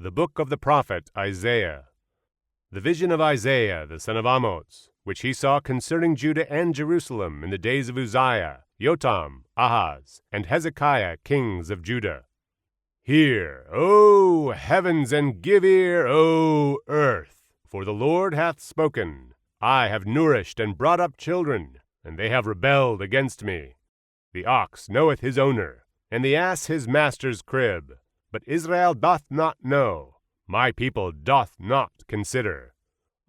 The book of the prophet Isaiah. The vision of Isaiah the son of Amoz, which he saw concerning Judah and Jerusalem in the days of Uzziah, Jotham, Ahaz, and Hezekiah, kings of Judah. Hear, O heavens, and give ear, O earth, for the Lord hath spoken. I have nourished and brought up children, and they have rebelled against me. The ox knoweth his owner, and the ass his master's crib. But Israel doth not know, my people doth not consider.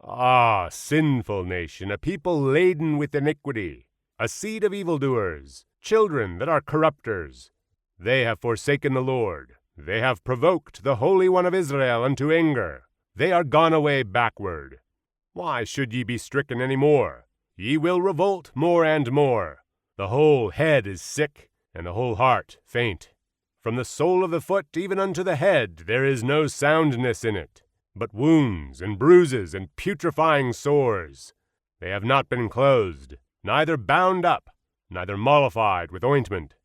Ah, sinful nation, a people laden with iniquity, a seed of evildoers, children that are corrupters. They have forsaken the Lord. They have provoked the Holy One of Israel unto anger. They are gone away backward. Why should ye be stricken any more? Ye will revolt more and more. The whole head is sick, and the whole heart faint. From the sole of the foot even unto the head there is no soundness in it, but wounds and bruises and putrefying sores. They have not been closed, neither bound up, neither mollified with ointment.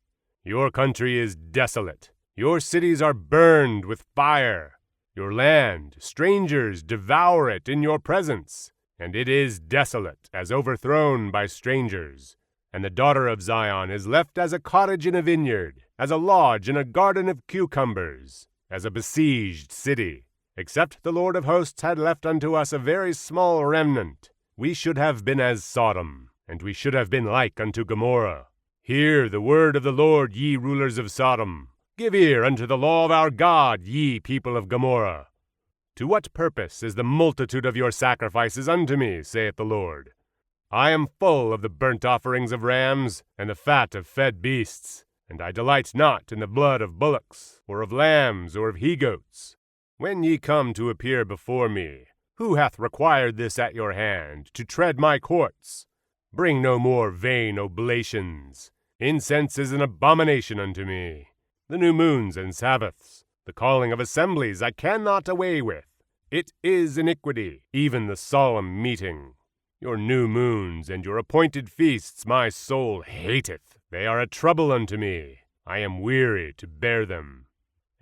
Your country is desolate. Your cities are burned with fire. Your land, strangers devour it in your presence, and it is desolate, as overthrown by strangers. And the daughter of Zion is left as a cottage in a vineyard, as a lodge in a garden of cucumbers, as a besieged city. Except the Lord of hosts had left unto us a very small remnant, we should have been as Sodom, and we should have been like unto Gomorrah. Hear the word of the Lord, ye rulers of Sodom. Give ear unto the law of our God, ye people of Gomorrah. To what purpose is the multitude of your sacrifices unto me, saith the Lord? I am full of the burnt offerings of rams, and the fat of fed beasts, and I delight not in the blood of bullocks, or of lambs, or of he-goats. When ye come to appear before me, who hath required this at your hand, to tread my courts? Bring no more vain oblations. Incense is an abomination unto me. The new moons and Sabbaths, the calling of assemblies I cannot away with. It is iniquity, even the solemn meeting. Your new moons and your appointed feasts my soul hateth. They are a trouble unto me. I am weary to bear them.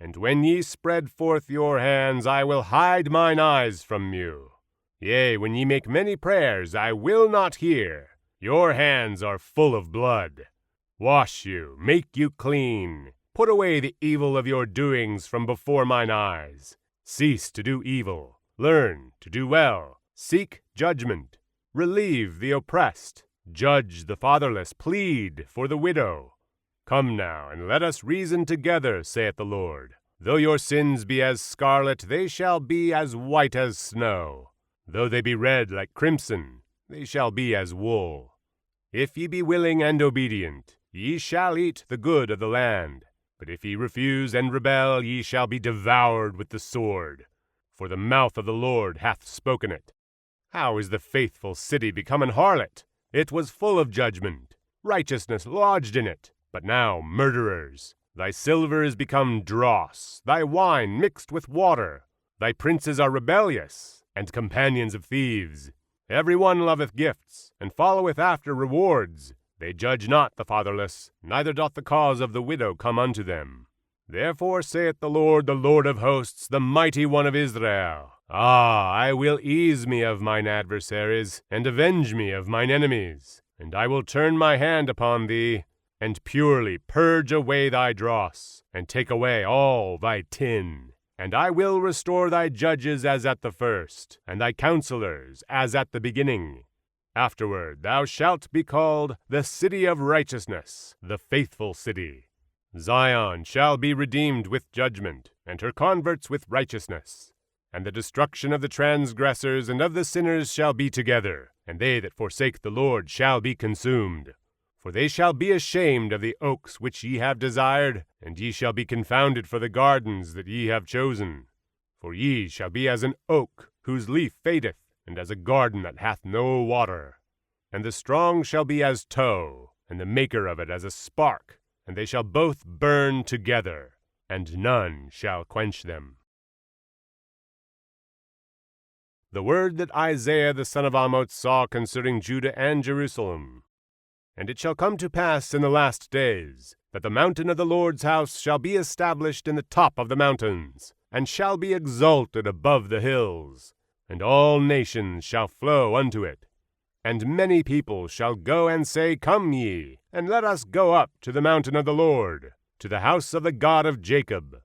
And when ye spread forth your hands, I will hide mine eyes from you. Yea, when ye make many prayers, I will not hear. Your hands are full of blood. Wash you, make you clean. Put away the evil of your doings from before mine eyes. Cease to do evil. Learn to do well. Seek judgment. Relieve the oppressed, judge the fatherless, plead for the widow. Come now, and let us reason together, saith the Lord. Though your sins be as scarlet, they shall be as white as snow. Though they be red like crimson, they shall be as wool. If ye be willing and obedient, ye shall eat the good of the land. But if ye refuse and rebel, ye shall be devoured with the sword. For the mouth of the Lord hath spoken it. How is the faithful city become an harlot? It was full of judgment, righteousness lodged in it, but now murderers. Thy silver is become dross, thy wine mixed with water. Thy princes are rebellious, and companions of thieves. Every one loveth gifts, and followeth after rewards. They judge not the fatherless, neither doth the cause of the widow come unto them. Therefore saith the Lord of hosts, the mighty one of Israel, Ah, I will ease me of mine adversaries, and avenge me of mine enemies. And I will turn my hand upon thee, and purely purge away thy dross, and take away all thy tin. And I will restore thy judges as at the first, and thy counselors as at the beginning. Afterward thou shalt be called the city of righteousness, the faithful city. Zion shall be redeemed with judgment, and her converts with righteousness. And the destruction of the transgressors and of the sinners shall be together, and they that forsake the Lord shall be consumed. For they shall be ashamed of the oaks which ye have desired, and ye shall be confounded for the gardens that ye have chosen. For ye shall be as an oak whose leaf fadeth, and as a garden that hath no water. And the strong shall be as tow, and the maker of it as a spark, and they shall both burn together, and none shall quench them. The word that Isaiah the son of Amoz saw concerning Judah and Jerusalem. And it shall come to pass in the last days, that the mountain of the Lord's house shall be established in the top of the mountains, and shall be exalted above the hills, and all nations shall flow unto it. And many people shall go and say, Come ye, and let us go up to the mountain of the Lord, to the house of the God of Jacob.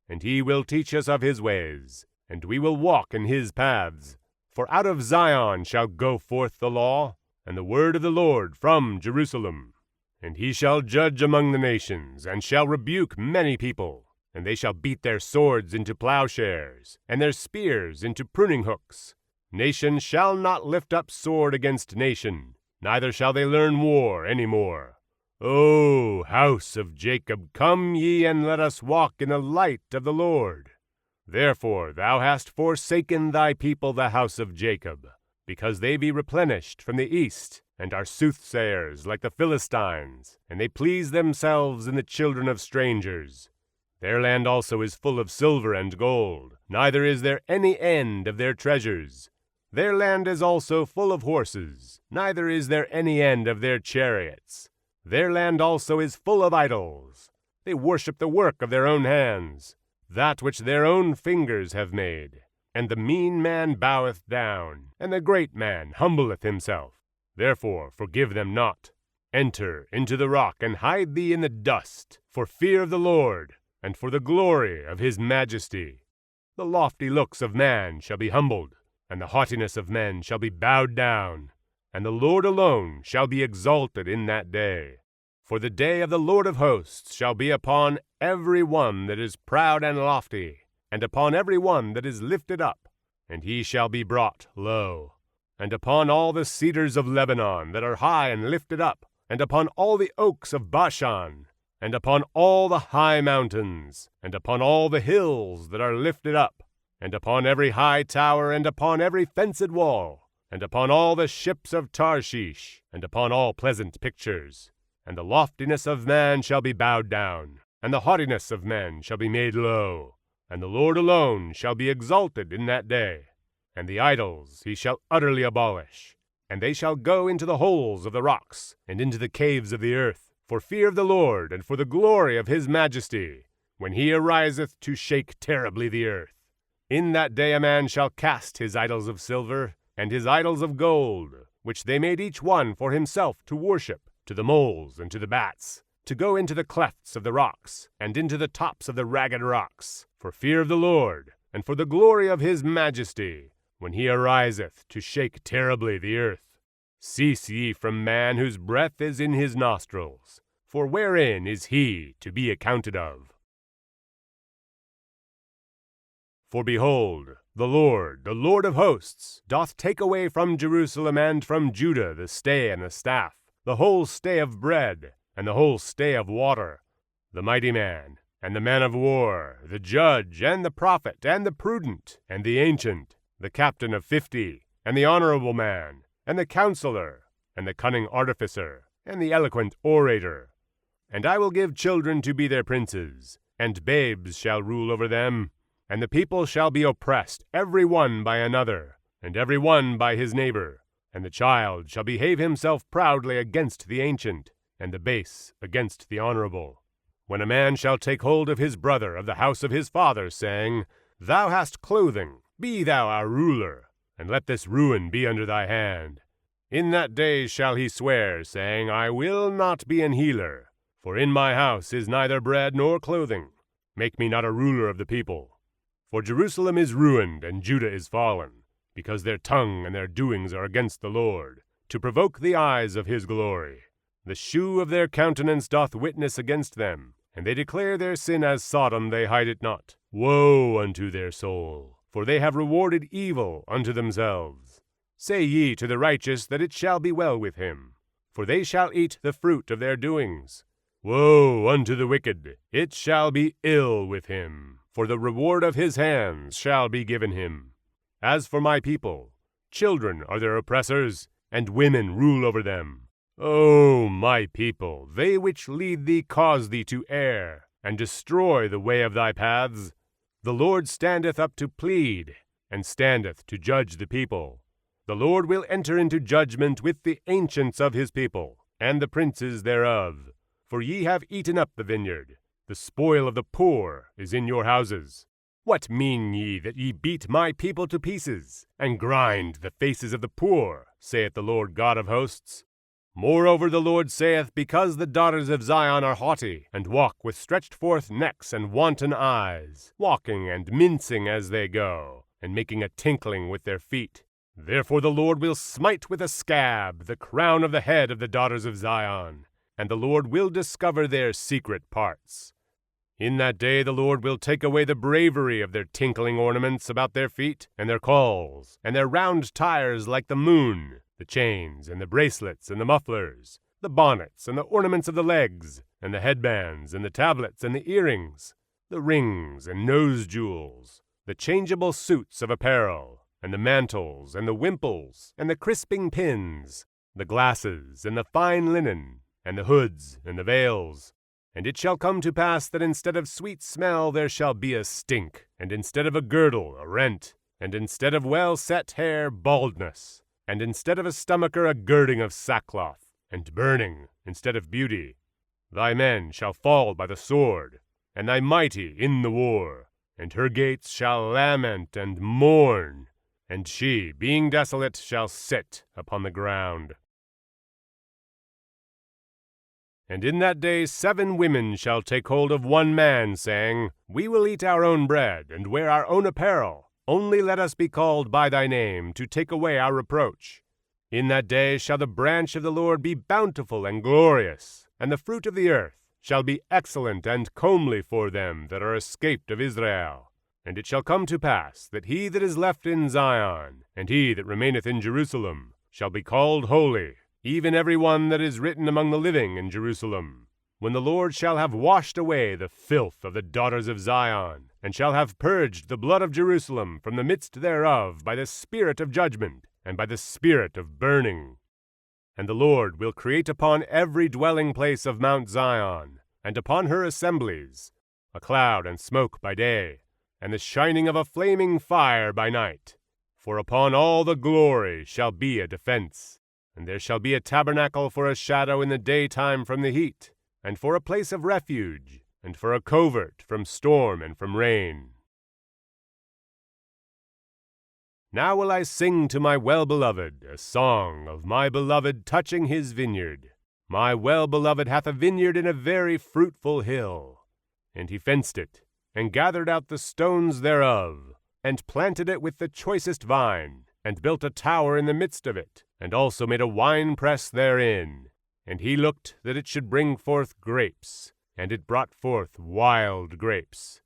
And he will teach us of his ways, and we will walk in his paths. For out of Zion shall go forth the law, and the word of the Lord from Jerusalem. And he shall judge among the nations, and shall rebuke many people. And they shall beat their swords into plowshares, and their spears into pruning hooks. Nation shall not lift up sword against nation, neither shall they learn war any more. O house of Jacob, come ye and let us walk in the light of the Lord. Therefore thou hast forsaken thy people the house of Jacob, because they be replenished from the east, and are soothsayers like the Philistines, and they please themselves in the children of strangers. Their land also is full of silver and gold, neither is there any end of their treasures. Their land is also full of horses, neither is there any end of their chariots. Their land also is full of idols. They worship the work of their own hands, that which their own fingers have made. And the mean man boweth down, and the great man humbleth himself. Therefore forgive them not. Enter into the rock, and hide thee in the dust, for fear of the Lord, and for the glory of his majesty. The lofty looks of man shall be humbled, and the haughtiness of men shall be bowed down, and the Lord alone shall be exalted in that day. For the day of the Lord of hosts shall be upon every one that is proud and lofty, and upon every one that is lifted up, and he shall be brought low. And upon all the cedars of Lebanon that are high and lifted up, and upon all the oaks of Bashan, and upon all the high mountains, and upon all the hills that are lifted up, and upon every high tower, and upon every fenced wall, and upon all the ships of Tarshish, and upon all pleasant pictures. And the loftiness of man shall be bowed down, and the haughtiness of men shall be made low, and the Lord alone shall be exalted in that day. And the idols he shall utterly abolish, and they shall go into the holes of the rocks, and into the caves of the earth, for fear of the Lord, and for the glory of his majesty, when he ariseth to shake terribly the earth. In that day a man shall cast his idols of silver, and his idols of gold, which they made each one for himself to worship, to the moles and to the bats, to go into the clefts of the rocks, and into the tops of the ragged rocks, for fear of the Lord, and for the glory of his majesty, when he ariseth to shake terribly the earth. Cease ye from man whose breath is in his nostrils, for wherein is he to be accounted of? For behold, the Lord of hosts, doth take away from Jerusalem and from Judah the stay and the staff, the whole stay of bread, and the whole stay of water, the mighty man, and the man of war, the judge, and the prophet, and the prudent, and the ancient, the captain of 50, and the honorable man, and the counselor, and the cunning artificer, and the eloquent orator. And I will give children to be their princes, and babes shall rule over them. And the people shall be oppressed, every one by another, and every one by his neighbor. And the child shall behave himself proudly against the ancient, and the base against the honorable. When a man shall take hold of his brother of the house of his father, saying, Thou hast clothing, be thou our ruler, and let this ruin be under thy hand. In that day shall he swear, saying, I will not be an healer, for in my house is neither bread nor clothing. Make me not a ruler of the people. For Jerusalem is ruined, and Judah is fallen, because their tongue and their doings are against the Lord, to provoke the eyes of his glory. The shew of their countenance doth witness against them, and they declare their sin as Sodom, they hide it not. Woe unto their soul, for they have rewarded evil unto themselves. Say ye to the righteous that it shall be well with him, for they shall eat the fruit of their doings. Woe unto the wicked, it shall be ill with him, for the reward of his hands shall be given him. As for my people, children are their oppressors, and women rule over them. O my people, they which lead thee cause thee to err, and destroy the way of thy paths. The Lord standeth up to plead, and standeth to judge the people. The Lord will enter into judgment with the ancients of his people, and the princes thereof. For ye have eaten up the vineyard. The spoil of the poor is in your houses. What mean ye that ye beat my people to pieces, and grind the faces of the poor, saith the Lord God of hosts? Moreover the Lord saith, because the daughters of Zion are haughty, and walk with stretched forth necks and wanton eyes, walking and mincing as they go, and making a tinkling with their feet. Therefore the Lord will smite with a scab the crown of the head of the daughters of Zion, and the Lord will discover their secret parts. In that day the Lord will take away the bravery of their tinkling ornaments about their feet, and their cauls, and their round tires like the moon, the chains, and the bracelets, and the mufflers, the bonnets, and the ornaments of the legs, and the headbands, and the tablets, and the earrings, the rings, and nose jewels, the changeable suits of apparel, and the mantles, and the wimples, and the crisping pins, the glasses, and the fine linen, and the hoods, and the veils. And it shall come to pass that instead of sweet smell there shall be a stink, and instead of a girdle a rent, and instead of well-set hair baldness, and instead of a stomacher a girding of sackcloth, and burning instead of beauty. Thy men shall fall by the sword, and thy mighty in the war, and her gates shall lament and mourn, and she, being desolate, shall sit upon the ground. And in that day 7 women shall take hold of one man, saying, We will eat our own bread, and wear our own apparel. Only let us be called by thy name, to take away our reproach. In that day shall the branch of the Lord be bountiful and glorious, and the fruit of the earth shall be excellent and comely for them that are escaped of Israel. And it shall come to pass that he that is left in Zion, and he that remaineth in Jerusalem, shall be called holy, even every one that is written among the living in Jerusalem, when the Lord shall have washed away the filth of the daughters of Zion, and shall have purged the blood of Jerusalem from the midst thereof by the spirit of judgment, and by the spirit of burning. And the Lord will create upon every dwelling place of Mount Zion, and upon her assemblies, a cloud and smoke by day, and the shining of a flaming fire by night. For upon all the glory shall be a defense. And there shall be a tabernacle for a shadow in the daytime from the heat, and for a place of refuge, and for a covert from storm and from rain. Now will I sing to my well-beloved a song of my beloved touching his vineyard. My well-beloved hath a vineyard in a very fruitful hill. And he fenced it, and gathered out the stones thereof, and planted it with the choicest vine, and built a tower in the midst of it, and also made a winepress therein. And he looked that it should bring forth grapes, and it brought forth wild grapes.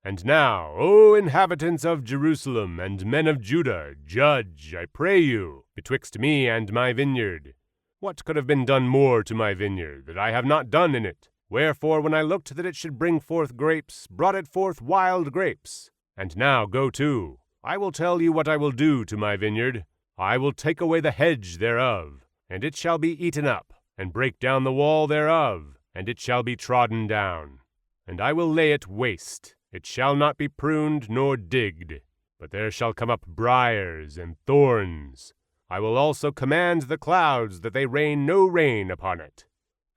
And now, O inhabitants of Jerusalem and men of Judah, judge, I pray you, betwixt me and my vineyard. What could have been done more to my vineyard that I have not done in it? Wherefore, when I looked that it should bring forth grapes, brought it forth wild grapes. And now go to. I will tell you what I will do to my vineyard. I will take away the hedge thereof, and it shall be eaten up, and break down the wall thereof, and it shall be trodden down. And I will lay it waste. It shall not be pruned nor digged, but there shall come up briars and thorns. I will also command the clouds that they rain no rain upon it.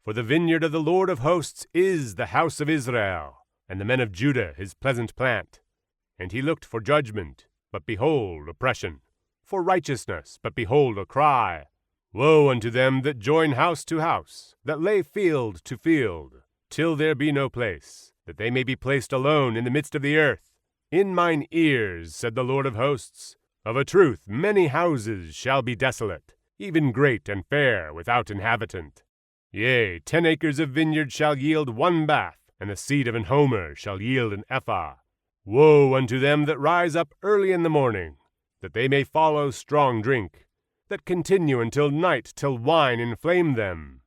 For the vineyard of the Lord of hosts is the house of Israel, and the men of Judah his pleasant plant. And he looked for judgment, but behold oppression, for righteousness, but behold a cry. Woe unto them that join house to house, that lay field to field, till there be no place, that they may be placed alone in the midst of the earth. In mine ears, said the Lord of hosts, of a truth many houses shall be desolate, even great and fair, without inhabitant. Yea, 10 acres of vineyard shall yield 1 bath, and the seed of an homer shall yield an ephah. Woe unto them that rise up early in the morning, that they may follow strong drink, that continue until night, till wine inflame them.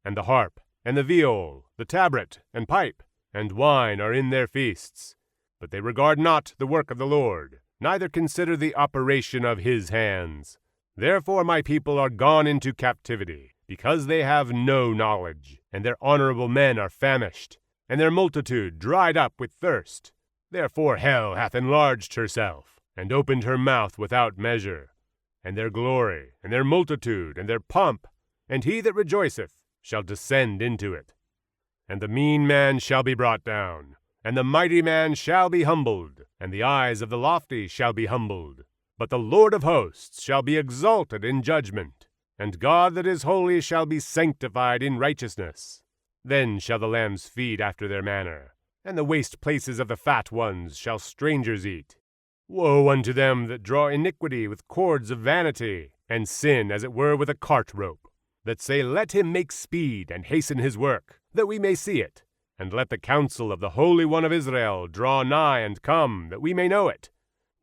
And the harp, and the viol, the tabret, and pipe, and wine are in their feasts. But they regard not the work of the Lord, neither consider the operation of his hands. Therefore my people are gone into captivity, because they have no knowledge, and their honorable men are famished, and their multitude dried up with thirst. Therefore hell hath enlarged herself, and opened her mouth without measure. And their glory, and their multitude, and their pomp, and he that rejoiceth, shall descend into it. And the mean man shall be brought down, and the mighty man shall be humbled, and the eyes of the lofty shall be humbled. But the Lord of hosts shall be exalted in judgment, and God that is holy shall be sanctified in righteousness. Then shall the lambs feed after their manner, and the waste places of the fat ones shall strangers eat. Woe unto them that draw iniquity with cords of vanity, and sin as it were with a cart rope, that say, Let him make speed and hasten his work, that we may see it. And let the counsel of the Holy One of Israel draw nigh and come, that we may know it.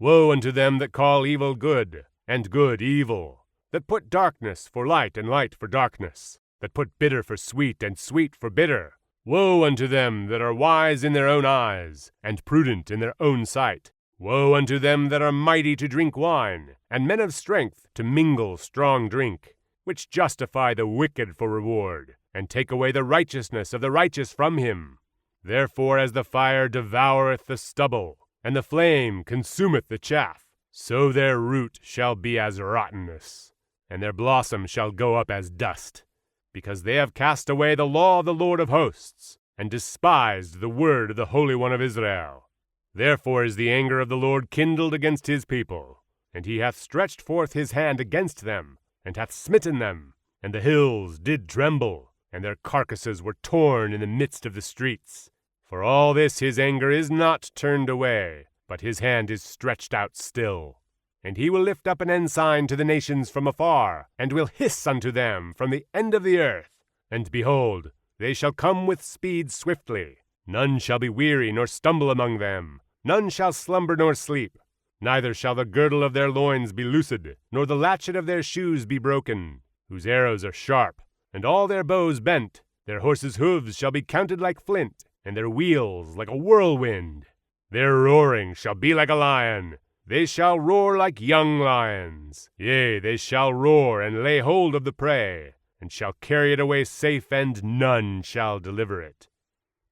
Woe unto them that call evil good, and good evil, that put darkness for light and light for darkness, that put bitter for sweet and sweet for bitter. Woe unto them that are wise in their own eyes, and prudent in their own sight. Woe unto them that are mighty to drink wine, and men of strength to mingle strong drink, which justify the wicked for reward, and take away the righteousness of the righteous from him. Therefore as the fire devoureth the stubble, and the flame consumeth the chaff, so their root shall be as rottenness, and their blossom shall go up as dust, because they have cast away the law of the Lord of hosts, and despised the word of the Holy One of Israel. Therefore is the anger of the Lord kindled against his people, and he hath stretched forth his hand against them, and hath smitten them, and the hills did tremble, and their carcasses were torn in the midst of the streets. For all this his anger is not turned away, but his hand is stretched out still. And he will lift up an ensign to the nations from afar, and will hiss unto them from the end of the earth. And behold, they shall come with speed swiftly. None shall be weary nor stumble among them. None shall slumber nor sleep. Neither shall the girdle of their loins be loosed, nor the latchet of their shoes be broken, whose arrows are sharp, and all their bows bent. Their horses' hooves shall be counted like flint, and their wheels like a whirlwind. Their roaring shall be like a lion. They shall roar like young lions. Yea, they shall roar and lay hold of the prey, and shall carry it away safe, and none shall deliver it.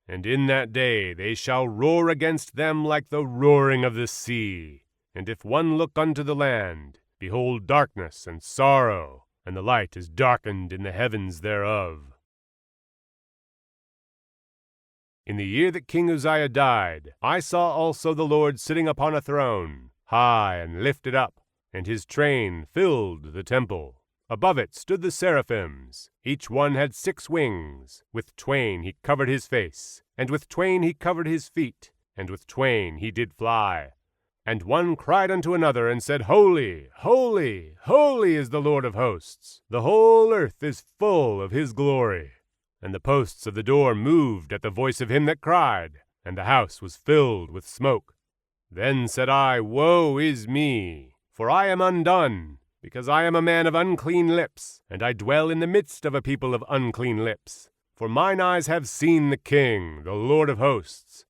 And in that day they shall roar against them like the roaring of the sea. And if one look unto the land, behold darkness and sorrow, and the light is darkened in the heavens thereof. In the year that King Uzziah died, I saw also the Lord sitting upon a throne, high and lifted up, and his train filled the temple. Above it stood the seraphims. Each one had 6 wings. With twain he covered his face, and with twain he covered his feet, and with twain he did fly. And one cried unto another, and said, Holy, holy, holy is the Lord of hosts. The whole earth is full of his glory. And the posts of the door moved at the voice of him that cried, and the house was filled with smoke. Then said I, Woe is me, for I am undone, because I am a man of unclean lips, and I dwell in the midst of a people of unclean lips. For mine eyes have seen the King, the Lord of hosts.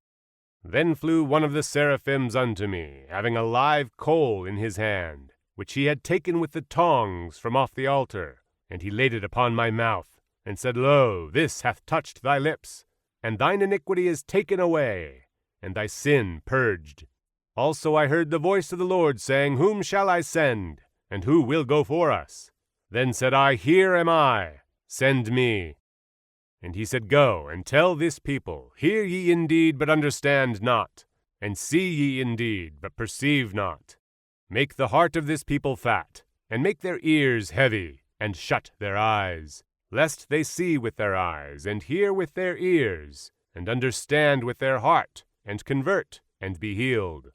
Then flew one of the seraphims unto me, having a live coal in his hand, which he had taken with the tongs from off the altar, and he laid it upon my mouth, and said, Lo, this hath touched thy lips, and thine iniquity is taken away, and thy sin purged. Also I heard the voice of the Lord saying, Whom shall I send, and who will go for us? Then said I, Here am I, send me. And he said, Go, and tell this people, Hear ye indeed, but understand not, and see ye indeed, but perceive not. Make the heart of this people fat, and make their ears heavy, and shut their eyes, lest they see with their eyes, and hear with their ears, and understand with their heart, and convert, and be healed.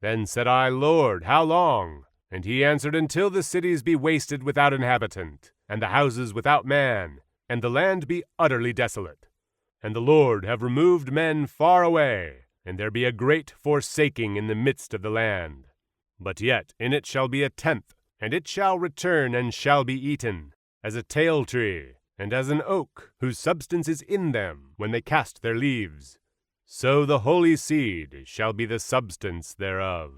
Then said I, Lord, how long? And he answered, Until the cities be wasted without inhabitant, and the houses without man, and the land be utterly desolate. And the Lord have removed men far away, and there be a great forsaking in the midst of the land. But yet in it shall be 1/10, and it shall return and shall be eaten, as a tale tree, and as an oak, whose substance is in them when they cast their leaves. So the holy seed shall be the substance thereof.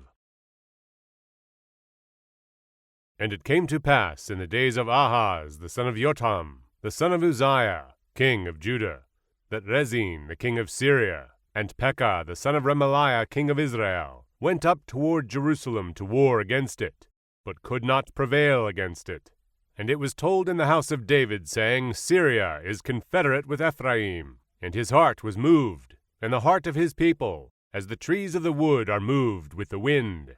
And it came to pass in the days of Ahaz the son of Jotham, the son of Uzziah, king of Judah, that Rezin the king of Syria, and Pekah the son of Remaliah king of Israel, went up toward Jerusalem to war against it, but could not prevail against it. And it was told in the house of David, saying, Syria is confederate with Ephraim. And his heart was moved, and the heart of his people, as the trees of the wood are moved with the wind.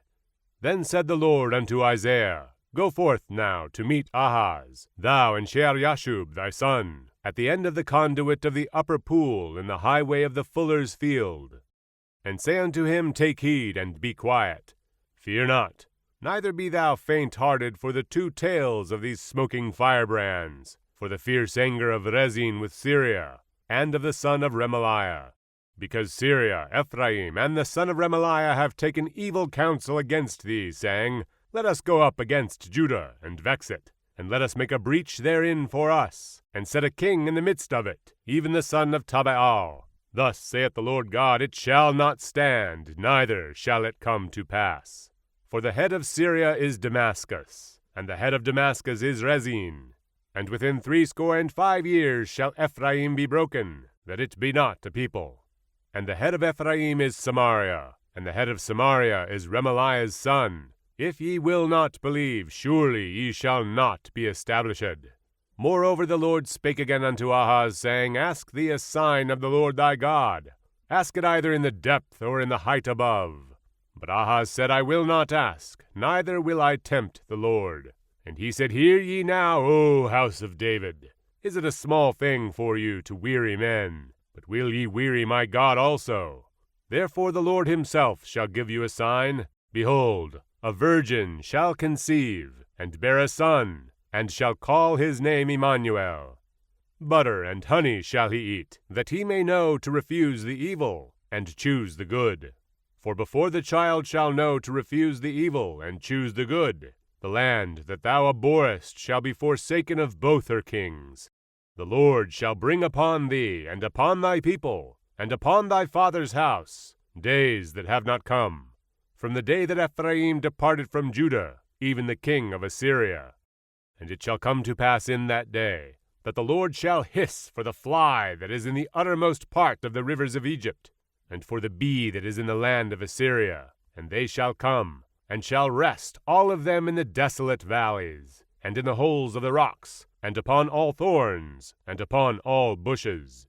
Then said the Lord unto Isaiah, Go forth now to meet Ahaz, thou and Shear-Jashub thy son, at the end of the conduit of the upper pool in the highway of the fuller's field. And say unto him, Take heed, and be quiet. Fear not, neither be thou faint-hearted for the 2 tails of these smoking firebrands, for the fierce anger of Rezin with Syria, and of the son of Remaliah. Because Syria, Ephraim, and the son of Remaliah have taken evil counsel against thee, saying, Let us go up against Judah, and vex it, and let us make a breach therein for us, and set a king in the midst of it, even the son of Tabaal. Thus saith the Lord God, It shall not stand, neither shall it come to pass. For the head of Syria is Damascus, and the head of Damascus is Rezin. And within 65 years shall Ephraim be broken, that it be not a people. And the head of Ephraim is Samaria, and the head of Samaria is Remaliah's son. If ye will not believe, surely ye shall not be established. Moreover the Lord spake again unto Ahaz, saying, Ask thee a sign of the Lord thy God. Ask it either in the depth or in the height above. But Ahaz said, I will not ask, neither will I tempt the Lord. And he said, Hear ye now, O house of David. Is it a small thing for you to weary men? But will ye weary my God also? Therefore the Lord himself shall give you a sign. Behold, a virgin shall conceive, and bear a son, and shall call his name Immanuel. Butter and honey shall he eat, that he may know to refuse the evil, and choose the good. For before the child shall know to refuse the evil, and choose the good, the land that thou abhorrest shall be forsaken of both her kings. The Lord shall bring upon thee, and upon thy people, and upon thy father's house, days that have not come, from the day that Ephraim departed from Judah, even the king of Assyria. And it shall come to pass in that day, that the Lord shall hiss for the fly that is in the uttermost part of the rivers of Egypt, and for the bee that is in the land of Assyria. And they shall come, and shall rest all of them in the desolate valleys, and in the holes of the rocks, and upon all thorns, and upon all bushes.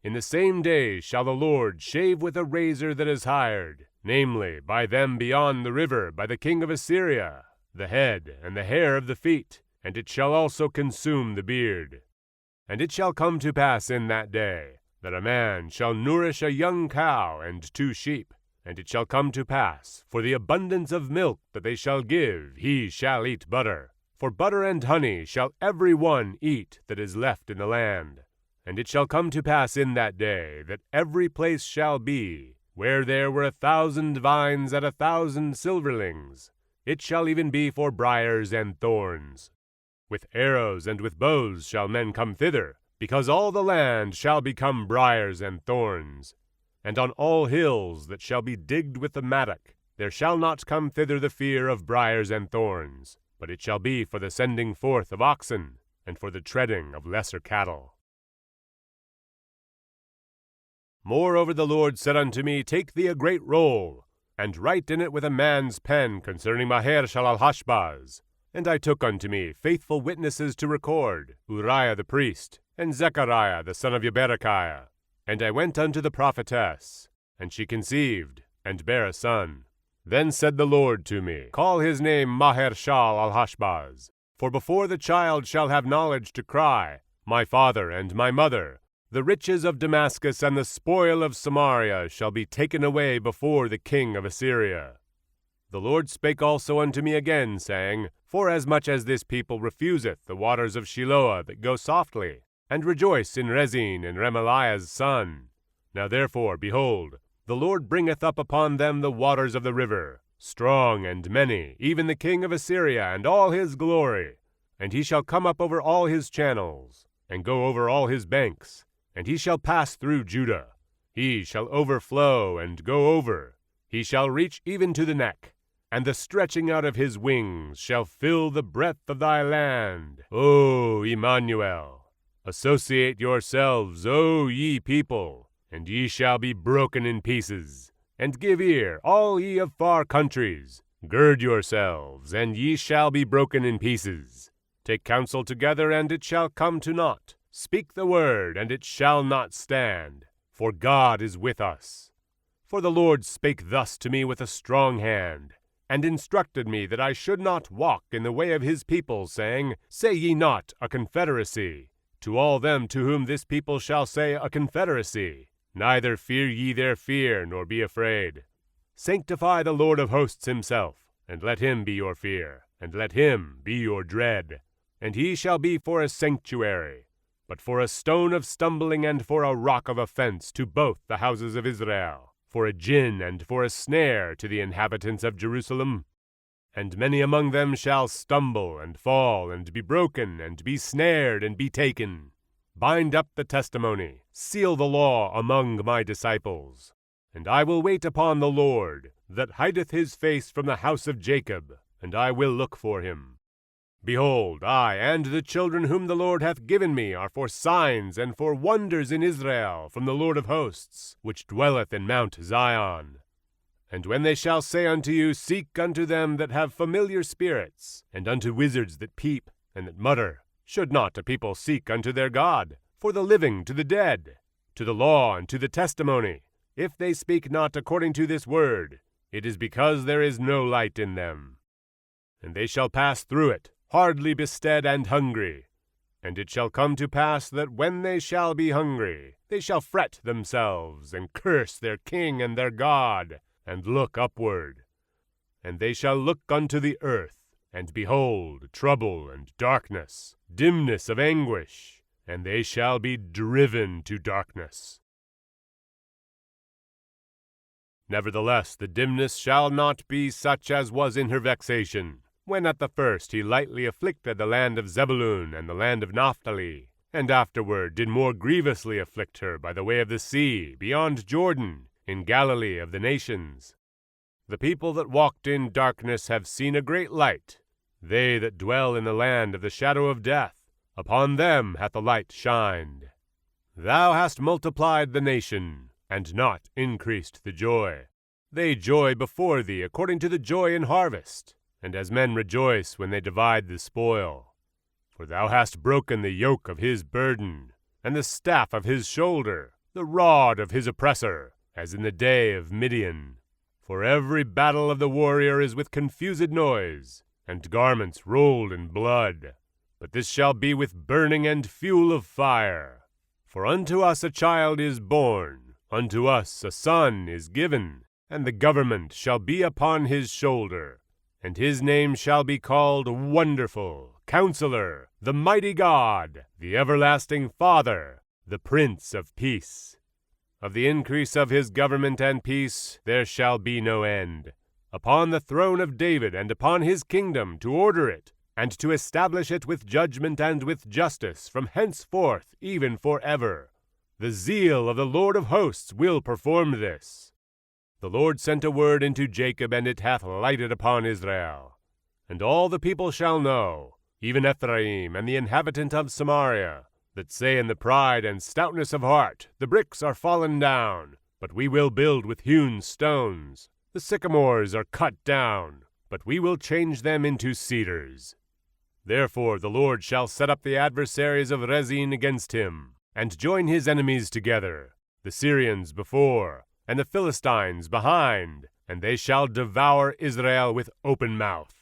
In the same day shall the Lord shave with a razor that is hired, namely, by them beyond the river, by the king of Assyria, the head and the hair of the feet, and it shall also consume the beard. And it shall come to pass in that day, that a man shall nourish a young cow and 2 sheep, and it shall come to pass, for the abundance of milk that they shall give, he shall eat butter. For butter and honey shall every one eat that is left in the land. And it shall come to pass in that day, that every place shall be, where there were 1,000 vines at 1,000 silverlings, it shall even be for briars and thorns. With arrows and with bows shall men come thither, because all the land shall become briars and thorns. And on all hills that shall be digged with the mattock, there shall not come thither the fear of briars and thorns, but it shall be for the sending forth of oxen, and for the treading of lesser cattle. Moreover the Lord said unto me, Take thee a great roll, and write in it with a man's pen concerning Maher-shalal-Hash-baz. And I took unto me faithful witnesses to record, Uriah the priest, and Zechariah the son of Jeberechiah. And I went unto the prophetess, and she conceived, and bare a son. Then said the Lord to me, Call his name Maher-shalal-Hash-baz, for before the child shall have knowledge to cry, My father and my mother, the riches of Damascus and the spoil of Samaria shall be taken away before the king of Assyria. The Lord spake also unto me again, saying, Forasmuch as this people refuseth the waters of Shiloah that go softly, and rejoice in Rezin and Remaliah's son. Now therefore, behold, the Lord bringeth up upon them the waters of the river, strong and many, even the king of Assyria and all his glory. And he shall come up over all his channels, and go over all his banks, and he shall pass through Judah. He shall overflow and go over. He shall reach even to the neck, and the stretching out of his wings shall fill the breadth of thy land. O Immanuel, associate yourselves, O ye people, and ye shall be broken in pieces. And give ear, all ye of far countries. Gird yourselves, and ye shall be broken in pieces. Take counsel together, and it shall come to naught. Speak the word, and it shall not stand. For God is with us. For the Lord spake thus to me with a strong hand, and instructed me that I should not walk in the way of his people, saying, Say ye not, a confederacy, to all them to whom this people shall say a confederacy. Neither fear ye their fear, nor be afraid. Sanctify the Lord of hosts himself, and let him be your fear, and let him be your dread. And he shall be for a sanctuary, but for a stone of stumbling and for a rock of offense to both the houses of Israel, for a gin and for a snare to the inhabitants of Jerusalem. And many among them shall stumble and fall and be broken and be snared and be taken. Bind up the testimony, seal the law among my disciples. And I will wait upon the Lord, that hideth his face from the house of Jacob, and I will look for him. Behold, I and the children whom the Lord hath given me are for signs and for wonders in Israel from the Lord of hosts, which dwelleth in Mount Zion. And when they shall say unto you, Seek unto them that have familiar spirits, and unto wizards that peep and that mutter, should not a people seek unto their God, for the living to the dead, to the law and to the testimony? If they speak not according to this word, it is because there is no light in them. And they shall pass through it, hardly bestead and hungry. And it shall come to pass that when they shall be hungry, they shall fret themselves, and curse their king and their God, and look upward. And they shall look unto the earth, and behold trouble and darkness, dimness of anguish, and they shall be driven to darkness. Nevertheless, the dimness shall not be such as was in her vexation, when at the first he lightly afflicted the land of Zebulun and the land of Naphtali, and afterward did more grievously afflict her by the way of the sea, beyond Jordan, in Galilee of the nations. The people that walked in darkness have seen a great light. They that dwell in the land of the shadow of death, upon them hath the light shined. Thou hast multiplied the nation, and not increased the joy. They joy before thee according to the joy in harvest, and as men rejoice when they divide the spoil. For thou hast broken the yoke of his burden, and the staff of his shoulder, the rod of his oppressor, as in the day of Midian. For every battle of the warrior is with confused noise, and garments rolled in blood. But this shall be with burning and fuel of fire. For unto us a child is born, unto us a son is given, and the government shall be upon his shoulder. And his name shall be called Wonderful, Counselor, the Mighty God, the Everlasting Father, the Prince of Peace. Of the increase of his government and peace there shall be no end, upon the throne of David and upon his kingdom, to order it, and to establish it with judgment and with justice from henceforth even forever. The zeal of the Lord of hosts will perform this. The Lord sent a word into Jacob, and it hath lighted upon Israel. And all the people shall know, even Ephraim and the inhabitant of Samaria, that say in the pride and stoutness of heart, The bricks are fallen down, but we will build with hewn stones. The sycamores are cut down, but we will change them into cedars. Therefore the Lord shall set up the adversaries of Rezin against him, and join his enemies together, the Syrians before, and the Philistines behind, and they shall devour Israel with open mouth.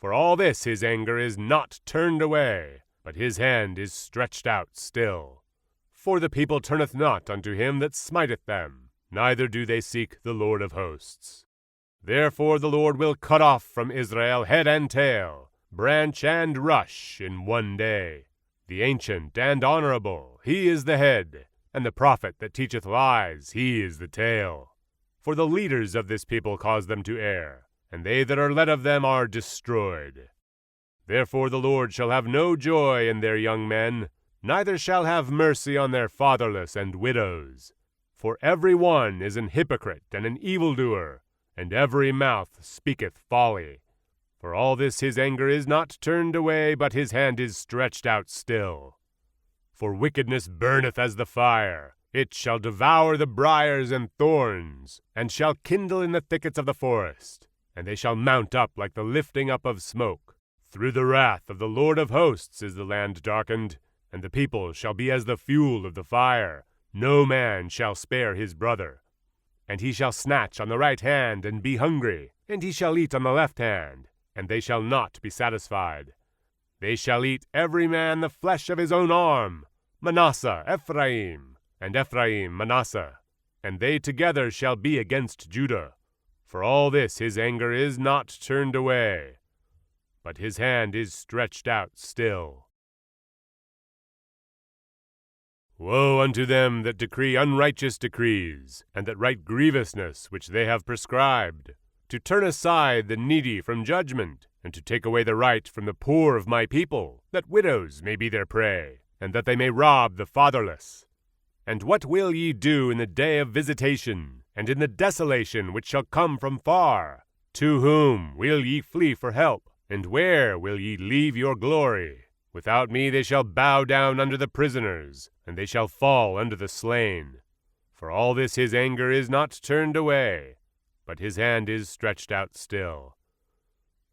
For all this his anger is not turned away, but his hand is stretched out still. For the people turneth not unto him that smiteth them, neither do they seek the Lord of hosts. Therefore the Lord will cut off from Israel head and tail, branch and rush in one day. The ancient and honorable, he is the head, and the prophet that teacheth lies, he is the tail. For the leaders of this people cause them to err, and they that are led of them are destroyed. Therefore the Lord shall have no joy in their young men, neither shall have mercy on their fatherless and widows. For every one is an hypocrite and an evildoer, and every mouth speaketh folly. For all this his anger is not turned away, but his hand is stretched out still. For wickedness burneth as the fire, it shall devour the briars and thorns, and shall kindle in the thickets of the forest, and they shall mount up like the lifting up of smoke. Through the wrath of the Lord of hosts is the land darkened, and the people shall be as the fuel of the fire, no man shall spare his brother. And he shall snatch on the right hand, and be hungry, and he shall eat on the left hand, and they shall not be satisfied. They shall eat every man the flesh of his own arm, Manasseh Ephraim, and Ephraim Manasseh, and they together shall be against Judah. For all this his anger is not turned away, but his hand is stretched out still. Woe unto them that decree unrighteous decrees, and that write grievousness which they have prescribed, to turn aside the needy from judgment, and to take away the right from the poor of my people, that widows may be their prey, and that they may rob the fatherless. And what will ye do in the day of visitation, and in the desolation which shall come from far? To whom will ye flee for help, and where will ye leave your glory? Without me they shall bow down under the prisoners, and they shall fall under the slain. For all this his anger is not turned away, but his hand is stretched out still.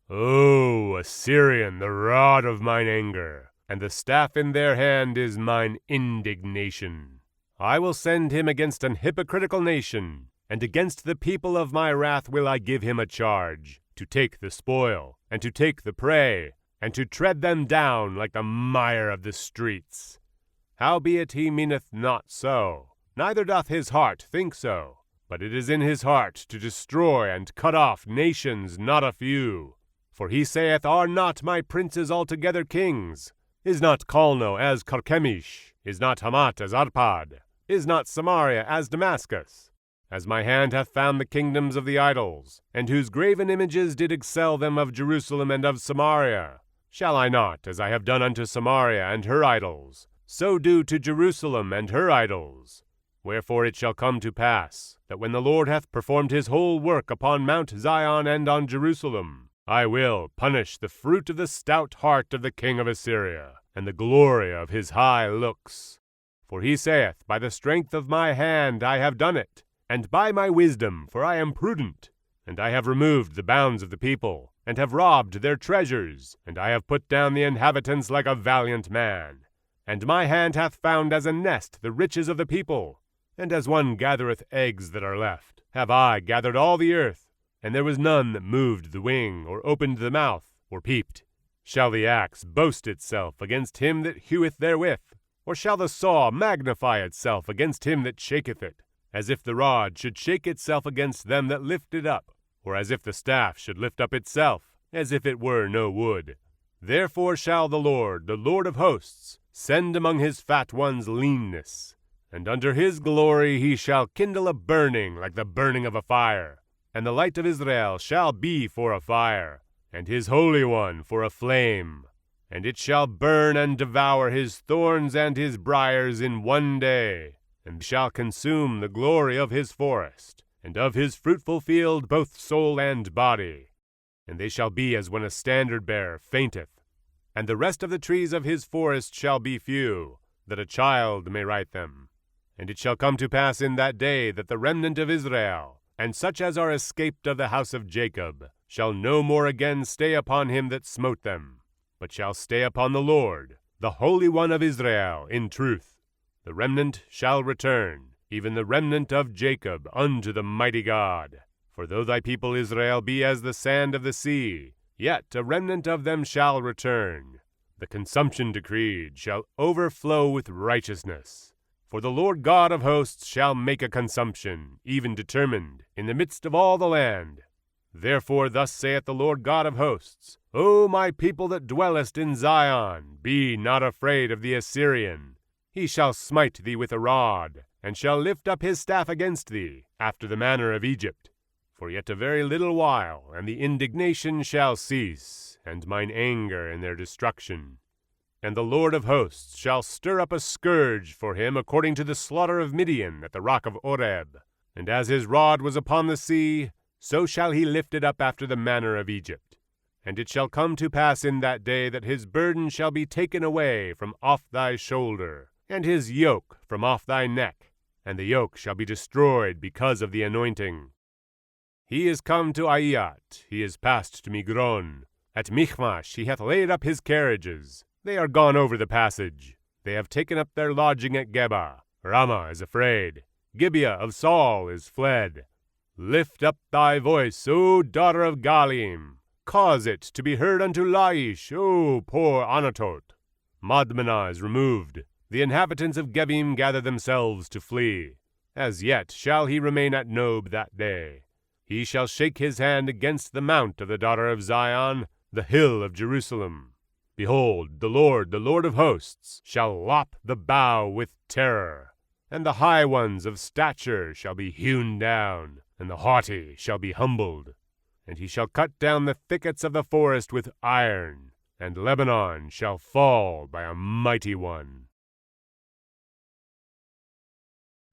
O Assyrian, the rod of mine anger, and the staff in their hand is mine indignation. I will send him against an hypocritical nation, and against the people of my wrath will I give him a charge, to take the spoil, and to take the prey, and to tread them down like the mire of the streets. Howbeit he meaneth not so, neither doth his heart think so, but it is in his heart to destroy and cut off nations not a few. For he saith, Are not my princes altogether kings? Is not Calno as Carchemish? Is not Hamath as Arpad? Is not Samaria as Damascus? As my hand hath found the kingdoms of the idols, and whose graven images did excel them of Jerusalem and of Samaria, shall I not, as I have done unto Samaria and her idols, so do to Jerusalem and her idols? Wherefore it shall come to pass, that when the Lord hath performed his whole work upon Mount Zion and on Jerusalem, I will punish the fruit of the stout heart of the king of Assyria, and the glory of his high looks. For he saith, By the strength of my hand I have done it, and by my wisdom, for I am prudent. And I have removed the bounds of the people, and have robbed their treasures, and I have put down the inhabitants like a valiant man. And my hand hath found as a nest the riches of the people, and as one gathereth eggs that are left, have I gathered all the earth, and there was none that moved the wing, or opened the mouth, or peeped. Shall the axe boast itself against him that heweth therewith? Or shall the saw magnify itself against him that shaketh it? As if the rod should shake itself against them that lift it up, or as if the staff should lift up itself, as if it were no wood. Therefore shall the Lord of hosts, send among his fat ones leanness, and under his glory he shall kindle a burning like the burning of a fire, and the light of Israel shall be for a fire, and his Holy One for a flame. And it shall burn and devour his thorns and his briars in one day, and shall consume the glory of his forest, and of his fruitful field both soul and body. And they shall be as when a standard-bearer fainteth. And the rest of the trees of his forest shall be few, that a child may write them. And it shall come to pass in that day that the remnant of Israel, and such as are escaped of the house of Jacob, shall no more again stay upon him that smote them, but shall stay upon the Lord, the Holy One of Israel, in truth. The remnant shall return, even the remnant of Jacob, unto the mighty God. For though thy people Israel be as the sand of the sea, yet a remnant of them shall return. The consumption decreed shall overflow with righteousness. For the Lord God of hosts shall make a consumption, even determined, in the midst of all the land. Therefore thus saith the Lord God of hosts, O my people that dwellest in Zion, be not afraid of the Assyrian. He shall smite thee with a rod, and shall lift up his staff against thee, after the manner of Egypt. For yet a very little while, and the indignation shall cease, and mine anger in their destruction. And the Lord of hosts shall stir up a scourge for him according to the slaughter of Midian at the rock of Oreb. And as his rod was upon the sea, so shall he lift it up after the manner of Egypt. And it shall come to pass in that day that his burden shall be taken away from off thy shoulder, and his yoke from off thy neck, and the yoke shall be destroyed because of the anointing. He is come to Aiat, he is passed to Migron. At Michmash he hath laid up his carriages. They are gone over the passage. They have taken up their lodging at Geba. Ramah is afraid. Gibeah of Saul is fled. Lift up thy voice, O daughter of Gallim. Cause it to be heard unto Laish, O poor Anatot. Madmenah is removed. The inhabitants of Gebim gather themselves to flee. As yet shall he remain at Nob that day. He shall shake his hand against the mount of the daughter of Zion, the hill of Jerusalem. Behold, the Lord of hosts, shall lop the bough with terror. And the high ones of stature shall be hewn down, and the haughty shall be humbled. And he shall cut down the thickets of the forest with iron, and Lebanon shall fall by a mighty one.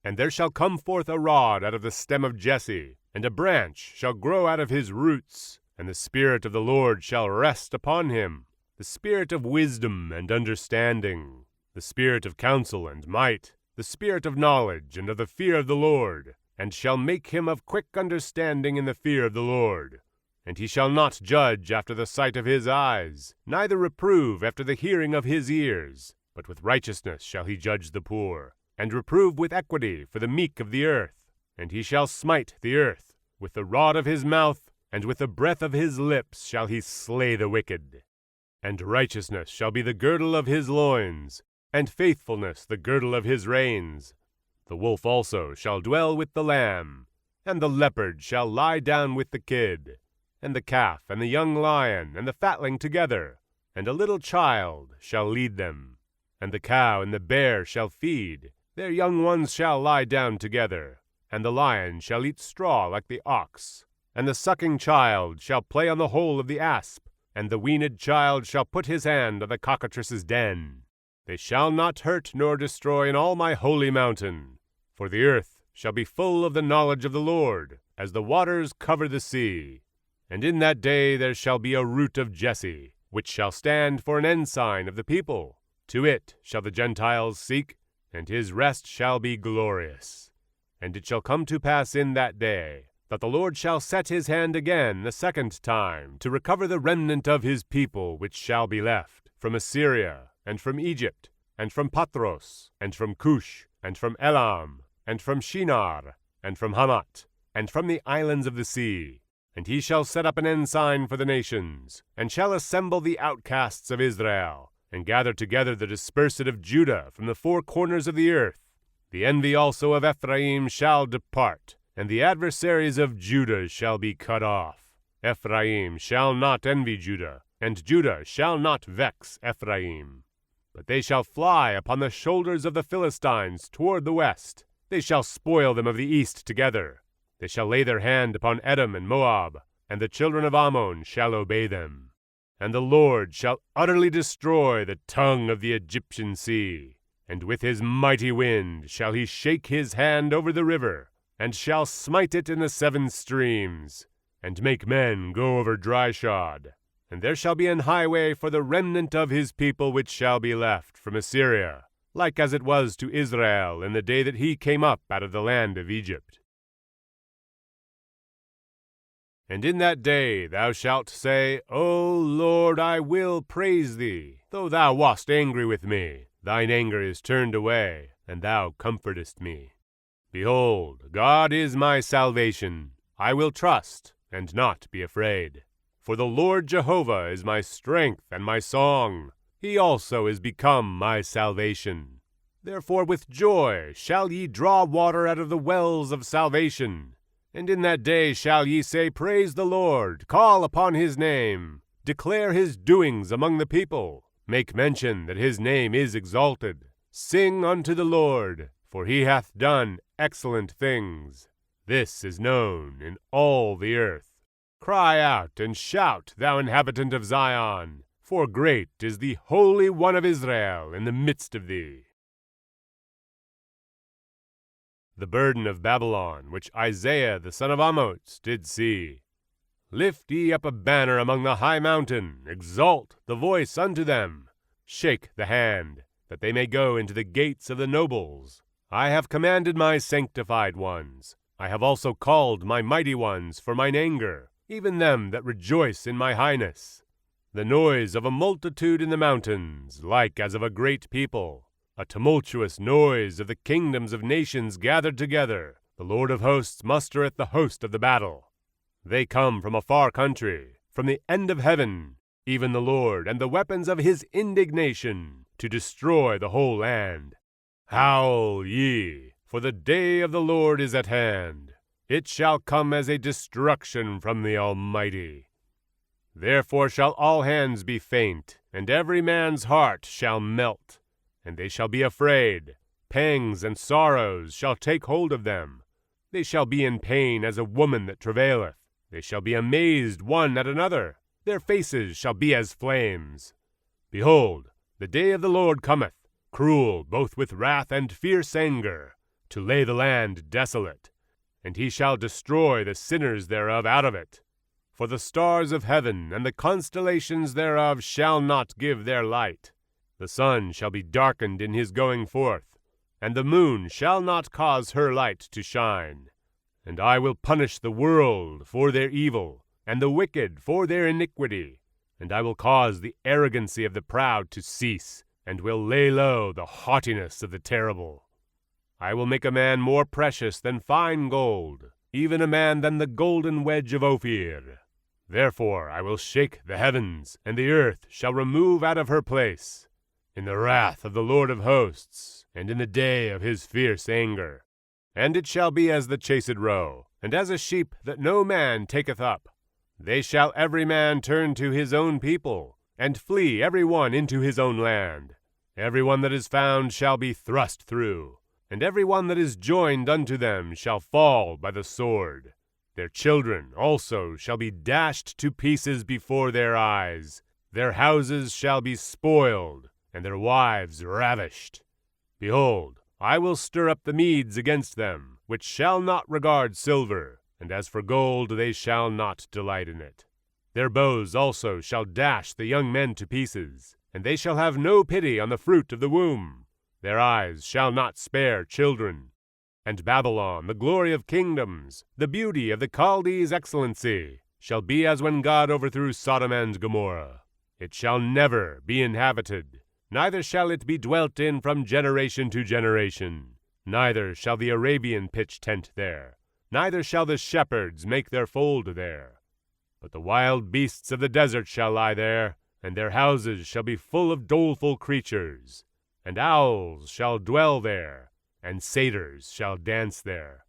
And there shall come forth a rod out of the stem of Jesse, and a branch shall grow out of his roots, and the Spirit of the Lord shall rest upon him, the Spirit of wisdom and understanding, the Spirit of counsel and might, the Spirit of knowledge and of the fear of the Lord, and shall make him of quick understanding in the fear of the Lord. And he shall not judge after the sight of his eyes, neither reprove after the hearing of his ears, but with righteousness shall he judge the poor, and reprove with equity for the meek of the earth. And he shall smite the earth with the rod of his mouth, and with the breath of his lips shall he slay the wicked. And righteousness shall be the girdle of his loins, and faithfulness the girdle of his reins. The wolf also shall dwell with the lamb, and the leopard shall lie down with the kid, and the calf and the young lion and the fatling together, and a little child shall lead them. And the cow and the bear shall feed, their young ones shall lie down together, and the lion shall eat straw like the ox, and the sucking child shall play on the hole of the asp, and the weaned child shall put his hand on the cockatrice's den. They shall not hurt nor destroy in all my holy mountain, for the earth shall be full of the knowledge of the Lord, as the waters cover the sea. And in that day there shall be a root of Jesse, which shall stand for an ensign of the people. To it shall the Gentiles seek, and his rest shall be glorious. And it shall come to pass in that day, that the Lord shall set his hand again the second time, to recover the remnant of his people which shall be left, from Assyria, and from Egypt, and from Pathros, and from Cush, and from Elam, and from Shinar, and from Hamath, and from the islands of the sea. And he shall set up an ensign for the nations, and shall assemble the outcasts of Israel, and gather together the dispersed of Judah from the four corners of the earth. The envy also of Ephraim shall depart, and the adversaries of Judah shall be cut off. Ephraim shall not envy Judah, and Judah shall not vex Ephraim. But they shall fly upon the shoulders of the Philistines toward the west. They shall spoil them of the east together. They shall lay their hand upon Edom and Moab, and the children of Ammon shall obey them. And the Lord shall utterly destroy the tongue of the Egyptian sea, and with his mighty wind shall he shake his hand over the river, and shall smite it in the 7 streams, and make men go over dry shod. And there shall be an highway for the remnant of his people which shall be left from Assyria, like as it was to Israel in the day that he came up out of the land of Egypt. And in that day thou shalt say, O Lord, I will praise thee. Though thou wast angry with me, thine anger is turned away, and thou comfortest me. Behold, God is my salvation. I will trust, and not be afraid. For the Lord Jehovah is my strength and my song. He also is become my salvation. Therefore with joy shall ye draw water out of the wells of salvation. And in that day shall ye say, Praise the Lord, call upon his name, declare his doings among the people, make mention that his name is exalted. Sing unto the Lord, for he hath done excellent things. This is known in all the earth. Cry out and shout, thou inhabitant of Zion, for great is the Holy One of Israel in the midst of thee. The burden of Babylon, which Isaiah the son of Amoz did see. Lift ye up a banner among the high mountain, exalt the voice unto them. Shake the hand, that they may go into the gates of the nobles. I have commanded my sanctified ones. I have also called my mighty ones for mine anger, even them that rejoice in my highness. The noise of a multitude in the mountains, like as of a great people. A tumultuous noise of the kingdoms of nations gathered together. The Lord of hosts mustereth the host of the battle. They come from a far country, from the end of heaven, even the Lord, and the weapons of his indignation, to destroy the whole land. Howl ye, for the day of the Lord is at hand. It shall come as a destruction from the Almighty. Therefore shall all hands be faint, and every man's heart shall melt, and they shall be afraid. Pangs and sorrows shall take hold of them. They shall be in pain as a woman that travaileth. They shall be amazed one at another. Their faces shall be as flames. Behold, the day of the Lord cometh, cruel both with wrath and fierce anger, to lay the land desolate. And he shall destroy the sinners thereof out of it. For the stars of heaven and the constellations thereof shall not give their light. The sun shall be darkened in his going forth, and the moon shall not cause her light to shine. And I will punish the world for their evil, and the wicked for their iniquity. And I will cause the arrogancy of the proud to cease, and will lay low the haughtiness of the terrible. I will make a man more precious than fine gold, even a man than the golden wedge of Ophir. Therefore I will shake the heavens, and the earth shall remove out of her place, in the wrath of the Lord of hosts, and in the day of his fierce anger. And it shall be as the chased roe, and as a sheep that no man taketh up. They shall every man turn to his own people, and flee every one into his own land. Every one that is found shall be thrust through, and every one that is joined unto them shall fall by the sword. Their children also shall be dashed to pieces before their eyes. Their houses shall be spoiled, and their wives ravished. Behold, I will stir up the Medes against them, which shall not regard silver, and as for gold they shall not delight in it. Their bows also shall dash the young men to pieces, and they shall have no pity on the fruit of the womb. Their eyes shall not spare children. And Babylon, the glory of kingdoms, the beauty of the Chaldees' excellency, shall be as when God overthrew Sodom and Gomorrah. It shall never be inhabited, neither shall it be dwelt in from generation to generation. Neither shall the Arabian pitch tent there, neither shall the shepherds make their fold there. But the wild beasts of the desert shall lie there, and their houses shall be full of doleful creatures. And owls shall dwell there, and satyrs shall dance there.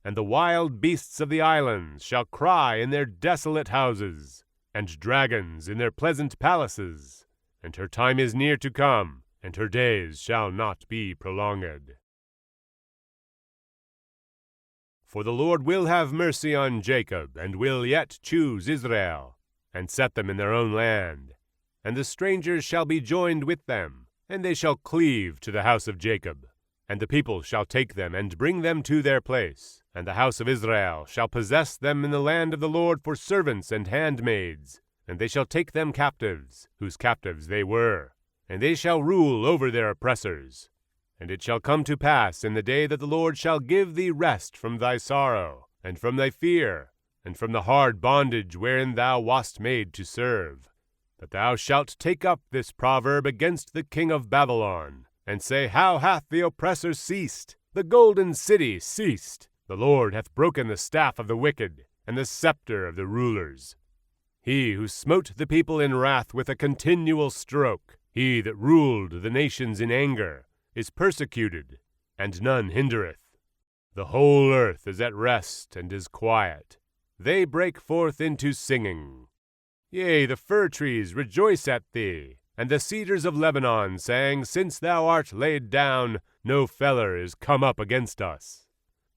And the wild beasts of the islands shall cry in their desolate houses, and dragons in their pleasant palaces. And her time is near to come, and her days shall not be prolonged. For the Lord will have mercy on Jacob, and will yet choose Israel, and set them in their own land. And the strangers shall be joined with them, and they shall cleave to the house of Jacob. And the people shall take them, and bring them to their place. And the house of Israel shall possess them in the land of the Lord for servants and handmaids. And they shall take them captives, whose captives they were. And they shall rule over their oppressors. And it shall come to pass in the day that the Lord shall give thee rest from thy sorrow, and from thy fear, and from the hard bondage wherein thou wast made to serve, that thou shalt take up this proverb against the king of Babylon, and say, How hath the oppressor ceased? The golden city ceased. The Lord hath broken the staff of the wicked, and the scepter of the rulers. He who smote the people in wrath with a continual stroke, he that ruled the nations in anger, is persecuted, and none hindereth. The whole earth is at rest and is quiet. They break forth into singing. Yea, the fir trees rejoice at thee, and the cedars of Lebanon sang, Since thou art laid down, no feller is come up against us.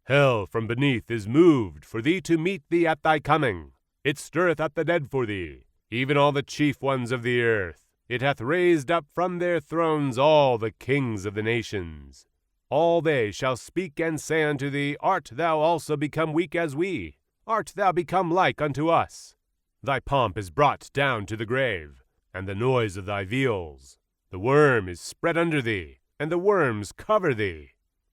Hell from beneath is moved for thee to meet thee at thy coming. It stirreth up the dead for thee, even all the chief ones of the earth. It hath raised up from their thrones all the kings of the nations. All they shall speak and say unto thee, Art thou also become weak as we? Art thou become like unto us? Thy pomp is brought down to the grave, and the noise of thy viols. The worm is spread under thee, and the worms cover thee.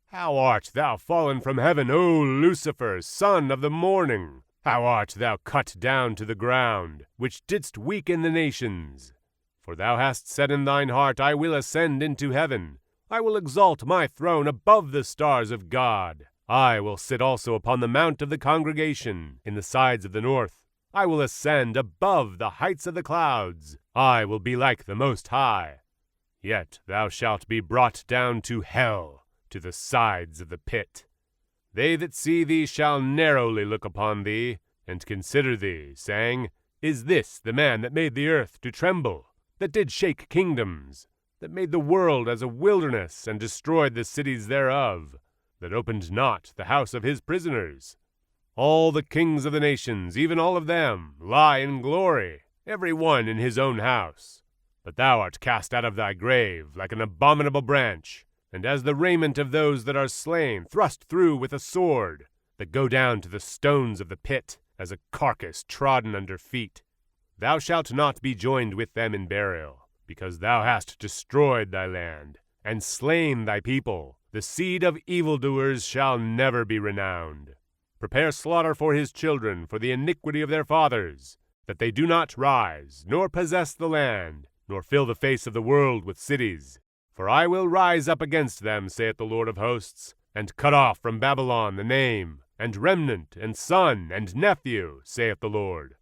How art thou fallen from heaven, O Lucifer, son of the morning? How art thou cut down to the ground, which didst weaken the nations? For thou hast said in thine heart, I will ascend into heaven. I will exalt my throne above the stars of God. I will sit also upon the mount of the congregation in the sides of the north. I will ascend above the heights of the clouds. I will be like the Most High. Yet thou shalt be brought down to hell, to the sides of the pit. They that see thee shall narrowly look upon thee, and consider thee, saying, Is this the man that made the earth to tremble, that did shake kingdoms, that made the world as a wilderness, and destroyed the cities thereof, that opened not the house of his prisoners? All the kings of the nations, even all of them, lie in glory, every one in his own house. But thou art cast out of thy grave like an abominable branch, and as the raiment of those that are slain, thrust through with a sword, that go down to the stones of the pit, as a carcass trodden under feet. Thou shalt not be joined with them in burial, because thou hast destroyed thy land, and slain thy people. The seed of evildoers shall never be renowned. Prepare slaughter for his children, for the iniquity of their fathers, that they do not rise, nor possess the land, nor fill the face of the world with cities. For I will rise up against them, saith the Lord of hosts, and cut off from Babylon the name, and remnant, and son, and nephew, saith the Lord.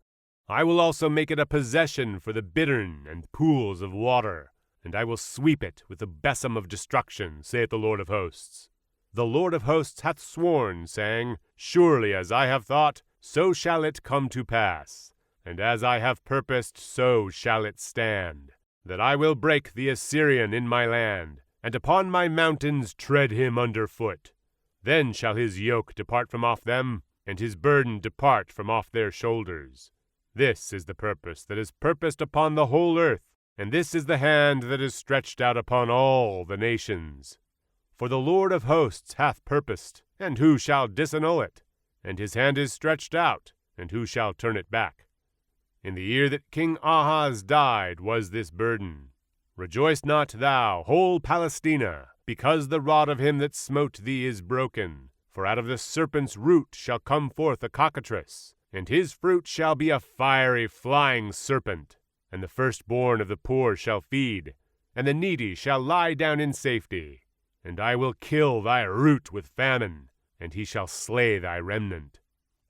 I will also make it a possession for the bittern and pools of water, and I will sweep it with the besom of destruction, saith the Lord of hosts. The Lord of hosts hath sworn, saying, Surely as I have thought, so shall it come to pass, and as I have purposed, so shall it stand, that I will break the Assyrian in my land, and upon my mountains tread him under foot. Then shall his yoke depart from off them, and his burden depart from off their shoulders. This is the purpose that is purposed upon the whole earth, and this is the hand that is stretched out upon all the nations. For the Lord of hosts hath purposed, and who shall disannul it? And his hand is stretched out, and who shall turn it back? In the year that King Ahaz died was this burden. Rejoice not thou, whole Palestina, because the rod of him that smote thee is broken. For out of the serpent's root shall come forth a cockatrice, and his fruit shall be a fiery flying serpent. And the firstborn of the poor shall feed, and the needy shall lie down in safety. And I will kill thy root with famine, and he shall slay thy remnant.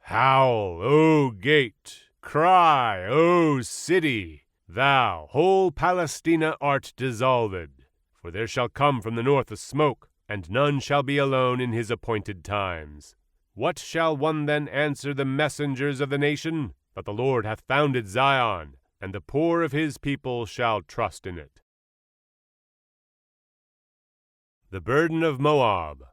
Howl, O gate! Cry, O city! Thou, whole Palestina, art dissolved. For there shall come from the north a smoke, and none shall be alone in his appointed times. What shall one then answer the messengers of the nation? But the Lord hath founded Zion, and the poor of his people shall trust in it. The burden of Moab.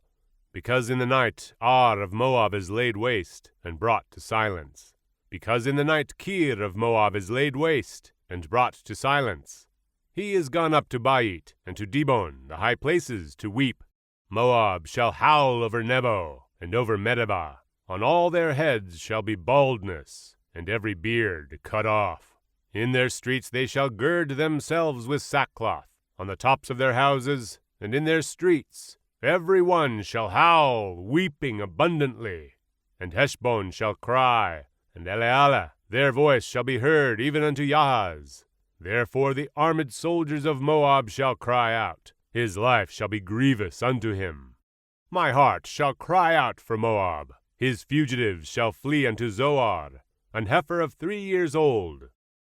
Because in the night Ar of Moab is laid waste, and brought to silence. Because in the night Kir of Moab is laid waste, and brought to silence. He is gone up to Bait, and to Dibon, the high places, to weep. Moab shall howl over Nebo, and over Medeba. On all their heads shall be baldness, and every beard cut off. In their streets they shall gird themselves with sackcloth, on the tops of their houses, and in their streets. Every one shall howl, weeping abundantly. And Heshbon shall cry, and Elealeh, their voice shall be heard even unto Jahaz. Therefore the armed soldiers of Moab shall cry out. His life shall be grievous unto him. My heart shall cry out for Moab. His fugitives shall flee unto Zoar, an heifer of 3 years old.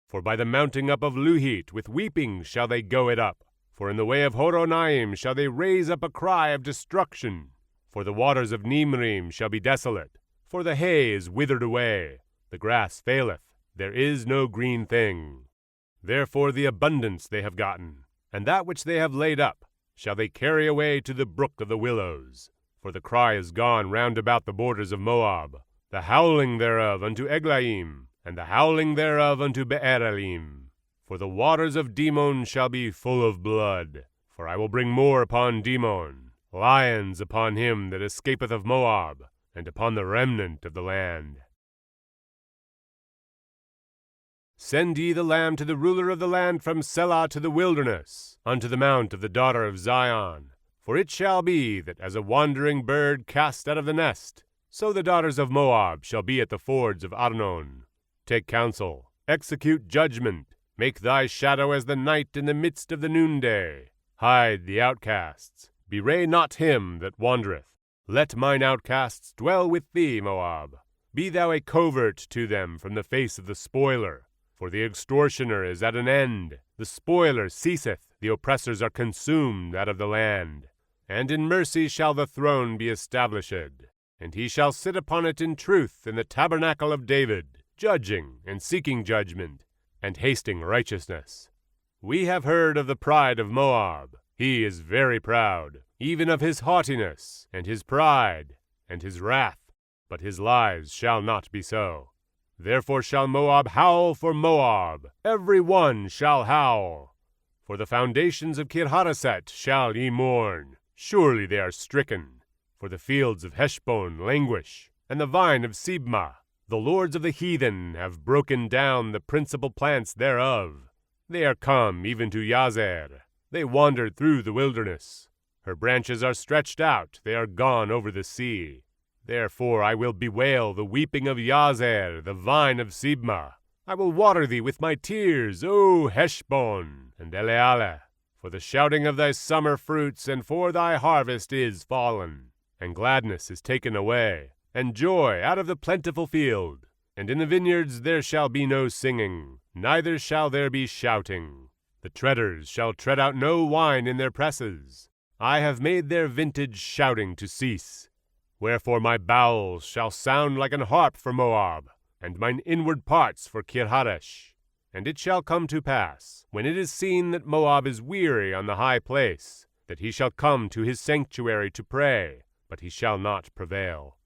For by the mounting up of Luhit with weeping shall they go it up. For in the way of Horonaim shall they raise up a cry of destruction. For the waters of Nimrim shall be desolate. For the hay is withered away, the grass faileth, there is no green thing. Therefore the abundance they have gotten, and that which they have laid up, shall they carry away to the brook of the willows. For the cry is gone round about the borders of Moab, the howling thereof unto Eglaim, and the howling thereof unto Be'eralim. For the waters of Dimon shall be full of blood. For I will bring more upon Dimon, lions upon him that escapeth of Moab, and upon the remnant of the land. Send ye the lamb to the ruler of the land from Selah to the wilderness, unto the mount of the daughter of Zion. For it shall be that as a wandering bird cast out of the nest, so the daughters of Moab shall be at the fords of Arnon. Take counsel, execute judgment, make thy shadow as the night in the midst of the noonday. Hide the outcasts, bewray not him that wandereth. Let mine outcasts dwell with thee, Moab. Be thou a covert to them from the face of the spoiler. For the extortioner is at an end, the spoiler ceaseth, the oppressors are consumed out of the land. And in mercy shall the throne be established, and he shall sit upon it in truth in the tabernacle of David, judging and seeking judgment, and hasting righteousness. We have heard of the pride of Moab. He is very proud, even of his haughtiness, and his pride, and his wrath. But his lives shall not be so. Therefore shall Moab howl for Moab, every one shall howl. For the foundations of Kir-Hareset shall ye mourn, surely they are stricken. For the fields of Heshbon languish, and the vine of Sibmah. The lords of the heathen have broken down the principal plants thereof. They are come even to Jazer. They wandered through the wilderness. Her branches are stretched out, they are gone over the sea. Therefore I will bewail the weeping of Jazer, the vine of Sibmah. I will water thee with my tears, O Heshbon and Elealeh. For the shouting of thy summer fruits and for thy harvest is fallen, and gladness is taken away, and joy out of the plentiful field. And in the vineyards there shall be no singing, neither shall there be shouting. The treaders shall tread out no wine in their presses. I have made their vintage shouting to cease. Wherefore my bowels shall sound like an harp for Moab, and mine inward parts for Kir-Haresh. And it shall come to pass, when it is seen that Moab is weary on the high place, that he shall come to his sanctuary to pray, but he shall not prevail.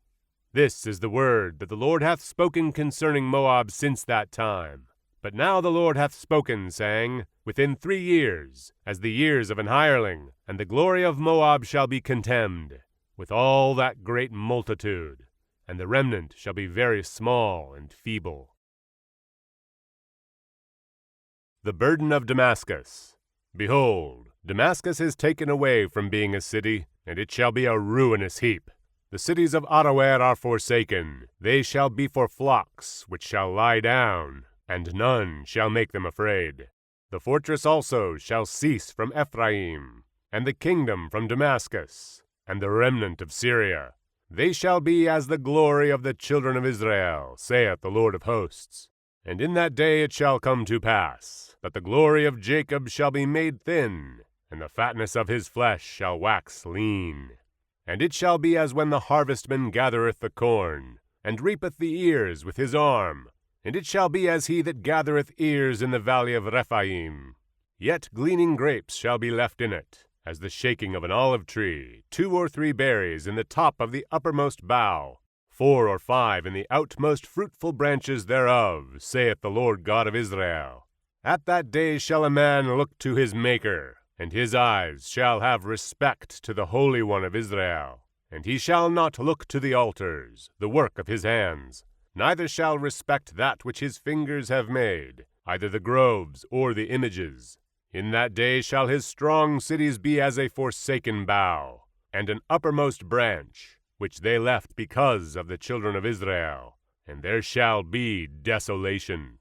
This is the word that the Lord hath spoken concerning Moab since that time. But now the Lord hath spoken, saying, Within 3 years, as the years of an hireling, and the glory of Moab shall be contemned, with all that great multitude, and the remnant shall be very small and feeble. The burden of Damascus. Behold, Damascus is taken away from being a city, and it shall be a ruinous heap. The cities of Aroer are forsaken, they shall be for flocks, which shall lie down, and none shall make them afraid. The fortress also shall cease from Ephraim, and the kingdom from Damascus, and the remnant of Syria. They shall be as the glory of the children of Israel, saith the Lord of hosts. And in that day it shall come to pass, that the glory of Jacob shall be made thin, and the fatness of his flesh shall wax lean. And it shall be as when the harvestman gathereth the corn, and reapeth the ears with his arm. And it shall be as he that gathereth ears in the valley of Rephaim. Yet gleaning grapes shall be left in it, as the shaking of an olive tree, 2 or 3 berries in the top of the uppermost bough, 4 or 5 in the outmost fruitful branches thereof, saith the Lord God of Israel. At that day shall a man look to his Maker, and his eyes shall have respect to the Holy One of Israel. And he shall not look to the altars, the work of his hands, neither shall respect that which his fingers have made, either the groves or the images. In that day shall his strong cities be as a forsaken bough, and an uppermost branch, which they left because of the children of Israel, and there shall be desolation.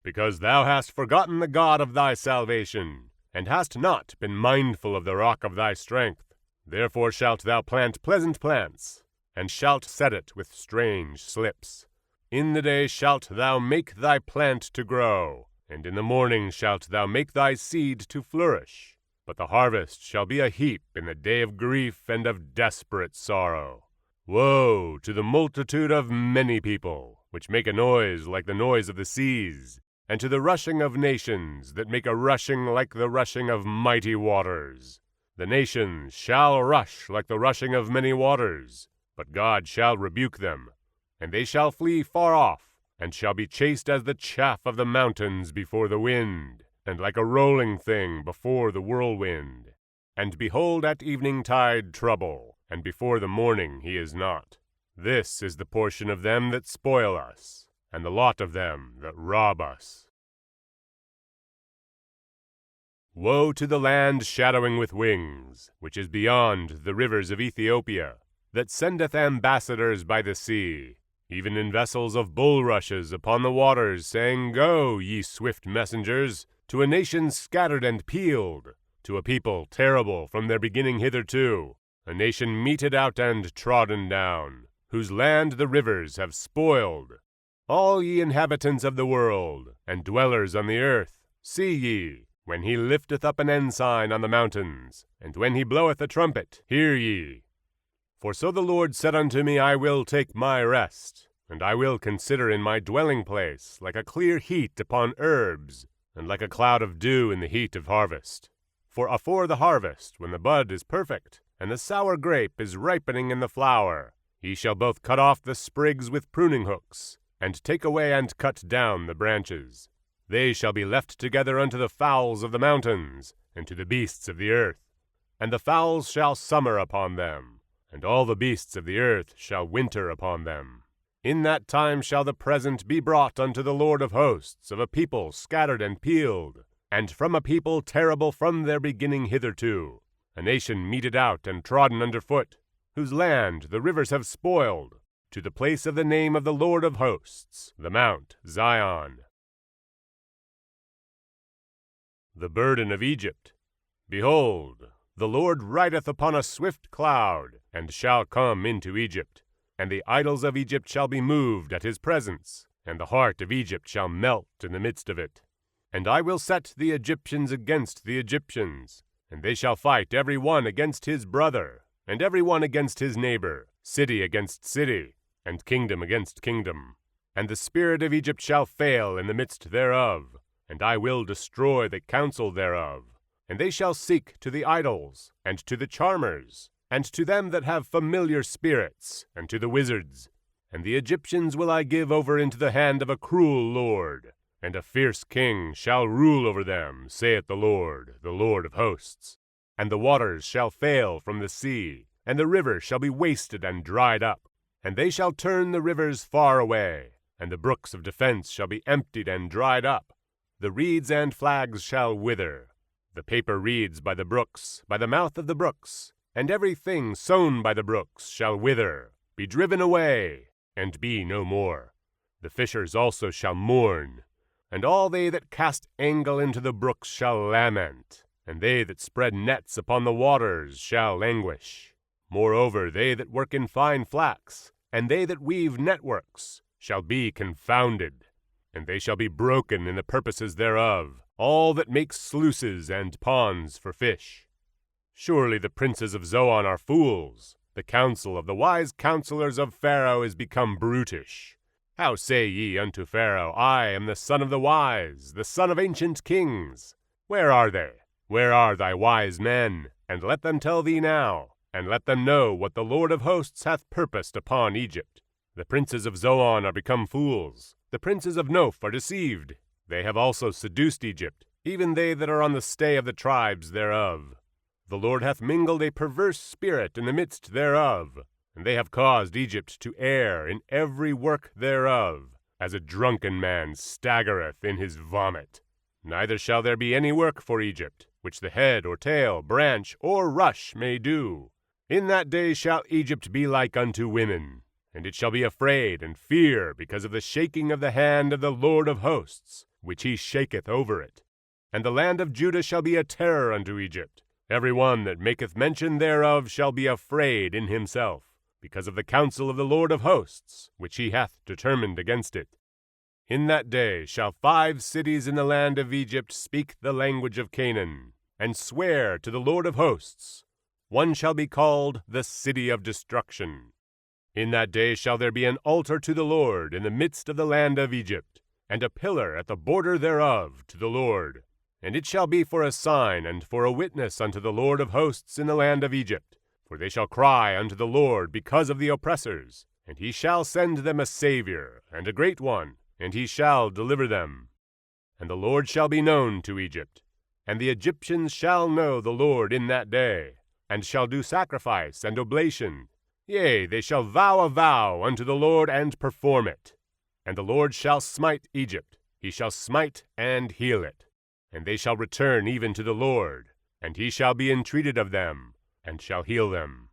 Because thou hast forgotten the God of thy salvation, and hast not been mindful of the rock of thy strength, therefore shalt thou plant pleasant plants, and shalt set it with strange slips. In the day shalt thou make thy plant to grow, and in the morning shalt thou make thy seed to flourish. But the harvest shall be a heap in the day of grief and of desperate sorrow. Woe to the multitude of many people, which make a noise like the noise of the seas, and to the rushing of nations that make a rushing like the rushing of mighty waters. The nations shall rush like the rushing of many waters, but God shall rebuke them. And they shall flee far off, and shall be chased as the chaff of the mountains before the wind, and like a rolling thing before the whirlwind. And behold, at evening tide trouble, and before the morning he is not. This is the portion of them that spoil us, and the lot of them that rob us. Woe to the land shadowing with wings, which is beyond the rivers of Ethiopia, that sendeth ambassadors by the sea, even in vessels of bulrushes upon the waters, saying, Go, ye swift messengers, to a nation scattered and peeled, to a people terrible from their beginning hitherto, a nation meted out and trodden down, whose land the rivers have spoiled. All ye inhabitants of the world, and dwellers on the earth, see ye, when he lifteth up an ensign on the mountains, and when he bloweth a trumpet, hear ye. For so the Lord said unto me, I will take my rest, and I will consider in my dwelling place, like a clear heat upon herbs, and like a cloud of dew in the heat of harvest. For afore the harvest, when the bud is perfect, and the sour grape is ripening in the flower, he shall both cut off the sprigs with pruning hooks, and take away and cut down the branches. They shall be left together unto the fowls of the mountains, and to the beasts of the earth. And the fowls shall summer upon them, and all the beasts of the earth shall winter upon them. In that time shall the present be brought unto the Lord of hosts of a people scattered and peeled, and from a people terrible from their beginning hitherto, a nation meted out and trodden under foot, whose land the rivers have spoiled, to the place of the name of the Lord of hosts, the Mount Zion. The burden of Egypt. Behold, the Lord rideth upon a swift cloud, and shall come into Egypt. And the idols of Egypt shall be moved at his presence, and the heart of Egypt shall melt in the midst of it. And I will set the Egyptians against the Egyptians, and they shall fight every one against his brother, and every one against his neighbor, city against city, and kingdom against kingdom. And the spirit of Egypt shall fail in the midst thereof, and I will destroy the counsel thereof. And they shall seek to the idols, and to the charmers, and to them that have familiar spirits, and to the wizards. And the Egyptians will I give over into the hand of a cruel lord, and a fierce king shall rule over them, saith the Lord of hosts. And the waters shall fail from the sea, and the river shall be wasted and dried up. And they shall turn the rivers far away, and the brooks of defense shall be emptied and dried up. The reeds and flags shall wither, the paper reeds by the brooks, by the mouth of the brooks, and everything sown by the brooks shall wither, be driven away, and be no more. The fishers also shall mourn, and all they that cast angle into the brooks shall lament, and they that spread nets upon the waters shall languish. Moreover, they that work in fine flax, and they that weave networks, shall be confounded, and they shall be broken in the purposes thereof, all that make sluices and ponds for fish. Surely the princes of Zoan are fools. The counsel of the wise counselors of Pharaoh is become brutish. How say ye unto Pharaoh, I am the son of the wise, the son of ancient kings? Where are they? Where are thy wise men? And let them tell thee now, and let them know what the Lord of hosts hath purposed upon Egypt. The princes of Zoan are become fools. The princes of Noph are deceived. They have also seduced Egypt, even they that are on the stay of the tribes thereof. The Lord hath mingled a perverse spirit in the midst thereof, and they have caused Egypt to err in every work thereof, as a drunken man staggereth in his vomit. Neither shall there be any work for Egypt, which the head or tail, branch or rush may do. In that day shall Egypt be like unto women, and it shall be afraid and fear because of the shaking of the hand of the Lord of hosts, which he shaketh over it. And the land of Judah shall be a terror unto Egypt. Every one that maketh mention thereof shall be afraid in himself, because of the counsel of the Lord of hosts, which he hath determined against it. In that day shall 5 cities in the land of Egypt speak the language of Canaan, and swear to the Lord of hosts. One shall be called the City of Destruction. In that day shall there be an altar to the Lord in the midst of the land of Egypt, and a pillar at the border thereof to the Lord. And it shall be for a sign and for a witness unto the Lord of hosts in the land of Egypt. For they shall cry unto the Lord because of the oppressors, and he shall send them a Savior, and a great one, and he shall deliver them. And the Lord shall be known to Egypt, and the Egyptians shall know the Lord in that day, and shall do sacrifice and oblation. Yea, they shall vow a vow unto the Lord and perform it. And the Lord shall smite Egypt, he shall smite and heal it. And they shall return even to the Lord, and he shall be entreated of them, and shall heal them.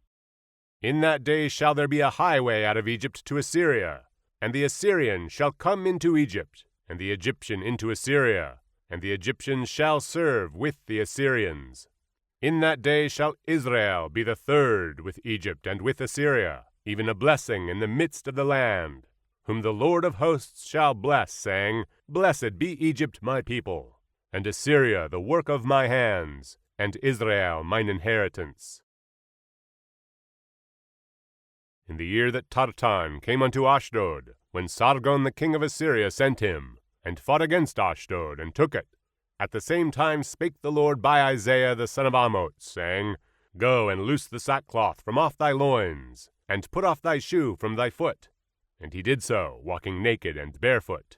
In that day shall there be a highway out of Egypt to Assyria, and the Assyrian shall come into Egypt, and the Egyptian into Assyria, and the Egyptians shall serve with the Assyrians. In that day shall Israel be the third with Egypt and with Assyria, even a blessing in the midst of the land, whom the Lord of hosts shall bless, saying, Blessed be Egypt my people, and Assyria the work of my hands, and Israel mine inheritance. In the year that Tartan came unto Ashdod, when Sargon the king of Assyria sent him, and fought against Ashdod, and took it, at the same time spake the Lord by Isaiah the son of Amoz, saying, Go and loose the sackcloth from off thy loins, and put off thy shoe from thy foot. And he did so, walking naked and barefoot.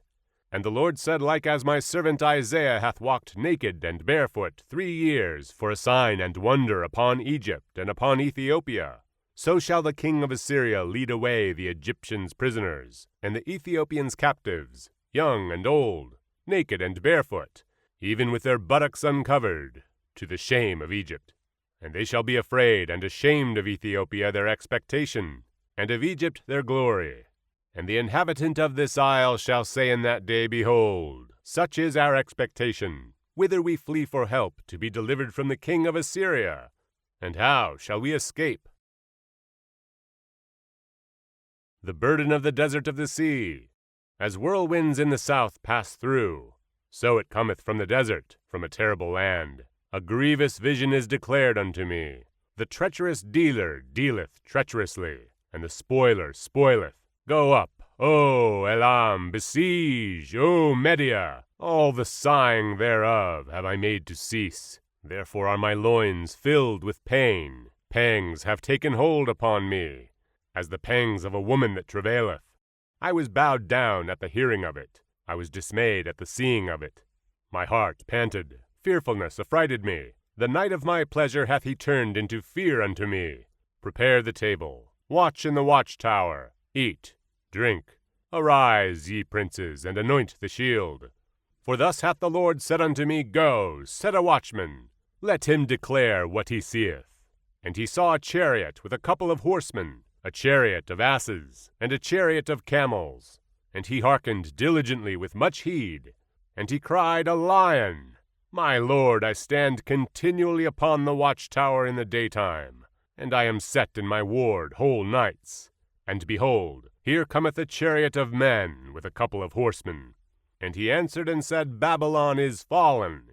And the Lord said, Like as my servant Isaiah hath walked naked and barefoot 3 years, for a sign and wonder upon Egypt and upon Ethiopia, so shall the king of Assyria lead away the Egyptians prisoners, and the Ethiopians captives, young and old, naked and barefoot, even with their buttocks uncovered, to the shame of Egypt. And they shall be afraid and ashamed of Ethiopia their expectation, and of Egypt their glory. And the inhabitant of this isle shall say in that day, Behold, such is our expectation, whither we flee for help to be delivered from the king of Assyria, and how shall we escape? The burden of the desert of the sea. As whirlwinds in the south pass through, so it cometh from the desert, from a terrible land. A grievous vision is declared unto me. The treacherous dealer dealeth treacherously, and the spoiler spoileth. Go up, O Elam, besiege, O Media. All the sighing thereof have I made to cease. Therefore are my loins filled with pain. Pangs have taken hold upon me, as the pangs of a woman that travaileth. I was bowed down at the hearing of it. I was dismayed at the seeing of it. My heart panted. Fearfulness affrighted me. The night of my pleasure hath he turned into fear unto me. Prepare the table. Watch in the watchtower. Eat, drink. Arise, ye princes, and anoint the shield. For thus hath the Lord said unto me, Go, set a watchman. Let him declare what he seeth. And he saw a chariot with a couple of horsemen, a chariot of asses, and a chariot of camels. And he hearkened diligently with much heed. And he cried, A lion! My lord, I stand continually upon the watchtower in the daytime, and I am set in my ward whole nights. And behold, here cometh a chariot of men with a couple of horsemen. And he answered and said, Babylon is fallen,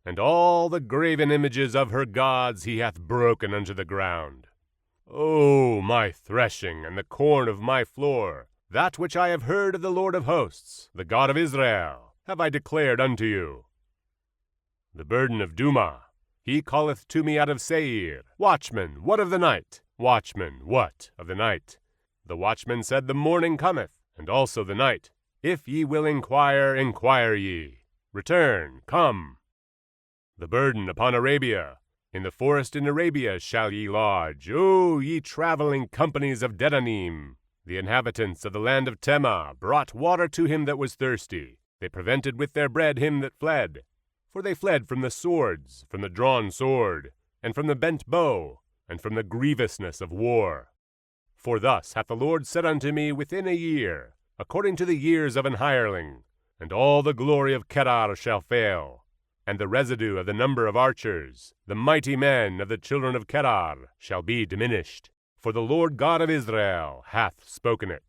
and all the graven images of her gods he hath broken unto the ground. O my threshing, and the corn of my floor, that which I have heard of the Lord of hosts, the God of Israel, have I declared unto you. The burden of Duma. He calleth to me out of Seir, Watchman, what of the night? Watchman, what of the night? The watchman said, The morning cometh, and also the night. If ye will inquire, inquire ye. Return, come. The burden upon Arabia. In the forest in Arabia shall ye lodge, O ye traveling companies of Dedanim. The inhabitants of the land of Tema brought water to him that was thirsty. They prevented with their bread him that fled. For they fled from the swords, from the drawn sword, and from the bent bow, and from the grievousness of war. For thus hath the Lord said unto me, Within a year, according to the years of an hireling, and all the glory of Kedar shall fail, and the residue of the number of archers, the mighty men of the children of Kedar, shall be diminished. For the Lord God of Israel hath spoken it.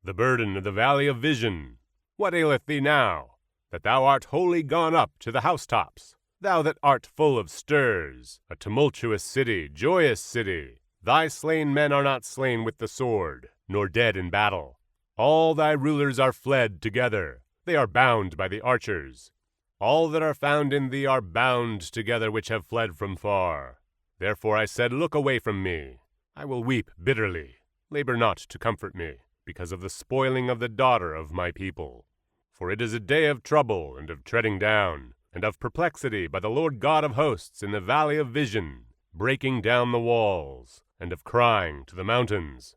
The burden of the valley of vision. What aileth thee now, that thou art wholly gone up to the housetops? Thou that art full of stirs, a tumultuous city, joyous city. Thy slain men are not slain with the sword, nor dead in battle. All thy rulers are fled together. They are bound by the archers. All that are found in thee are bound together which have fled from far. Therefore I said, Look away from me. I will weep bitterly. Labor not to comfort me, because of the spoiling of the daughter of my people. For it is a day of trouble and of treading down, and of perplexity by the Lord God of hosts in the valley of vision, breaking down the walls, and of crying to the mountains.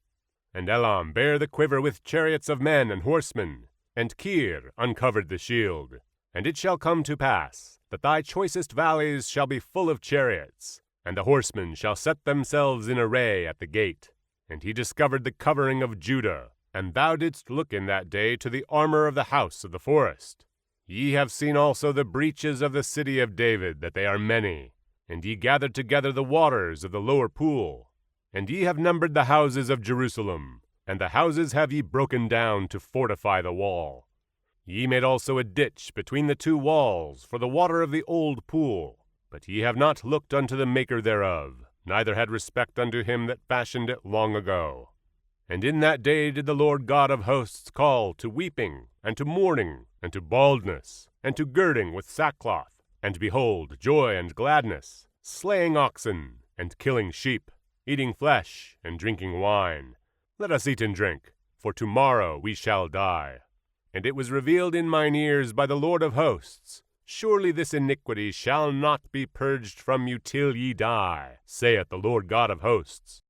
And Elam bare the quiver with chariots of men and horsemen, and Kir uncovered the shield. And it shall come to pass, that thy choicest valleys shall be full of chariots, and the horsemen shall set themselves in array at the gate. And he discovered the covering of Judah, and thou didst look in that day to the armor of the house of the forest. Ye have seen also the breaches of the city of David, that they are many. And ye gathered together the waters of the lower pool. And ye have numbered the houses of Jerusalem, and the houses have ye broken down to fortify the wall. Ye made also a ditch between the two walls for the water of the old pool. But ye have not looked unto the maker thereof, neither had respect unto him that fashioned it long ago. And in that day did the Lord God of hosts call to weeping, and to mourning, and to baldness, and to girding with sackcloth, and behold, joy and gladness, slaying oxen, and killing sheep, eating flesh, and drinking wine. Let us eat and drink, for tomorrow we shall die. And it was revealed in mine ears by the Lord of hosts, surely this iniquity shall not be purged from you till ye die, saith the Lord God of hosts.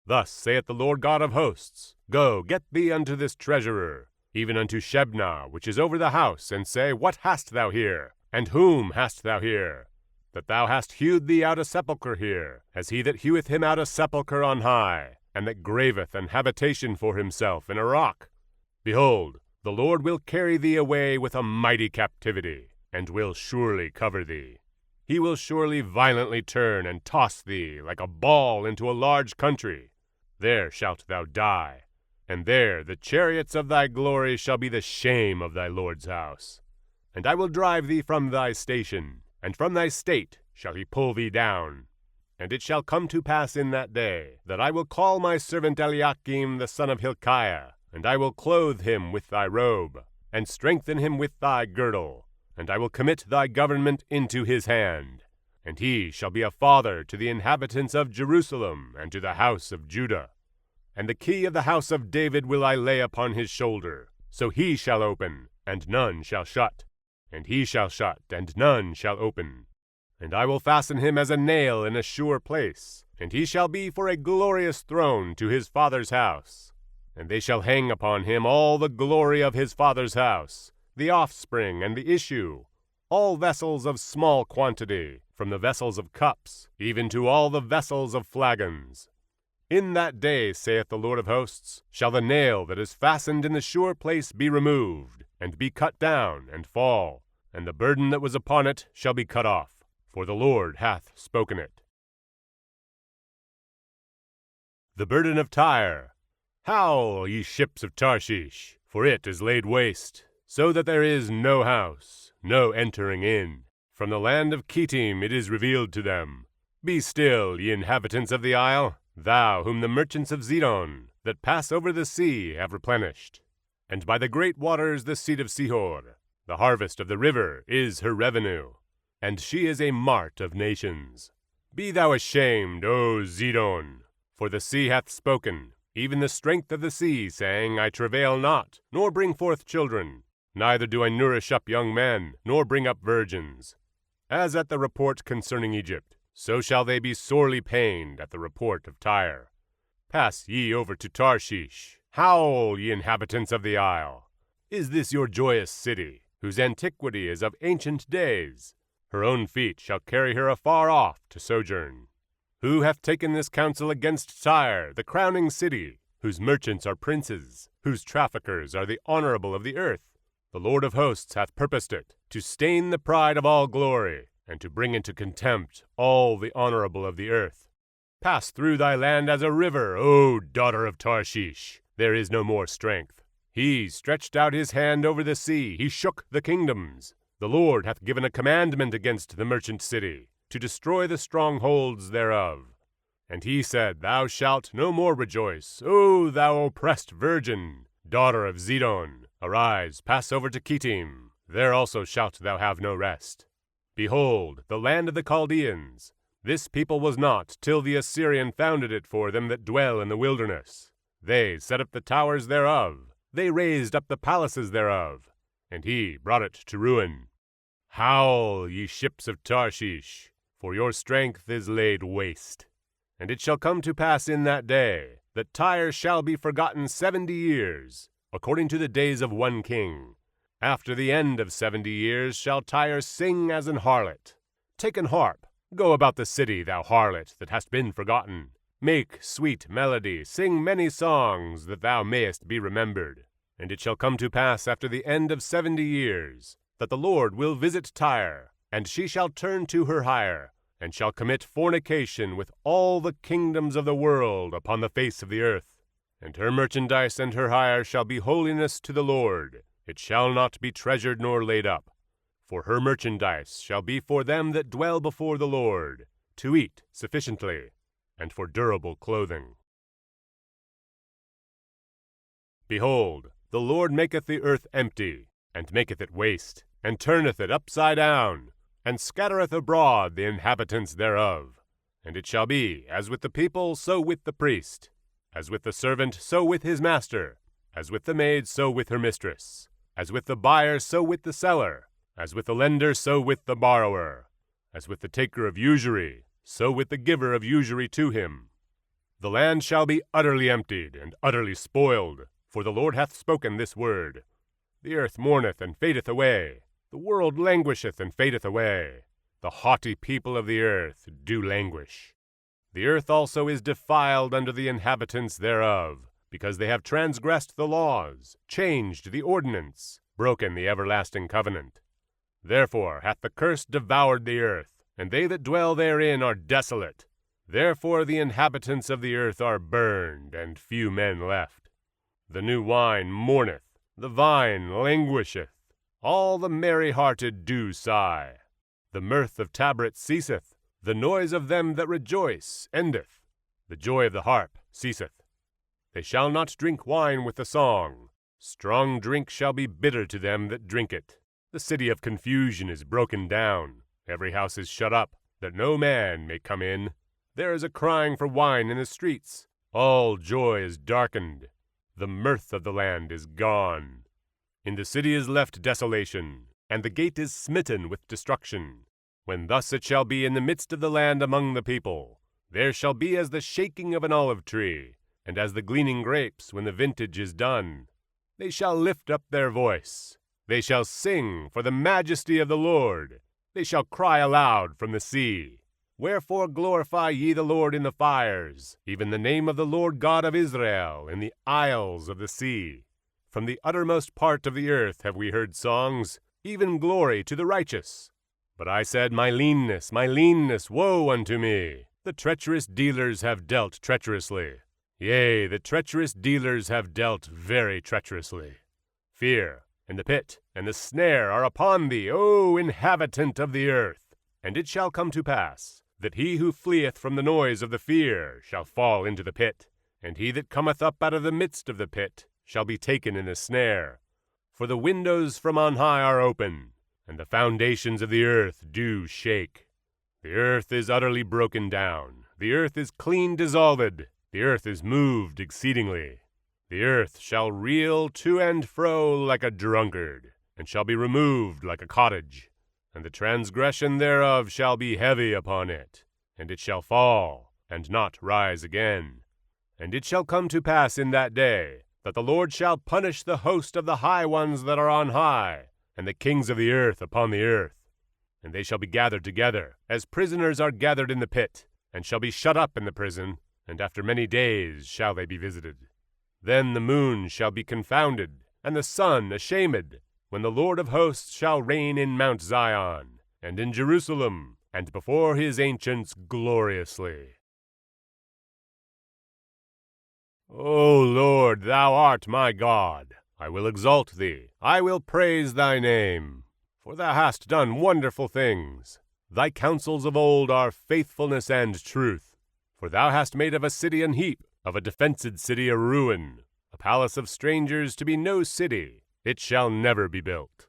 Thus saith the Lord God of hosts, Go, get thee unto this treasurer, even unto Shebna, which is over the house, and say, What hast thou here? And whom hast thou here? That thou hast hewed thee out a sepulchre here, as he that heweth him out a sepulchre on high, and that graveth an habitation for himself in a rock. Behold, the Lord will carry thee away with a mighty captivity, and will surely cover thee. He will surely violently turn and toss thee like a ball into a large country. There shalt thou die, and there the chariots of thy glory shall be the shame of thy Lord's house. And I will drive thee from thy station, and from thy state shall he pull thee down. And it shall come to pass in that day, that I will call my servant Eliakim the son of Hilkiah, and I will clothe him with thy robe, and strengthen him with thy girdle, and I will commit thy government into his hand. And he shall be a father to the inhabitants of Jerusalem, and to the house of Judah. And the key of the house of David will I lay upon his shoulder, so he shall open, and none shall shut, and he shall shut, and none shall open. And I will fasten him as a nail in a sure place, and he shall be for a glorious throne to his father's house. And they shall hang upon him all the glory of his father's house, the offspring and the issue, all vessels of small quantity, from the vessels of cups, even to all the vessels of flagons. In that day, saith the Lord of hosts, shall the nail that is fastened in the sure place be removed, and be cut down, and fall, and the burden that was upon it shall be cut off, for the Lord hath spoken it. The burden of Tyre. Howl, ye ships of Tarshish, for it is laid waste, so that there is no house, no entering in. From the land of Kittim it is revealed to them. Be still, ye inhabitants of the isle, thou whom the merchants of Zidon, that pass over the sea, have replenished. And by the great waters the seed of Sihor, the harvest of the river, is her revenue. And she is a mart of nations. Be thou ashamed, O Zidon, for the sea hath spoken, even the strength of the sea, saying, I travail not, nor bring forth children, neither do I nourish up young men, nor bring up virgins. As at the report concerning Egypt, so shall they be sorely pained at the report of Tyre. Pass ye over to Tarshish. Howl, ye inhabitants of the isle. Is this your joyous city, whose antiquity is of ancient days? Her own feet shall carry her afar off to sojourn. Who hath taken this counsel against Tyre, the crowning city, whose merchants are princes, whose traffickers are the honorable of the earth? The Lord of hosts hath purposed it, to stain the pride of all glory, and to bring into contempt all the honorable of the earth. Pass through thy land as a river, O daughter of Tarshish. There is no more strength. He stretched out his hand over the sea, he shook the kingdoms. The Lord hath given a commandment against the merchant city, to destroy the strongholds thereof. And he said, Thou shalt no more rejoice, O thou oppressed virgin, daughter of Zidon. Arise, pass over to Kittim, there also shalt thou have no rest. Behold, the land of the Chaldeans. This people was not, till the Assyrian founded it for them that dwell in the wilderness. They set up the towers thereof, they raised up the palaces thereof, and he brought it to ruin. Howl, ye ships of Tarshish, for your strength is laid waste. And it shall come to pass in that day, that Tyre shall be forgotten 70 years, according to the days of one king. After the end of 70 years shall Tyre sing as an harlot. Take an harp, go about the city, thou harlot that hast been forgotten. Make sweet melody, sing many songs, that thou mayest be remembered. And it shall come to pass after the end of 70 years, that the Lord will visit Tyre, and she shall turn to her hire, and shall commit fornication with all the kingdoms of the world upon the face of the earth. And her merchandise and her hire shall be holiness to the Lord. It shall not be treasured nor laid up. For her merchandise shall be for them that dwell before the Lord, to eat sufficiently, and for durable clothing. Behold, the Lord maketh the earth empty, and maketh it waste, and turneth it upside down, and scattereth abroad the inhabitants thereof. And it shall be, as with the people, so with the priest, as with the servant, so with his master, as with the maid, so with her mistress, as with the buyer, so with the seller, as with the lender, so with the borrower, as with the taker of usury, so with the giver of usury to him. The land shall be utterly emptied, and utterly spoiled, for the Lord hath spoken this word. The earth mourneth and fadeth away, the world languisheth and fadeth away. The haughty people of the earth do languish. The earth also is defiled under the inhabitants thereof, because they have transgressed the laws, changed the ordinance, broken the everlasting covenant. Therefore hath the curse devoured the earth, and they that dwell therein are desolate. Therefore the inhabitants of the earth are burned, and few men left. The new wine mourneth, the vine languisheth, all the merry-hearted do sigh. The mirth of tabrets ceaseth, the noise of them that rejoice endeth, the joy of the harp ceaseth. They shall not drink wine with the song, strong drink shall be bitter to them that drink it. The city of confusion is broken down, every house is shut up, that no man may come in. There is a crying for wine in the streets, all joy is darkened. The mirth of the land is gone. In the city is left desolation, and the gate is smitten with destruction. When thus it shall be in the midst of the land among the people, there shall be as the shaking of an olive tree, and as the gleaning grapes when the vintage is done. They shall lift up their voice. They shall sing for the majesty of the Lord. They shall cry aloud from the sea. Wherefore glorify ye the Lord in the fires, even the name of the Lord God of Israel in the isles of the sea. From the uttermost part of the earth have we heard songs, even glory to the righteous. But I said, my leanness, woe unto me! The treacherous dealers have dealt treacherously. Yea, the treacherous dealers have dealt very treacherously. Fear, and the pit, and the snare are upon thee, O inhabitant of the earth. And it shall come to pass, that he who fleeth from the noise of the fear shall fall into the pit, and he that cometh up out of the midst of the pit shall be taken in a snare. For the windows from on high are open, and the foundations of the earth do shake. The earth is utterly broken down, the earth is clean dissolved, the earth is moved exceedingly. The earth shall reel to and fro like a drunkard, and shall be removed like a cottage. And the transgression thereof shall be heavy upon it, and it shall fall, and not rise again. And it shall come to pass in that day, that the Lord shall punish the host of the high ones that are on high, and the kings of the earth upon the earth. And they shall be gathered together, as prisoners are gathered in the pit, and shall be shut up in the prison, and after many days shall they be visited. Then the moon shall be confounded, and the sun ashamed, when the Lord of hosts shall reign in Mount Zion, and in Jerusalem, and before his ancients gloriously. O Lord, thou art my God. I will exalt thee, I will praise thy name. For thou hast done wonderful things. Thy counsels of old are faithfulness and truth. For thou hast made of a city an heap, of a defenced city a ruin, a palace of strangers to be no city. It shall never be built.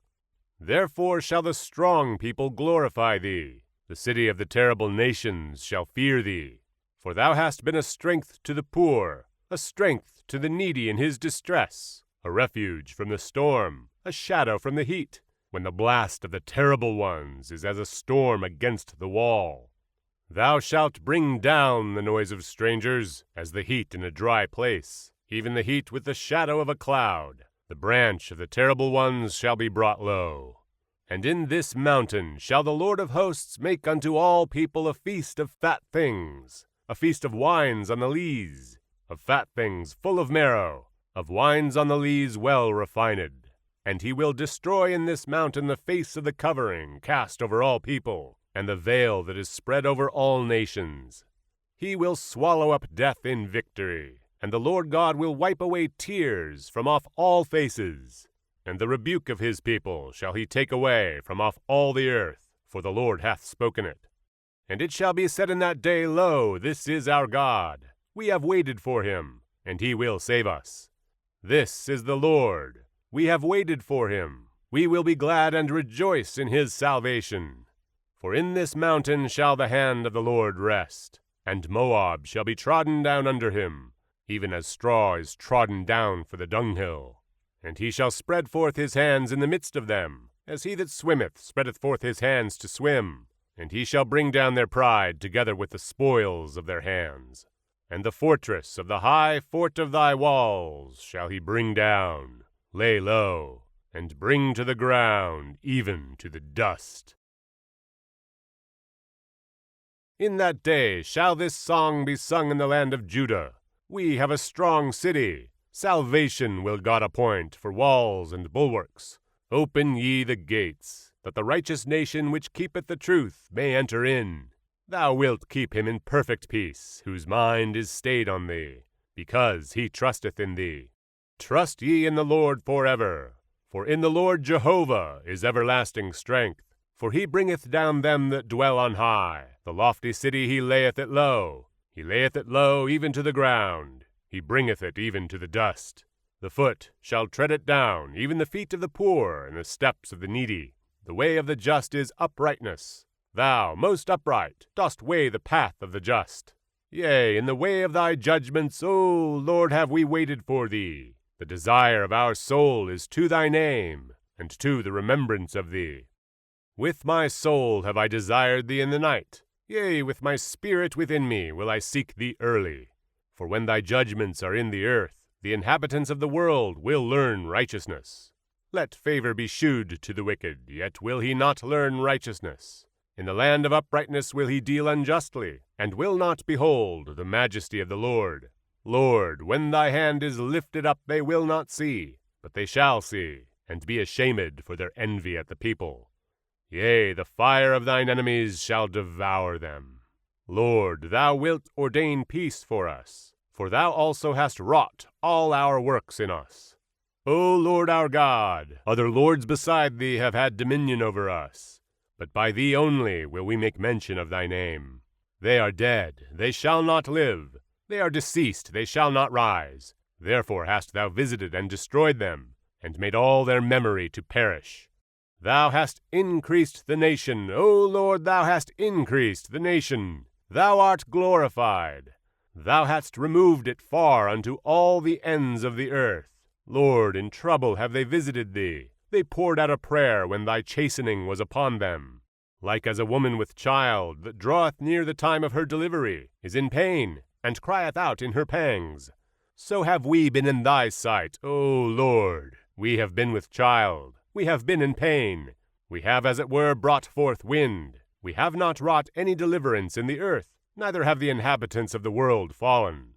Therefore shall the strong people glorify thee. The city of the terrible nations shall fear thee. For thou hast been a strength to the poor, a strength to the needy in his distress, a refuge from the storm, a shadow from the heat, when the blast of the terrible ones is as a storm against the wall. Thou shalt bring down the noise of strangers, as the heat in a dry place, even the heat with the shadow of a cloud. The branch of the terrible ones shall be brought low. And in this mountain shall the Lord of hosts make unto all people a feast of fat things, a feast of wines on the lees, of fat things full of marrow, of wines on the lees well refined. and he will destroy in this mountain the face of the covering cast over all people, and the veil that is spread over all nations. He will swallow up death in victory, and the Lord God will wipe away tears from off all faces. And the rebuke of his people shall he take away from off all the earth, for the Lord hath spoken it. And it shall be said in that day, Lo, this is our God. We have waited for him, and he will save us. This is the Lord. We have waited for him. We will be glad and rejoice in his salvation. For in this mountain shall the hand of the Lord rest, and Moab shall be trodden down under him, even as straw is trodden down for the dunghill. And he shall spread forth his hands in the midst of them, as he that swimmeth spreadeth forth his hands to swim. And he shall bring down their pride together with the spoils of their hands. And the fortress of the high fort of thy walls shall he bring down, lay low, and bring to the ground, even to the dust. In that day shall this song be sung in the land of Judah. We have a strong city. Salvation will God appoint for walls and bulwarks. Open ye the gates, that the righteous nation which keepeth the truth may enter in. Thou wilt keep him in perfect peace, whose mind is stayed on thee, because he trusteth in thee. Trust ye in the Lord forever, for in the Lord Jehovah is everlasting strength. For he bringeth down them that dwell on high. The lofty city he layeth it low. He layeth it low even to the ground. He bringeth it even to the dust. The foot shall tread it down, even the feet of the poor, and the steps of the needy. The way of the just is uprightness. Thou, most upright, dost weigh the path of the just. Yea, in the way of thy judgments, O Lord, have we waited for thee. The desire of our soul is to thy name, and to the remembrance of thee. With my soul have I desired thee in the night. Yea, with my spirit within me will I seek thee early. For when thy judgments are in the earth, the inhabitants of the world will learn righteousness. Let favor be shewed to the wicked, yet will he not learn righteousness. In the land of uprightness will he deal unjustly, and will not behold the majesty of the Lord. Lord, when thy hand is lifted up, they will not see, but they shall see, and be ashamed for their envy at the people. Yea, the fire of thine enemies shall devour them. Lord, thou wilt ordain peace for us, for thou also hast wrought all our works in us. O Lord our God, other lords beside thee have had dominion over us, but by thee only will we make mention of thy name. They are dead, they shall not live. They are deceased, they shall not rise. Therefore hast thou visited and destroyed them, and made all their memory to perish. Thou hast increased the nation, O Lord, thou hast increased the nation. Thou art glorified. Thou hadst removed it far unto all the ends of the earth. Lord, in trouble have they visited thee. They poured out a prayer when thy chastening was upon them. Like as a woman with child, that draweth near the time of her delivery, is in pain, and crieth out in her pangs. So have we been in thy sight, O Lord. We have been with child. We have been in pain. We have as it were brought forth wind. We have not wrought any deliverance in the earth, neither have the inhabitants of the world fallen.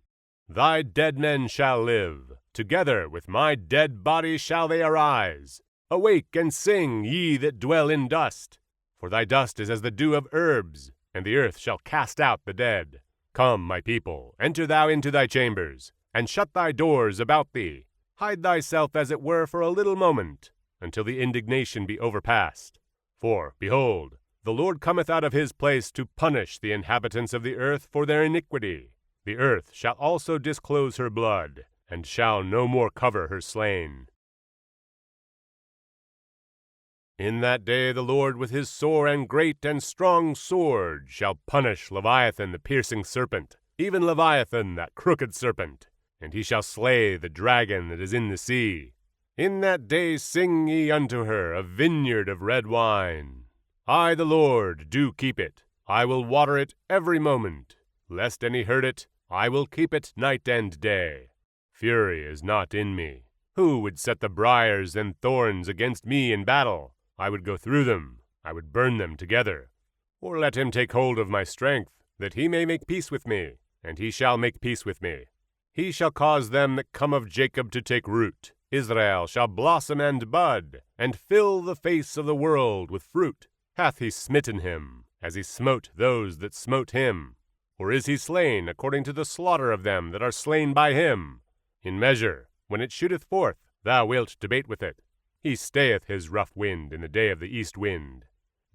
Thy dead men shall live. Together with my dead body shall they arise. Awake and sing, ye that dwell in dust. For thy dust is as the dew of herbs, and the earth shall cast out the dead. Come, my people, enter thou into thy chambers, and shut thy doors about thee. Hide thyself as it were for a little moment, until the indignation be overpast. For, behold, the Lord cometh out of his place to punish the inhabitants of the earth for their iniquity. The earth shall also disclose her blood, and shall no more cover her slain. In that day the Lord with his sore and great and strong sword shall punish Leviathan the piercing serpent, even Leviathan that crooked serpent, and he shall slay the dragon that is in the sea. In that day sing ye unto her a vineyard of red wine. I, the Lord, do keep it. I will water it every moment. Lest any hurt it, I will keep it night and day. Fury is not in me. Who would set the briars and thorns against me in battle? I would go through them. I would burn them together. Or let him take hold of my strength, that he may make peace with me, and he shall make peace with me. He shall cause them that come of Jacob to take root, Israel shall blossom and bud, and fill the face of the world with fruit. Hath he smitten him, as he smote those that smote him? Or is he slain according to the slaughter of them that are slain by him? In measure, when it shooteth forth, thou wilt debate with it. He stayeth his rough wind in the day of the east wind.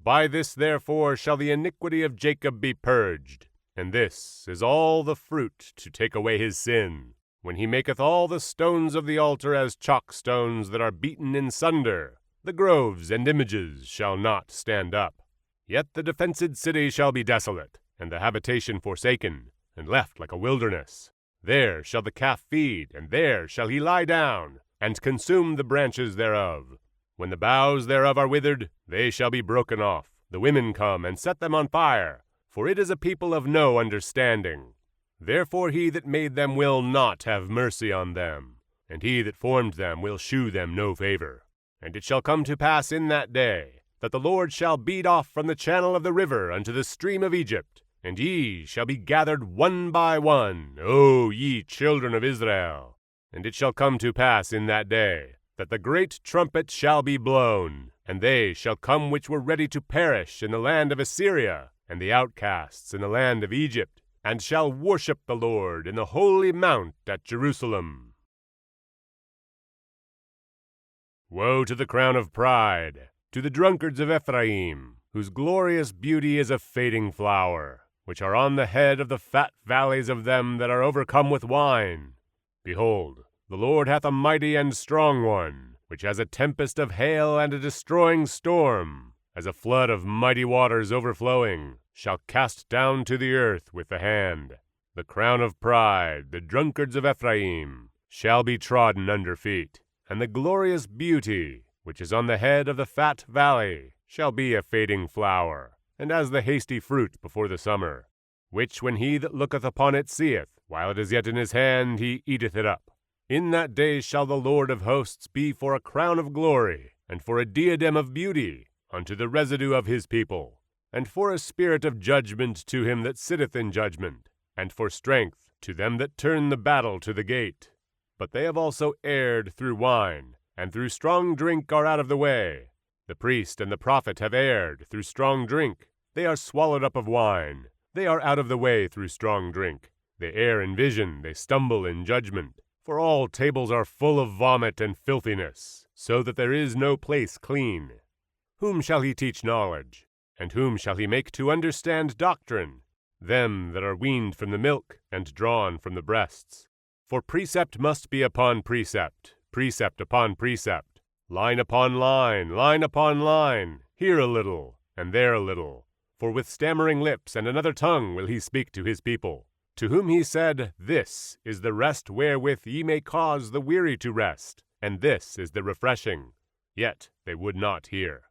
By this therefore shall the iniquity of Jacob be purged, and this is all the fruit to take away his sin, when he maketh all the stones of the altar as chalk stones that are beaten in sunder. The groves and images shall not stand up. Yet the defenced city shall be desolate, and the habitation forsaken, and left like a wilderness. There shall the calf feed, and there shall he lie down, and consume the branches thereof. When the boughs thereof are withered, they shall be broken off. The women come and set them on fire, for it is a people of no understanding. Therefore he that made them will not have mercy on them, and he that formed them will shew them no favor. And it shall come to pass in that day, that the Lord shall beat off from the channel of the river unto the stream of Egypt, and ye shall be gathered one by one, O ye children of Israel. And it shall come to pass in that day, that the great trumpet shall be blown, and they shall come which were ready to perish in the land of Assyria, and the outcasts in the land of Egypt, and shall worship the Lord in the holy mount at Jerusalem. Woe to the crown of pride, to the drunkards of Ephraim, whose glorious beauty is a fading flower, which are on the head of the fat valleys of them that are overcome with wine. Behold, the Lord hath a mighty and strong one, which has a tempest of hail and a destroying storm, as a flood of mighty waters overflowing, shall cast down to the earth with the hand. The crown of pride, the drunkards of Ephraim, shall be trodden under feet, and the glorious beauty, which is on the head of the fat valley, shall be a fading flower, and as the hasty fruit before the summer, which when he that looketh upon it seeth, while it is yet in his hand, he eateth it up. In that day shall the Lord of hosts be for a crown of glory, and for a diadem of beauty, unto the residue of his people, and for a spirit of judgment to him that sitteth in judgment, and for strength to them that turn the battle to the gate. But they have also erred through wine, and through strong drink are out of the way. The priest and the prophet have erred through strong drink. They are swallowed up of wine. They are out of the way through strong drink. They err in vision, they stumble in judgment. For all tables are full of vomit and filthiness, so that there is no place clean. Whom shall he teach knowledge? And whom shall he make to understand doctrine? Them that are weaned from the milk, and drawn from the breasts. For precept must be upon precept, precept upon precept, line upon line, line upon line, here a little, and there a little. For with stammering lips and another tongue will he speak to his people, to whom he said, This is the rest wherewith ye may cause the weary to rest, and this is the refreshing. Yet they would not hear.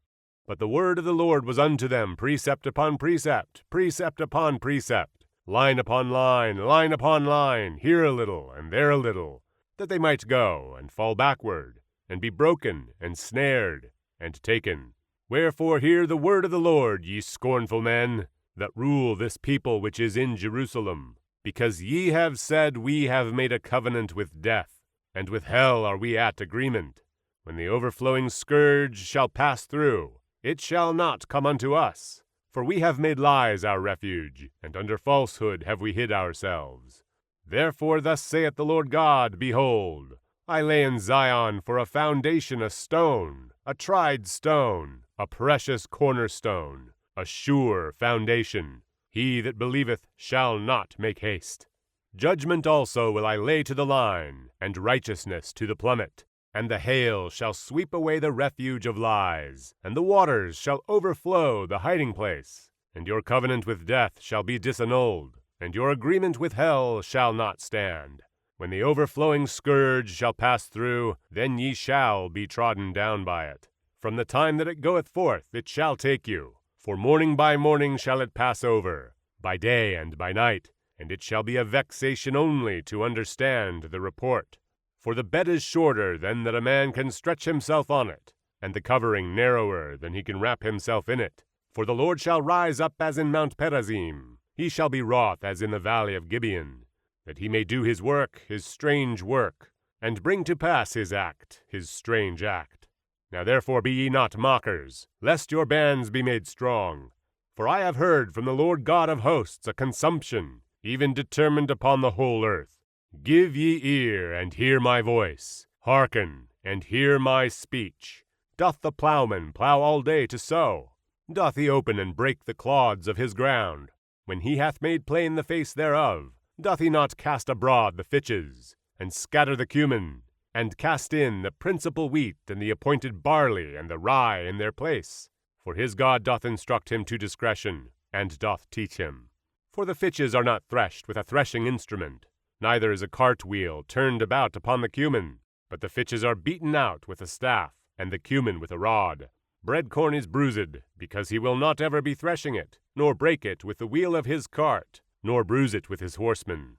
But the word of the Lord was unto them precept upon precept, precept upon precept, line upon line, here a little, and there a little, that they might go and fall backward, and be broken, and snared, and taken. Wherefore hear the word of the Lord, ye scornful men, that rule this people which is in Jerusalem. Because ye have said, We have made a covenant with death, and with hell are we at agreement. When the overflowing scourge shall pass through, it shall not come unto us. For we have made lies our refuge, and under falsehood have we hid ourselves. Therefore thus saith the Lord God, Behold, I lay in Zion for a foundation a stone, a tried stone, a precious cornerstone, a sure foundation. He that believeth shall not make haste. Judgment also will I lay to the line, and righteousness to the plummet. And the hail shall sweep away the refuge of lies, and the waters shall overflow the hiding place. And your covenant with death shall be disannulled, and your agreement with hell shall not stand. When the overflowing scourge shall pass through, then ye shall be trodden down by it. From the time that it goeth forth it shall take you. For morning by morning shall it pass over, by day and by night, and it shall be a vexation only to understand the report. For the bed is shorter than that a man can stretch himself on it, and the covering narrower than he can wrap himself in it. For the Lord shall rise up as in Mount Perazim, he shall be wroth as in the valley of Gibeon, that he may do his work, his strange work, and bring to pass his act, his strange act. Now therefore be ye not mockers, lest your bands be made strong. For I have heard from the Lord God of hosts a consumption, even determined upon the whole earth. Give ye ear, and hear my voice. Hearken, and hear my speech. Doth the plowman plow all day to sow? Doth he open and break the clods of his ground? When he hath made plain the face thereof, doth he not cast abroad the fitches, and scatter the cumin, and cast in the principal wheat, and the appointed barley, and the rye in their place? For his God doth instruct him to discretion, and doth teach him. For the fitches are not threshed with a threshing instrument, neither is a cartwheel turned about upon the cumin, but the fitches are beaten out with a staff, and the cumin with a rod. Bread corn is bruised, because he will not ever be threshing it, nor break it with the wheel of his cart, nor bruise it with his horsemen.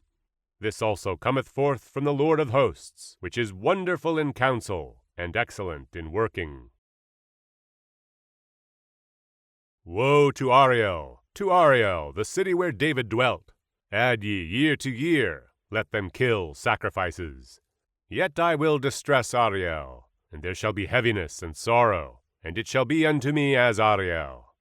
This also cometh forth from the Lord of hosts, which is wonderful in counsel, and excellent in working. Woe to Ariel, the city where David dwelt! Add ye year to year, let them kill sacrifices. Yet I will distress Ariel, and there shall be heaviness and sorrow, and it shall be unto me as Ariel.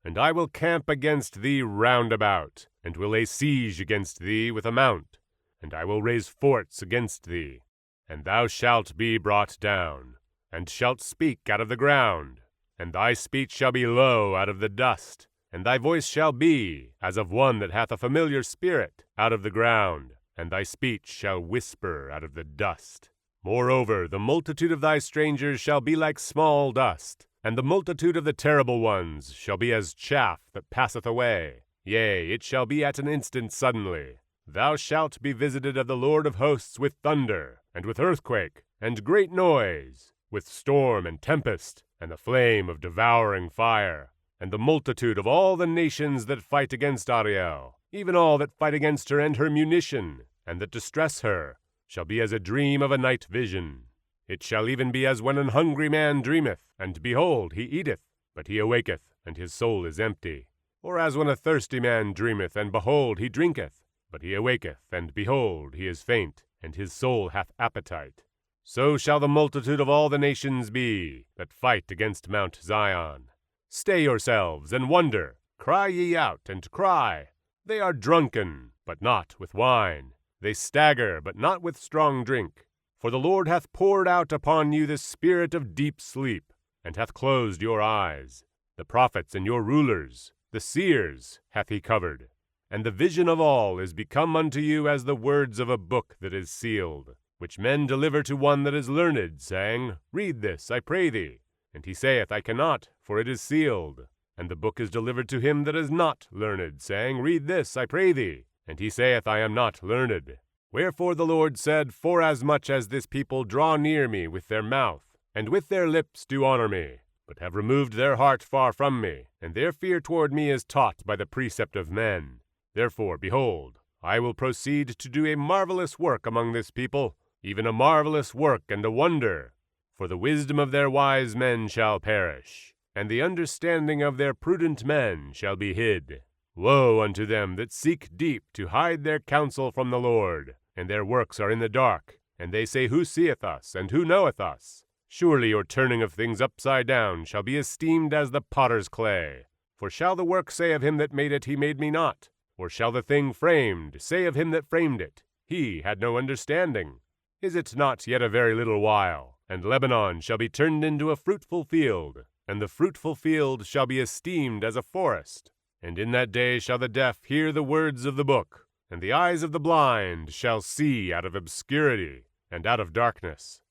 And I will camp against thee round about, and will lay siege against thee with a mount, and I will raise forts against thee. And thou shalt be brought down, and shalt speak out of the ground, and thy speech shall be low out of the dust, and thy voice shall be as of one that hath a familiar spirit out of the ground, and thy speech shall whisper out of the dust. Moreover, the multitude of thy strangers shall be like small dust, and the multitude of the terrible ones shall be as chaff that passeth away. Yea, it shall be at an instant suddenly. Thou shalt be visited of the Lord of hosts with thunder, and with earthquake, and great noise, with storm and tempest, and the flame of devouring fire, and the multitude of all the nations that fight against Ariel, even all that fight against her and her munition, and that distress her, shall be as a dream of a night vision. It shall even be as when an hungry man dreameth, and behold, he eateth, but he awaketh, and his soul is empty. Or as when a thirsty man dreameth, and behold, he drinketh, but he awaketh, and behold, he is faint, and his soul hath appetite. So shall the multitude of all the nations be that fight against Mount Zion. Stay yourselves, and wonder. Cry ye out, and cry. They are drunken, but not with wine. They stagger, but not with strong drink. For the Lord hath poured out upon you the spirit of deep sleep, and hath closed your eyes. The prophets and your rulers, the seers, hath he covered. And the vision of all is become unto you as the words of a book that is sealed, which men deliver to one that is learned, saying, Read this, I pray thee. And he saith, I cannot, for it is sealed. And the book is delivered to him that is not learned, saying, Read this, I pray thee. And he saith, I am not learned. Wherefore the Lord said, Forasmuch as this people draw near me with their mouth, and with their lips do honor me, but have removed their heart far from me, and their fear toward me is taught by the precept of men. Therefore, behold, I will proceed to do a marvelous work among this people, even a marvelous work and a wonder. For the wisdom of their wise men shall perish, and the understanding of their prudent men shall be hid. Woe unto them that seek deep to hide their counsel from the Lord, and their works are in the dark, and they say, Who seeth us, and who knoweth us? Surely your turning of things upside down shall be esteemed as the potter's clay. For shall the work say of him that made it, He made me not? Or shall the thing framed say of him that framed it, He had no understanding? Is it not yet a very little while, and Lebanon shall be turned into a fruitful field, and the fruitful field shall be esteemed as a forest? And in that day shall the deaf hear the words of the book, and the eyes of the blind shall see out of obscurity and out of darkness.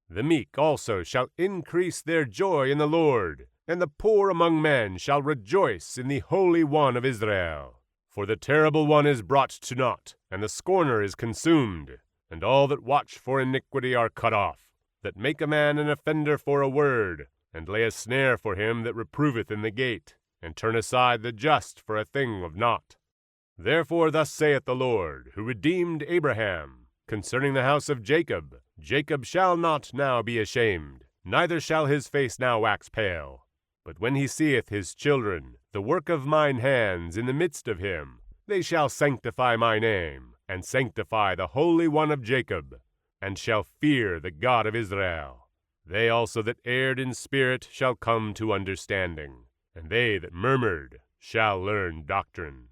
The meek also shall increase their joy in the Lord, and the poor among men shall rejoice in the Holy One of Israel. For the terrible one is brought to naught, and the scorner is consumed, and all that watch for iniquity are cut off, that make a man an offender for a word, and lay a snare for him that reproveth in the gate, and turn aside the just for a thing of naught. Therefore thus saith the Lord, who redeemed Abraham, concerning the house of Jacob, Jacob shall not now be ashamed, neither shall his face now wax pale. But when he seeth his children, the work of mine hands in the midst of him, they shall sanctify my name, and sanctify the Holy One of Jacob. and shall fear the God of Israel. They also that erred in spirit shall come to understanding, and they that murmured shall learn doctrine.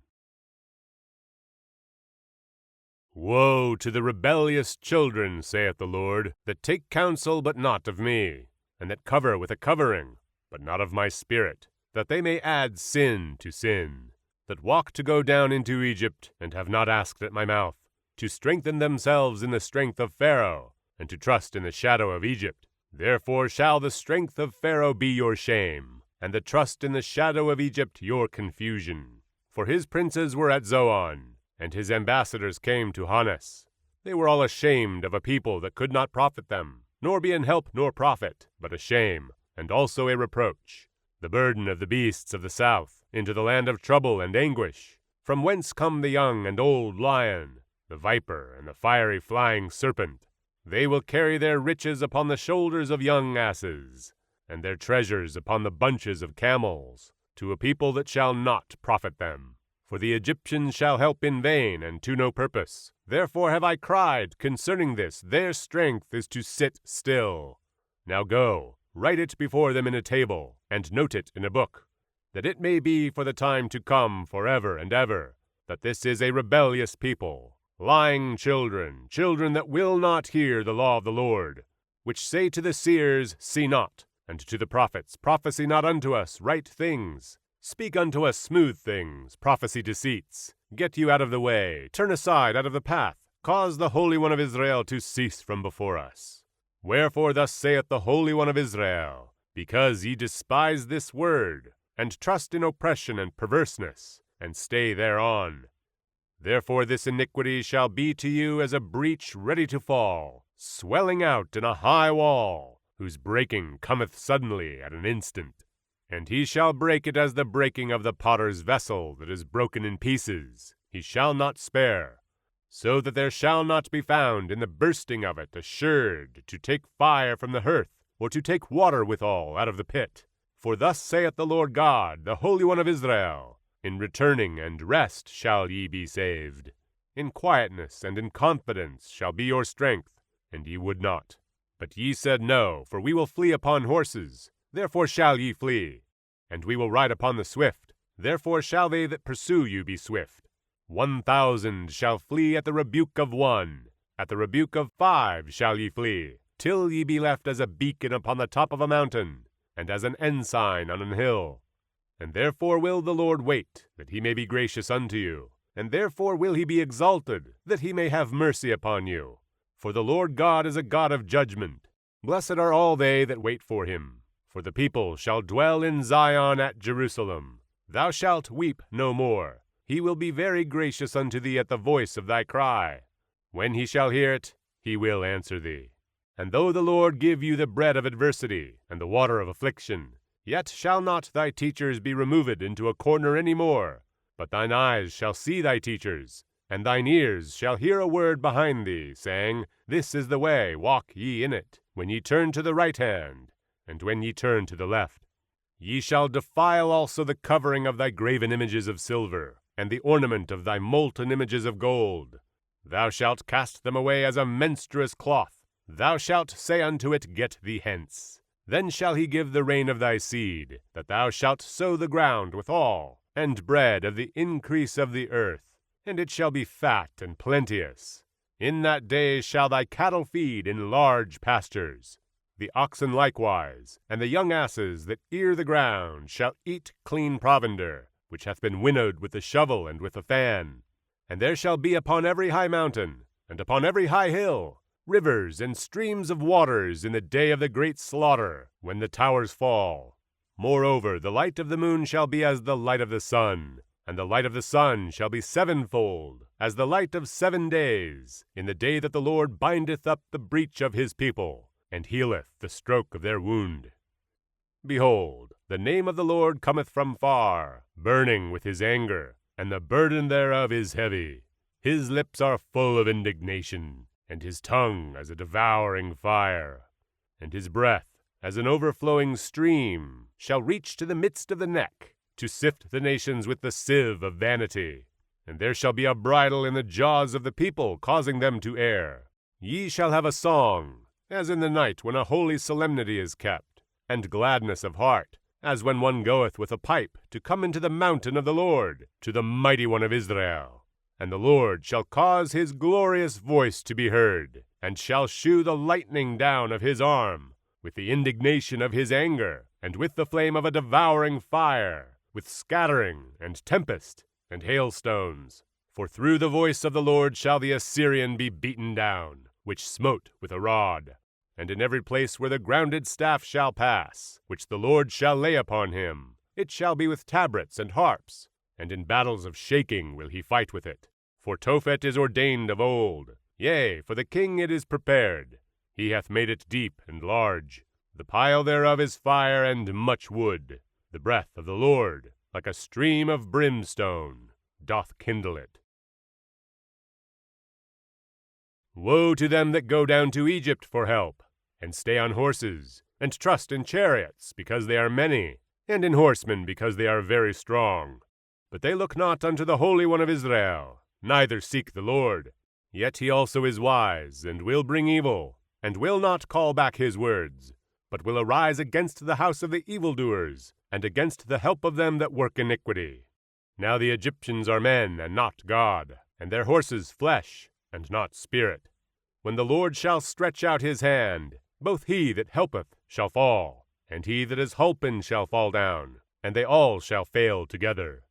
Woe to the rebellious children, saith the Lord, that take counsel but not of me, and that cover with a covering, but not of my spirit, that they may add sin to sin, that walk to go down into Egypt, and have not asked at my mouth, to strengthen themselves in the strength of Pharaoh, and to trust in the shadow of Egypt. Therefore shall the strength of Pharaoh be your shame, and the trust in the shadow of Egypt your confusion. For his princes were at Zoan, and his ambassadors came to Hanes. They were all ashamed of a people that could not profit them, nor be an help nor profit, but a shame, and also a reproach. The burden of the beasts of the south, into the land of trouble and anguish, from whence come the young and old lion, the viper and the fiery flying serpent. They will carry their riches upon the shoulders of young asses, and their treasures upon the bunches of camels, to a people that shall not profit them. For the Egyptians shall help in vain, and to no purpose. Therefore have I cried concerning this, their strength is to sit still. Now go, write it before them in a table, and note it in a book, that it may be for the time to come forever and ever, that this is a rebellious people, lying children, children that will not hear the law of the Lord, which say to the seers, See not, and to the prophets, Prophesy not unto us right things. Speak unto us smooth things, prophesy deceits. Get you out of the way, turn aside out of the path, cause the Holy One of Israel to cease from before us. Wherefore thus saith the Holy One of Israel, because ye despise this word, and trust in oppression and perverseness, and stay thereon. Therefore this iniquity shall be to you as a breach ready to fall, swelling out in a high wall, whose breaking cometh suddenly at an instant. And he shall break it as the breaking of the potter's vessel that is broken in pieces. He shall not spare, so that there shall not be found in the bursting of it assured to take fire from the hearth, or to take water withal out of the pit. For thus saith the Lord God, the Holy One of Israel, In returning and rest shall ye be saved. In quietness and in confidence shall be your strength, and ye would not. But ye said, No, for we will flee upon horses. Therefore shall ye flee, and we will ride upon the swift. Therefore shall they that pursue you be swift. 1,000 shall flee at the rebuke of one. At the rebuke of 5 shall ye flee, till ye be left as a beacon upon the top of a mountain, and as an ensign on an hill. And therefore will the Lord wait, that he may be gracious unto you. And therefore will he be exalted, that he may have mercy upon you. For the Lord God is a God of judgment. Blessed are all they that wait for him. For the people shall dwell in Zion at Jerusalem. Thou shalt weep no more. He will be very gracious unto thee at the voice of thy cry. When he shall hear it, he will answer thee. And though the Lord give you the bread of adversity, and the water of affliction, yet shall not thy teachers be removed into a corner any more, but thine eyes shall see thy teachers, and thine ears shall hear a word behind thee, saying, This is the way, walk ye in it, when ye turn to the right hand, and when ye turn to the left. Ye shall defile also the covering of thy graven images of silver, and the ornament of thy molten images of gold. Thou shalt cast them away as a menstruous cloth. Thou shalt say unto it, Get thee hence. Then shall he give the rain of thy seed, that thou shalt sow the ground withal, and bread of the increase of the earth, and it shall be fat and plenteous. In that day shall thy cattle feed in large pastures. The oxen likewise, and the young asses that ear the ground, shall eat clean provender, which hath been winnowed with the shovel and with the fan. And there shall be upon every high mountain, and upon every high hill, rivers and streams of waters in the day of the great slaughter, when the towers fall. Moreover, the light of the moon shall be as the light of the sun, and the light of the sun shall be sevenfold, as the light of 7 days, in the day that the Lord bindeth up the breach of his people, and healeth the stroke of their wound. Behold, the name of the Lord cometh from far, burning with his anger, and the burden thereof is heavy. His lips are full of indignation, and his tongue as a devouring fire. And his breath, as an overflowing stream, shall reach to the midst of the neck, to sift the nations with the sieve of vanity. And there shall be a bridle in the jaws of the people, causing them to err. Ye shall have a song, as in the night when a holy solemnity is kept, and gladness of heart, as when one goeth with a pipe to come into the mountain of the Lord, to the mighty one of Israel. And the Lord shall cause his glorious voice to be heard, and shall shew the lightning down of his arm, with the indignation of his anger, and with the flame of a devouring fire, with scattering, and tempest, and hailstones. For through the voice of the Lord shall the Assyrian be beaten down, which smote with a rod. And in every place where the grounded staff shall pass, which the Lord shall lay upon him, it shall be with tabrets and harps, and in battles of shaking will he fight with it. For Tophet is ordained of old, yea, for the king it is prepared. He hath made it deep and large. The pile thereof is fire and much wood. The breath of the Lord, like a stream of brimstone, doth kindle it. Woe to them that go down to Egypt for help, and stay on horses, and trust in chariots, because they are many, and in horsemen, because they are very strong. But they look not unto the Holy One of Israel, neither seek the Lord. Yet he also is wise, and will bring evil, and will not call back his words, but will arise against the house of the evildoers, and against the help of them that work iniquity. Now the Egyptians are men, and not God, and their horses flesh, and not spirit. When the Lord shall stretch out his hand, both he that helpeth shall fall, and he that is holpen shall fall down, and they all shall fail together.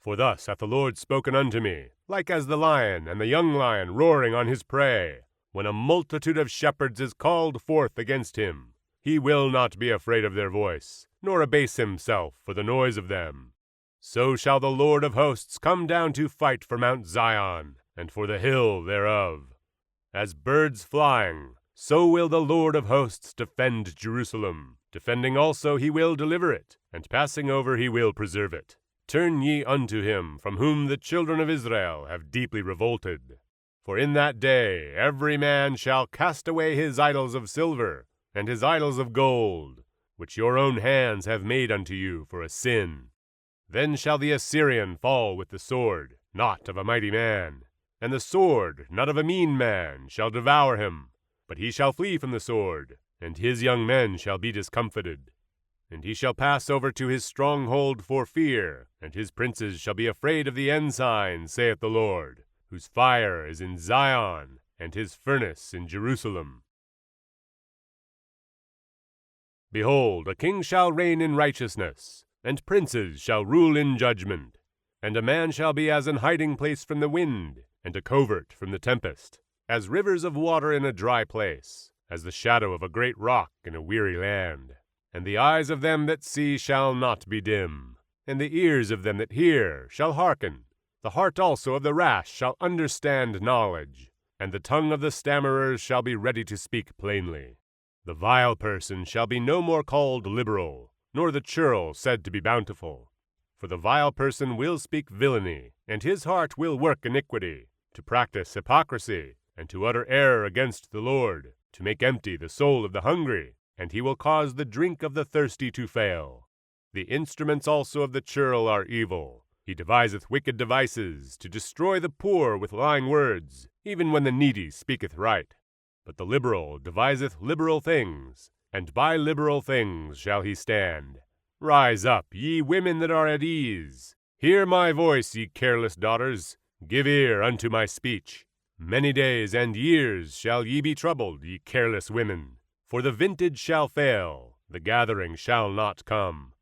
For thus hath the Lord spoken unto me, like as the lion and the young lion roaring on his prey, when a multitude of shepherds is called forth against him. He will not be afraid of their voice, nor abase himself for the noise of them. So shall the Lord of hosts come down to fight for Mount Zion, and for the hill thereof. As birds flying, so will the Lord of hosts defend Jerusalem. Defending also he will deliver it, and passing over he will preserve it. Turn ye unto him, from whom the children of Israel have deeply revolted. For in that day every man shall cast away his idols of silver, and his idols of gold, which your own hands have made unto you for a sin. Then shall the Assyrian fall with the sword, not of a mighty man, and the sword, not of a mean man, shall devour him. But he shall flee from the sword, and his young men shall be discomfited. And he shall pass over to his stronghold for fear, and his princes shall be afraid of the ensign, saith the Lord, whose fire is in Zion, and his furnace in Jerusalem. Behold, a king shall reign in righteousness, and princes shall rule in judgment. And a man shall be as an hiding place from the wind, and a covert from the tempest, as rivers of water in a dry place, as the shadow of a great rock in a weary land. And the eyes of them that see shall not be dim, and the ears of them that hear shall hearken. The heart also of the rash shall understand knowledge, and the tongue of the stammerers shall be ready to speak plainly. The vile person shall be no more called liberal, nor the churl said to be bountiful. For the vile person will speak villainy, and his heart will work iniquity, to practice hypocrisy, and to utter error against the Lord, to make empty the soul of the hungry, and he will cause the drink of the thirsty to fail. The instruments also of the churl are evil. He deviseth wicked devices, to destroy the poor with lying words, even when the needy speaketh right. But the liberal deviseth liberal things, and by liberal things shall he stand. Rise up, ye women that are at ease. Hear my voice, ye careless daughters. Give ear unto my speech. Many days and years shall ye be troubled, ye careless women. For the vintage shall fail, the gathering shall not come.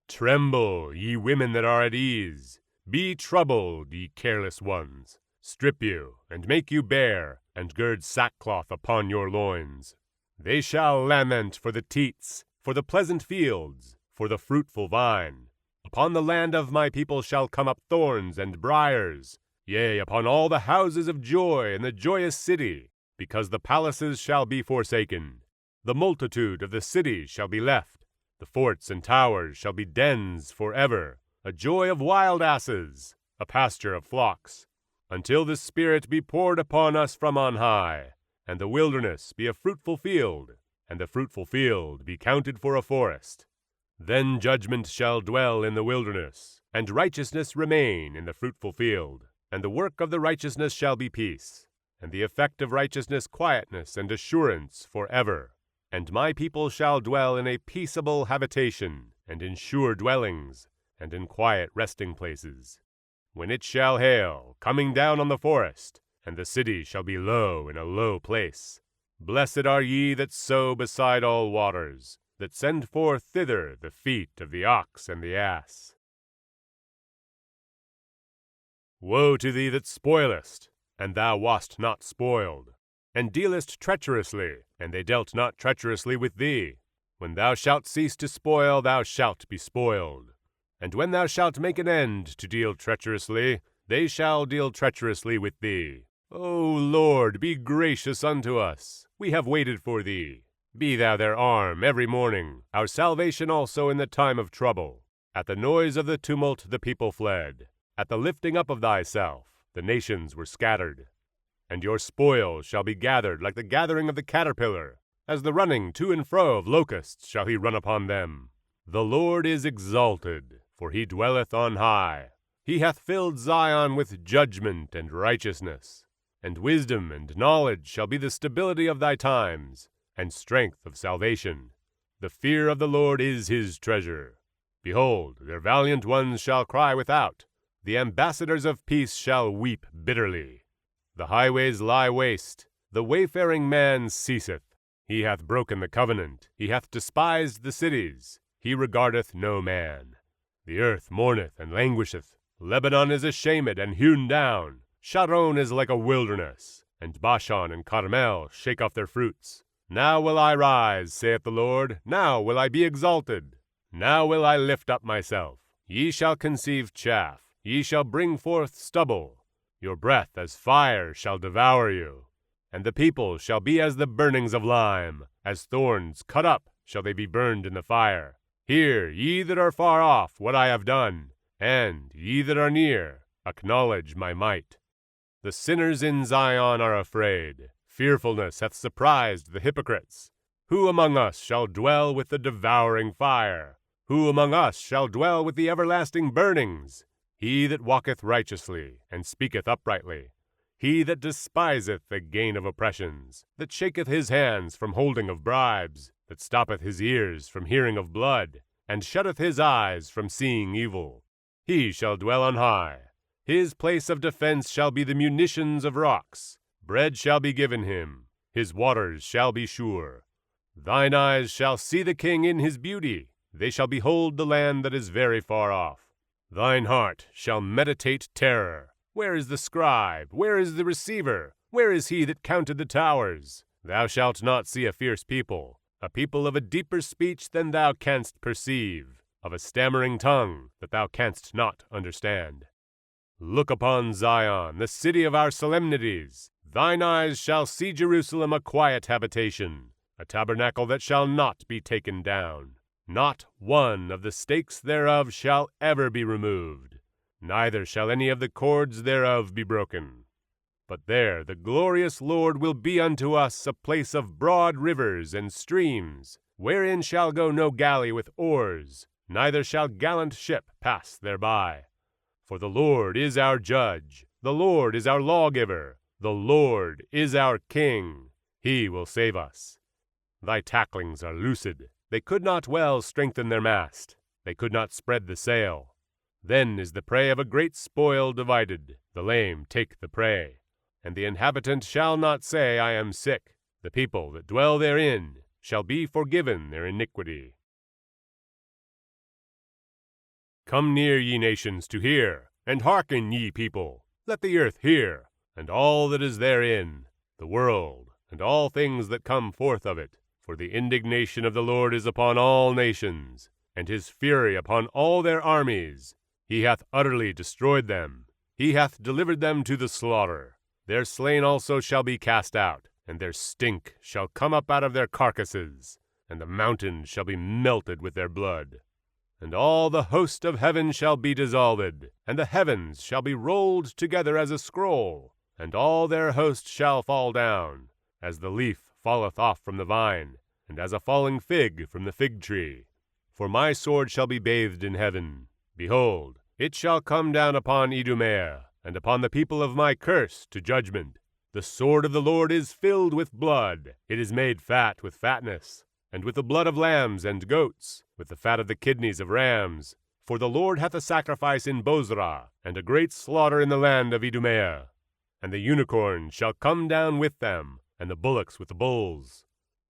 Tremble, ye women that are at ease. Be troubled, ye careless ones. Strip you, and make you bare, and gird sackcloth upon your loins. They shall lament for the teats, for the pleasant fields, for the fruitful vine. Upon the land of my people shall come up thorns and briars, yea, upon all the houses of joy in the joyous city, because the palaces shall be forsaken. The multitude of the cities shall be left. The forts and towers shall be dens forever, a joy of wild asses, a pasture of flocks, until the Spirit be poured upon us from on high, and the wilderness be a fruitful field, and the fruitful field be counted for a forest. Then judgment shall dwell in the wilderness, and righteousness remain in the fruitful field, and the work of the righteousness shall be peace. and the effect of righteousness quietness and assurance forever. And my people shall dwell in a peaceable habitation, and in sure dwellings, and in quiet resting places. When it shall hail, coming down on the forest, and the city shall be low in a low place. Blessed are ye that sow beside all waters, that send forth thither the feet of the ox and the ass. Woe to thee that spoilest, and thou wast not spoiled, and dealest treacherously, and they dealt not treacherously with thee. When thou shalt cease to spoil, thou shalt be spoiled. And when thou shalt make an end to deal treacherously, they shall deal treacherously with thee. O Lord, be gracious unto us. We have waited for thee. Be thou their arm every morning, our salvation also in the time of trouble. At the noise of the tumult the people fled. At the lifting up of thyself, the nations were scattered. And your spoil shall be gathered like the gathering of the caterpillar. As the running to and fro of locusts shall he run upon them. The Lord is exalted, for he dwelleth on high. He hath filled Zion with judgment and righteousness. And wisdom and knowledge shall be the stability of thy times, and strength of salvation. The fear of the Lord is his treasure. Behold, their valiant ones shall cry without. The ambassadors of peace shall weep bitterly. The highways lie waste. The wayfaring man ceaseth. He hath broken the covenant. He hath despised the cities. He regardeth no man. The earth mourneth and languisheth. Lebanon is ashamed and hewn down. Sharon is like a wilderness, and Bashan and Carmel shake off their fruits. Now will I rise, saith the Lord, now will I be exalted. Now will I lift up myself. Ye shall conceive chaff, ye shall bring forth stubble. Your breath as fire shall devour you. And the people shall be as the burnings of lime, as thorns cut up shall they be burned in the fire. Hear, ye that are far off, what I have done, and ye that are near, acknowledge my might. The sinners in Zion are afraid. Fearfulness hath surprised the hypocrites. Who among us shall dwell with the devouring fire? Who among us shall dwell with the everlasting burnings? He that walketh righteously, and speaketh uprightly. He that despiseth the gain of oppressions, that shaketh his hands from holding of bribes, that stoppeth his ears from hearing of blood, and shutteth his eyes from seeing evil. He shall dwell on high. His place of defense shall be the munitions of rocks. Bread shall be given him. His waters shall be sure. Thine eyes shall see the king in his beauty. They shall behold the land that is very far off. Thine heart shall meditate terror. Where is the scribe? Where is the receiver? Where is he that counted the towers? Thou shalt not see a fierce people, a people of a deeper speech than thou canst perceive, of a stammering tongue that thou canst not understand. Look upon Zion, the city of our solemnities. Thine eyes shall see Jerusalem a quiet habitation, a tabernacle that shall not be taken down. Not one of the stakes thereof shall ever be removed, neither shall any of the cords thereof be broken. But there the glorious Lord will be unto us a place of broad rivers and streams, wherein shall go no galley with oars, neither shall gallant ship pass thereby. For the Lord is our judge, the Lord is our lawgiver, the Lord is our king. He will save us. Thy tacklings are loosed. They could not well strengthen their mast. They could not spread the sail. Then is the prey of a great spoil divided. The lame take the prey. And the inhabitant shall not say, I am sick. The people that dwell therein shall be forgiven their iniquity. Come near, ye nations, to hear, and hearken, ye people. Let the earth hear, and all that is therein, the world, and all things that come forth of it. For the indignation of the Lord is upon all nations, and his fury upon all their armies. He hath utterly destroyed them. He hath delivered them to the slaughter. Their slain also shall be cast out, and their stink shall come up out of their carcasses, and the mountains shall be melted with their blood. And all the host of heaven shall be dissolved, and the heavens shall be rolled together as a scroll, and all their host shall fall down, as the leaf falleth off from the vine, and as a falling fig from the fig tree. For my sword shall be bathed in heaven. Behold, it shall come down upon Idumea, and upon the people of my curse to judgment. The sword of the Lord is filled with blood. It is made fat with fatness, and with the blood of lambs and goats, with the fat of the kidneys of rams. For the Lord hath a sacrifice in Bozrah, and a great slaughter in the land of Idumea. And the unicorn shall come down with them, and the bullocks with the bulls.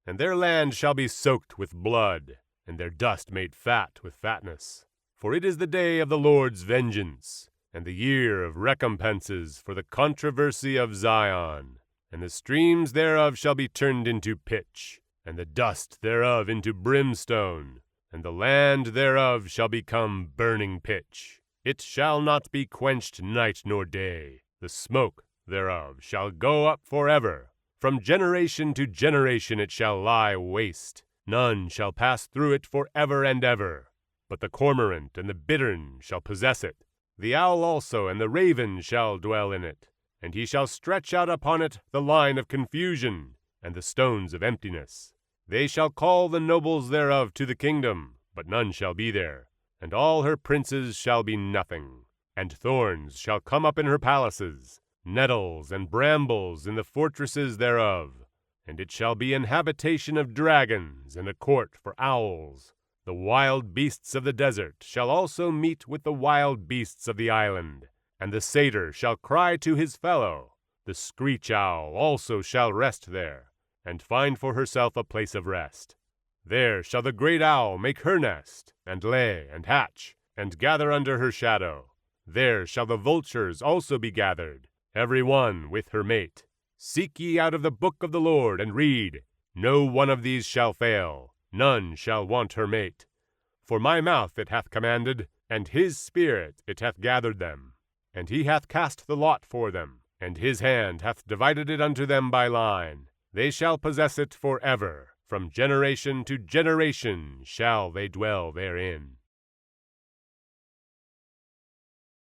And their land shall be soaked with blood, and their dust made fat with fatness. For it is the day of the Lord's vengeance, and the year of recompenses for the controversy of Zion. And the streams thereof shall be turned into pitch, and the dust thereof into brimstone, and the land thereof shall become burning pitch. It shall not be quenched night nor day. The smoke thereof shall go up forever. From generation to generation it shall lie waste. None shall pass through it for ever and ever. But the cormorant and the bittern shall possess it. The owl also and the raven shall dwell in it. And he shall stretch out upon it the line of confusion, and the stones of emptiness. They shall call the nobles thereof to the kingdom, but none shall be there. And all her princes shall be nothing. And thorns shall come up in her palaces, nettles and brambles in the fortresses thereof. And it shall be an habitation of dragons, and a court for owls. The wild beasts of the desert shall also meet with the wild beasts of the island. And the satyr shall cry to his fellow. The screech owl also shall rest there, and find for herself a place of rest. There shall the great owl make her nest, and lay, and hatch, and gather under her shadow. There shall the vultures also be gathered, every one with her mate. Seek ye out of the book of the Lord, and read. No one of these shall fail, none shall want her mate. For my mouth it hath commanded, and his spirit it hath gathered them. And he hath cast the lot for them, and his hand hath divided it unto them by line. They shall possess it for ever. From generation to generation shall they dwell therein.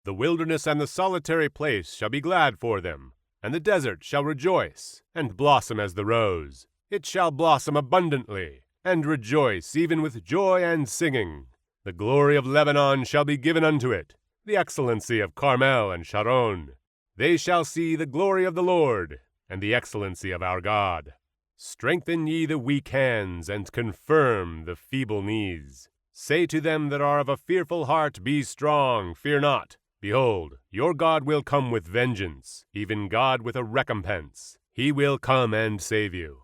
The wilderness and the solitary place shall be glad for them, and the desert shall rejoice, and blossom as the rose. It shall blossom abundantly, and rejoice even with joy and singing. The glory of Lebanon shall be given unto it, the excellency of Carmel and Sharon. They shall see the glory of the Lord, and the excellency of our God. Strengthen ye the weak hands, and confirm the feeble knees. Say to them that are of a fearful heart, Be strong, fear not. Behold, your God will come with vengeance, even God with a recompense. He will come and save you.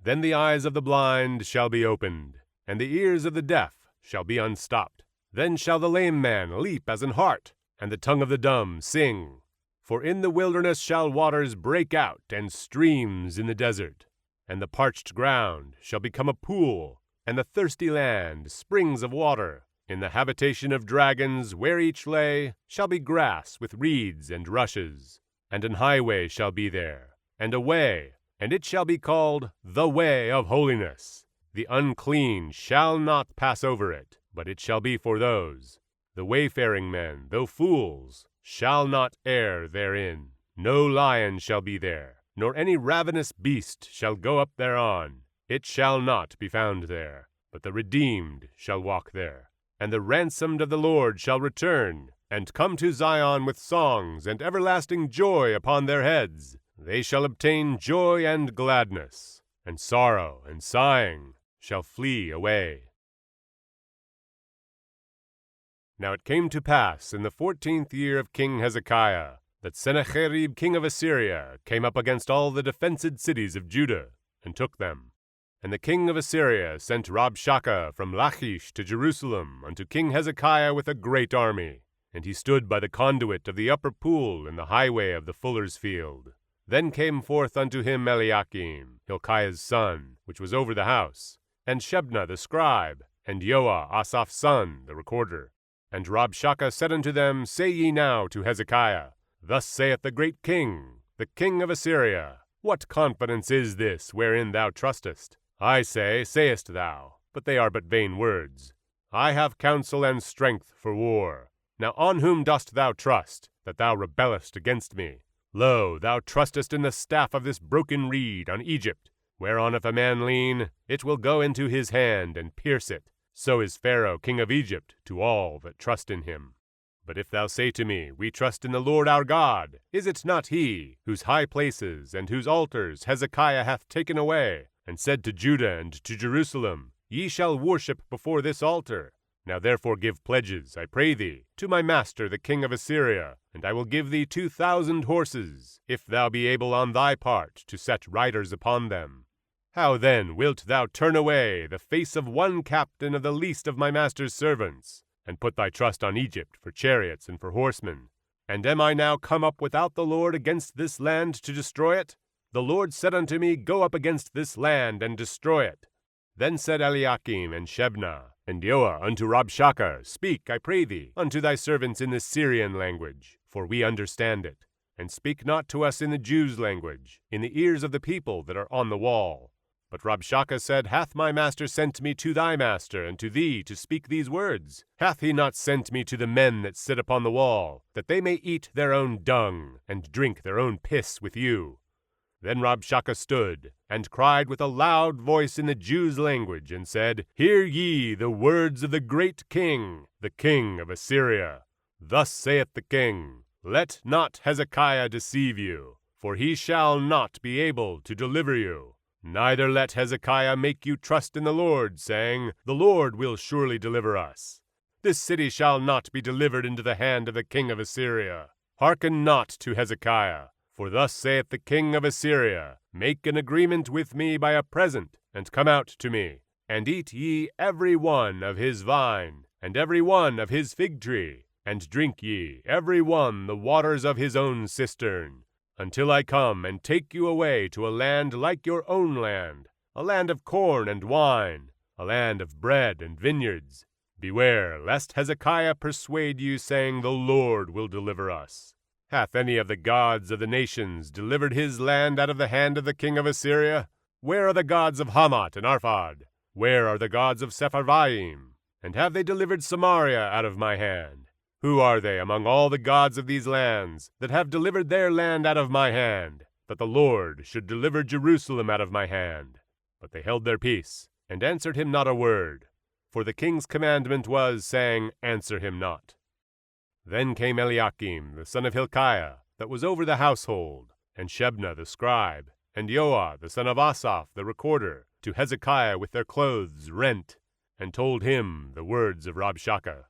Then the eyes of the blind shall be opened, and the ears of the deaf shall be unstopped. Then shall the lame man leap as an hart, and the tongue of the dumb sing. For in the wilderness shall waters break out, and streams in the desert. And the parched ground shall become a pool, and the thirsty land springs of water. In the habitation of dragons, where each lay, shall be grass with reeds and rushes. And an highway shall be there, and a way, and it shall be called the way of holiness. The unclean shall not pass over it, but it shall be for those. The wayfaring men, though fools, shall not err therein. No lion shall be there, nor any ravenous beast shall go up thereon. It shall not be found there, but the redeemed shall walk there. And the ransomed of the Lord shall return, and come to Zion with songs and everlasting joy upon their heads. They shall obtain joy and gladness, and sorrow and sighing shall flee away. Now it came to pass in the 14th year of King Hezekiah, that Sennacherib king of Assyria came up against all the defenced cities of Judah, and took them. And the king of Assyria sent Rabshakeh from Lachish to Jerusalem unto King Hezekiah with a great army. And he stood by the conduit of the upper pool in the highway of the fuller's field. Then came forth unto him Eliakim, Hilkiah's son, which was over the house, and Shebna the scribe, and Joah, Asaph's son, the recorder. And Rabshakeh said unto them, Say ye now to Hezekiah, Thus saith the great king, the king of Assyria, What confidence is this wherein thou trustest? I say, sayest thou, but they are but vain words. I have counsel and strength for war. Now on whom dost thou trust, that thou rebellest against me? Lo, thou trustest in the staff of this broken reed on Egypt, whereon if a man lean, it will go into his hand and pierce it. So is Pharaoh king of Egypt to all that trust in him. But if thou say to me, We trust in the Lord our God, is it not he, whose high places and whose altars Hezekiah hath taken away, and said to Judah and to Jerusalem, Ye shall worship before this altar? Now therefore give pledges, I pray thee, to my master the king of Assyria, and I will give thee 2,000 horses, if thou be able on thy part to set riders upon them. How then wilt thou turn away the face of one captain of the least of my master's servants, and put thy trust on Egypt for chariots and for horsemen? And am I now come up without the Lord against this land to destroy it? The Lord said unto me, Go up against this land and destroy it. Then said Eliakim and Shebna and Joah unto Rabshakeh, Speak, I pray thee, unto thy servants in the Syrian language, for we understand it. And speak not to us in the Jews' language, in the ears of the people that are on the wall. But Rabshakeh said, Hath my master sent me to thy master and to thee to speak these words? Hath he not sent me to the men that sit upon the wall, that they may eat their own dung, and drink their own piss with you? Then Rabshakeh stood, and cried with a loud voice in the Jews' language, and said, Hear ye the words of the great king, the king of Assyria. Thus saith the king, Let not Hezekiah deceive you, for he shall not be able to deliver you. Neither let Hezekiah make you trust in the Lord, saying, The Lord will surely deliver us. This city shall not be delivered into the hand of the king of Assyria. Hearken not to Hezekiah. For thus saith the king of Assyria, Make an agreement with me by a present, and come out to me, and eat ye every one of his vine, and every one of his fig tree, and drink ye every one the waters of his own cistern, until I come and take you away to a land like your own land, a land of corn and wine, a land of bread and vineyards. Beware lest Hezekiah persuade you, saying, The Lord will deliver us. Hath any of the gods of the nations delivered his land out of the hand of the king of Assyria? Where are the gods of Hamath and Arphad? Where are the gods of Sepharvaim? And have they delivered Samaria out of my hand? Who are they among all the gods of these lands that have delivered their land out of my hand, that the Lord should deliver Jerusalem out of my hand? But they held their peace, and answered him not a word. For the king's commandment was, saying, Answer him not. Then came Eliakim, the son of Hilkiah, that was over the household, and Shebna the scribe, and Joah, the son of Asaph, the recorder, to Hezekiah with their clothes rent, and told him the words of Rabshakeh.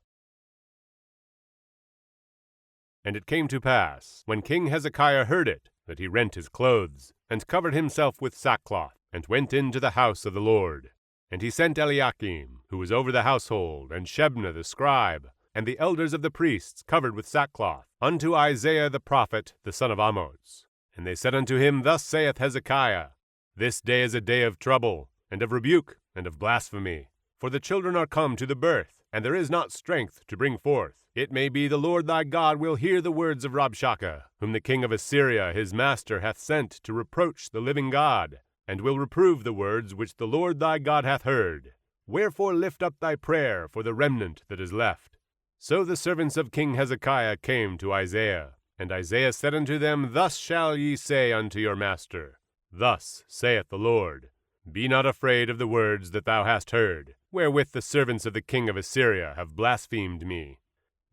And it came to pass, when King Hezekiah heard it, that he rent his clothes, and covered himself with sackcloth, and went into the house of the Lord. And he sent Eliakim, who was over the household, and Shebna the scribe, and the elders of the priests covered with sackcloth, unto Isaiah the prophet, the son of Amoz. And they said unto him, Thus saith Hezekiah, This day is a day of trouble, and of rebuke, and of blasphemy. For the children are come to the birth, and there is not strength to bring forth. It may be the Lord thy God will hear the words of Rabshakeh, whom the king of Assyria his master hath sent to reproach the living God, and will reprove the words which the Lord thy God hath heard. Wherefore lift up thy prayer for the remnant that is left. So the servants of King Hezekiah came to Isaiah, and Isaiah said unto them, Thus shall ye say unto your master, Thus saith the Lord, Be not afraid of the words that thou hast heard, wherewith the servants of the king of Assyria have blasphemed me.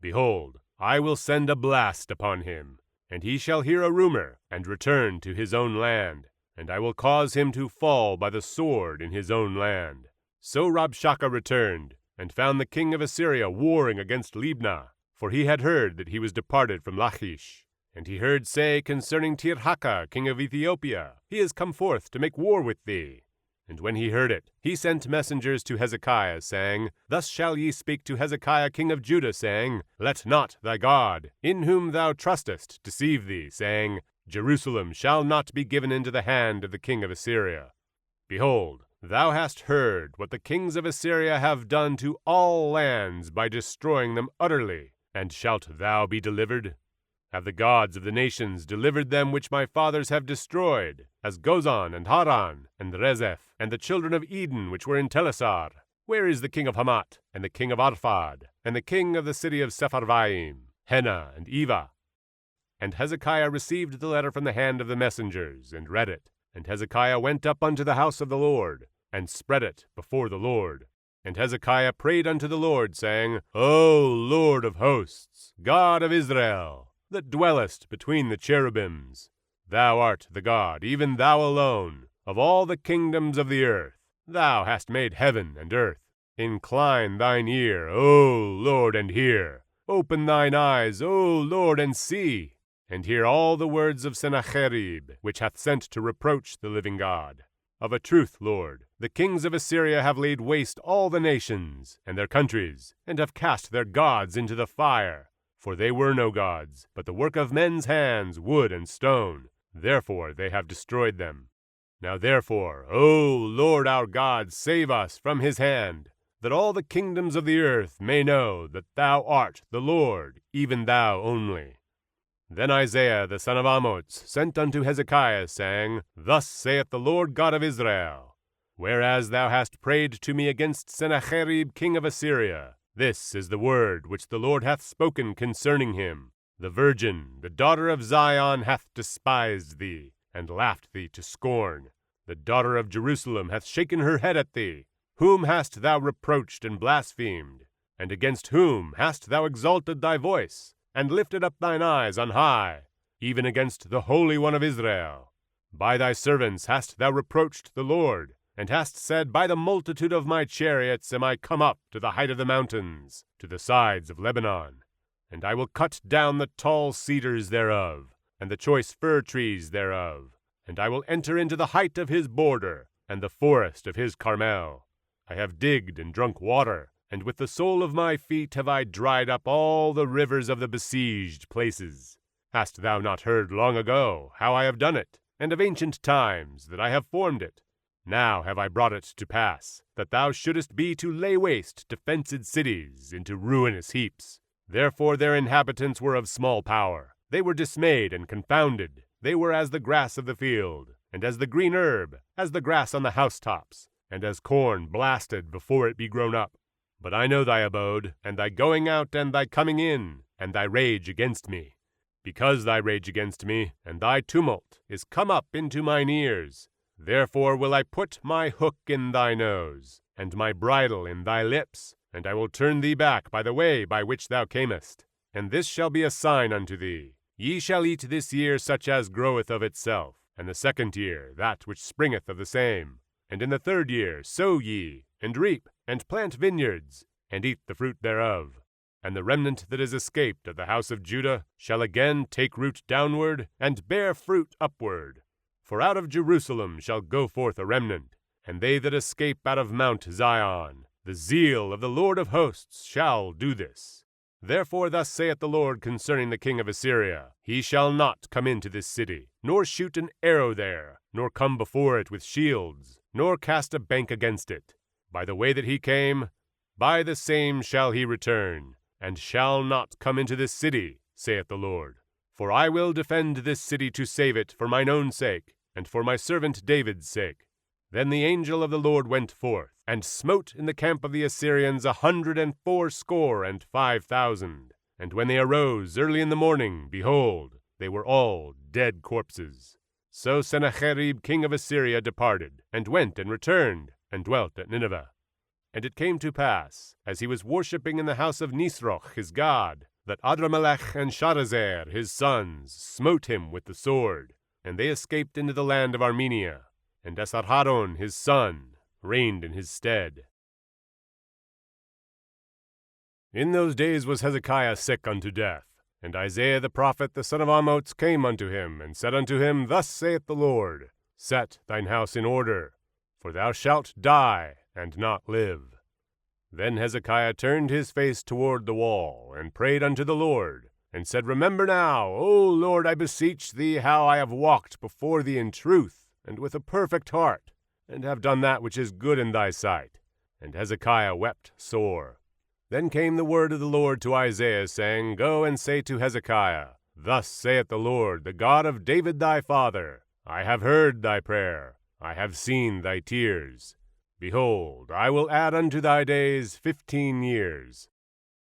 Behold, I will send a blast upon him, and he shall hear a rumor, and return to his own land, and I will cause him to fall by the sword in his own land. So Rabshakeh returned, and found the king of Assyria warring against Libnah, for he had heard that he was departed from Lachish. And he heard say concerning Tirhakah, king of Ethiopia, He is come forth to make war with thee. And when he heard it, he sent messengers to Hezekiah, saying, Thus shall ye speak to Hezekiah king of Judah, saying, Let not thy God, in whom thou trustest, deceive thee, saying, Jerusalem shall not be given into the hand of the king of Assyria. Behold, thou hast heard what the kings of Assyria have done to all lands by destroying them utterly, and shalt thou be delivered? Have the gods of the nations delivered them which my fathers have destroyed, as Gozan and Haran and Rezeph, and the children of Eden which were in Telassar? Where is the king of Hamath, and the king of Arphad, and the king of the city of Sepharvaim, Hena and Eva? And Hezekiah received the letter from the hand of the messengers, and read it. And Hezekiah went up unto the house of the Lord, and spread it before the Lord. And Hezekiah prayed unto the Lord, saying, O Lord of hosts, God of Israel, that dwellest between the cherubims, thou art the God, even thou alone, of all the kingdoms of the earth. Thou hast made heaven and earth. Incline thine ear, O Lord, and hear. Open thine eyes, O Lord, and see. And hear all the words of Sennacherib, which hath sent to reproach the living God. Of a truth, Lord, the kings of Assyria have laid waste all the nations, and their countries, and have cast their gods into the fire. For they were no gods, but the work of men's hands, wood and stone. Therefore they have destroyed them. Now therefore, O Lord our God, save us from his hand, that all the kingdoms of the earth may know that thou art the Lord, even thou only. Then Isaiah the son of Amoz sent unto Hezekiah, saying, Thus saith the Lord God of Israel, Whereas thou hast prayed to me against Sennacherib king of Assyria, this is the word which the Lord hath spoken concerning him. The virgin, the daughter of Zion, hath despised thee, and laughed thee to scorn. The daughter of Jerusalem hath shaken her head at thee. Whom hast thou reproached and blasphemed? And against whom hast thou exalted thy voice, and lifted up thine eyes on high, even against the Holy One of Israel? By thy servants hast thou reproached the Lord, and hast said, By the multitude of my chariots am I come up to the height of the mountains, to the sides of Lebanon. And I will cut down the tall cedars thereof, and the choice fir trees thereof. And I will enter into the height of his border, and the forest of his Carmel. I have digged and drunk water, and with the sole of my feet have I dried up all the rivers of the besieged places. Hast thou not heard long ago how I have done it, and of ancient times that I have formed it? Now have I brought it to pass, that thou shouldest be to lay waste to fenced cities into ruinous heaps. Therefore their inhabitants were of small power. They were dismayed and confounded. They were as the grass of the field, and as the green herb, as the grass on the housetops, and as corn blasted before it be grown up. But I know thy abode, and thy going out and thy coming in, and thy rage against me. Because thy rage against me, and thy tumult, is come up into mine ears, therefore will I put my hook in thy nose, and my bridle in thy lips, and I will turn thee back by the way by which thou camest. And this shall be a sign unto thee. Ye shall eat this year such as groweth of itself, and the second year that which springeth of the same. And in the third year sow ye, and reap, and plant vineyards, and eat the fruit thereof. And the remnant that is escaped of the house of Judah shall again take root downward, and bear fruit upward. For out of Jerusalem shall go forth a remnant, and they that escape out of Mount Zion. The zeal of the Lord of hosts shall do this. Therefore thus saith the Lord concerning the king of Assyria, He shall not come into this city, nor shoot an arrow there, nor come before it with shields, nor cast a bank against it. By the way that he came, by the same shall he return, and shall not come into this city, saith the Lord. For I will defend this city to save it for mine own sake, and for my servant David's sake. Then the angel of the Lord went forth, and smote in the camp of the Assyrians 185,000. And when they arose early in the morning, behold, they were all dead corpses. So Sennacherib king of Assyria departed, and went and returned, and dwelt at Nineveh. And it came to pass, as he was worshipping in the house of Nisroch his god, that Adramelech and Sharezer his sons smote him with the sword, and they escaped into the land of Armenia. And Esarhaddon his son reigned in his stead. In those days was Hezekiah sick unto death. And Isaiah the prophet the son of Amoz came unto him, and said unto him, Thus saith the Lord, Set thine house in order, for thou shalt die, and not live. Then Hezekiah turned his face toward the wall, and prayed unto the Lord, and said, Remember now, O Lord, I beseech thee, how I have walked before thee in truth, and with a perfect heart, and have done that which is good in thy sight. And Hezekiah wept sore. Then came the word of the Lord to Isaiah, saying, Go and say to Hezekiah, Thus saith the Lord, the God of David thy father, I have heard thy prayer, I have seen thy tears. Behold, I will add unto thy days 15 years.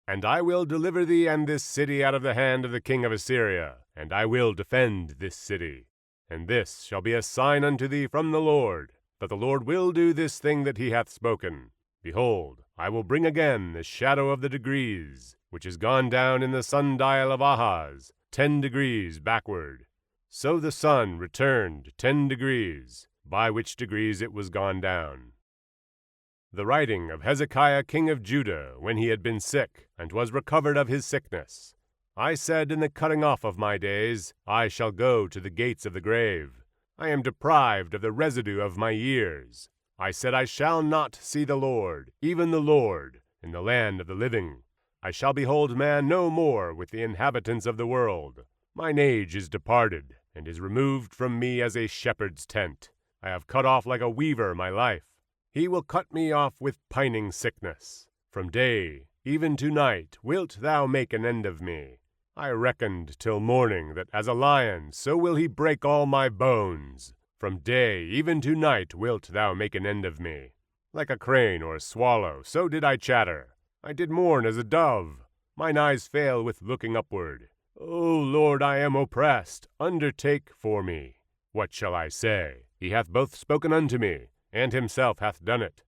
And I will deliver thee and this city out of the hand of the king of Assyria, and I will defend this city. And this shall be a sign unto thee from the Lord, that the Lord will do this thing that he hath spoken. Behold, I will bring again the shadow of the degrees, which is gone down in the sundial of Ahaz, 10 degrees backward. So the sun returned 10 degrees, by which degrees it was gone down. The writing of Hezekiah king of Judah, when he had been sick, and was recovered of his sickness. I said in the cutting off of my days, I shall go to the gates of the grave. I am deprived of the residue of my years. I said, I shall not see the Lord, even the Lord, in the land of the living. I shall behold man no more with the inhabitants of the world. Mine age is departed, and is removed from me as a shepherd's tent. I have cut off like a weaver my life. He will cut me off with pining sickness. From day even to night wilt thou make an end of me. I reckoned till morning that as a lion so will he break all my bones. From day even to night wilt thou make an end of me. Like a crane or a swallow, so did I chatter. I did mourn as a dove. Mine eyes fail with looking upward. O Lord, I am oppressed. Undertake for me. What shall I say? He hath both spoken unto me, and himself hath done it.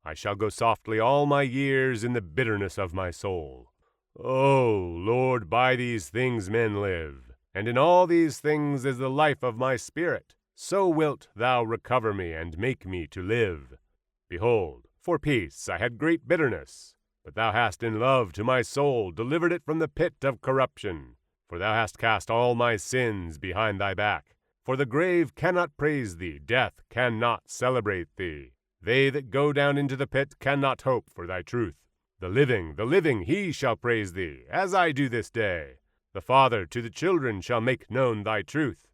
I shall go softly all my years in the bitterness of my soul. O Lord, by these things men live, and in all these things is the life of my spirit. So wilt thou recover me and make me to live. Behold, for peace I had great bitterness, but thou hast in love to my soul delivered it from the pit of corruption. For thou hast cast all my sins behind thy back. For the grave cannot praise thee, death cannot celebrate thee. They that go down into the pit cannot hope for thy truth. The living, he shall praise thee, as I do this day. The father to the children shall make known thy truth.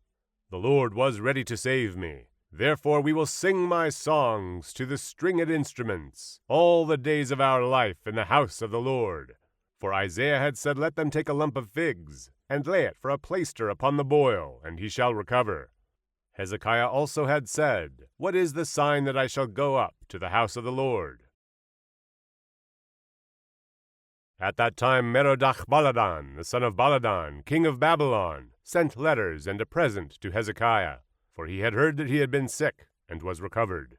The Lord was ready to save me. Therefore we will sing my songs to the stringed instruments, all the days of our life in the house of the Lord. For Isaiah had said, Let them take a lump of figs, and lay it for a plaister upon the boil, and he shall recover. Hezekiah also had said, What is the sign that I shall go up to the house of the Lord? At that time Merodach-Baladan, the son of Baladan, king of Babylon, sent letters and a present to Hezekiah, for he had heard that he had been sick, and was recovered.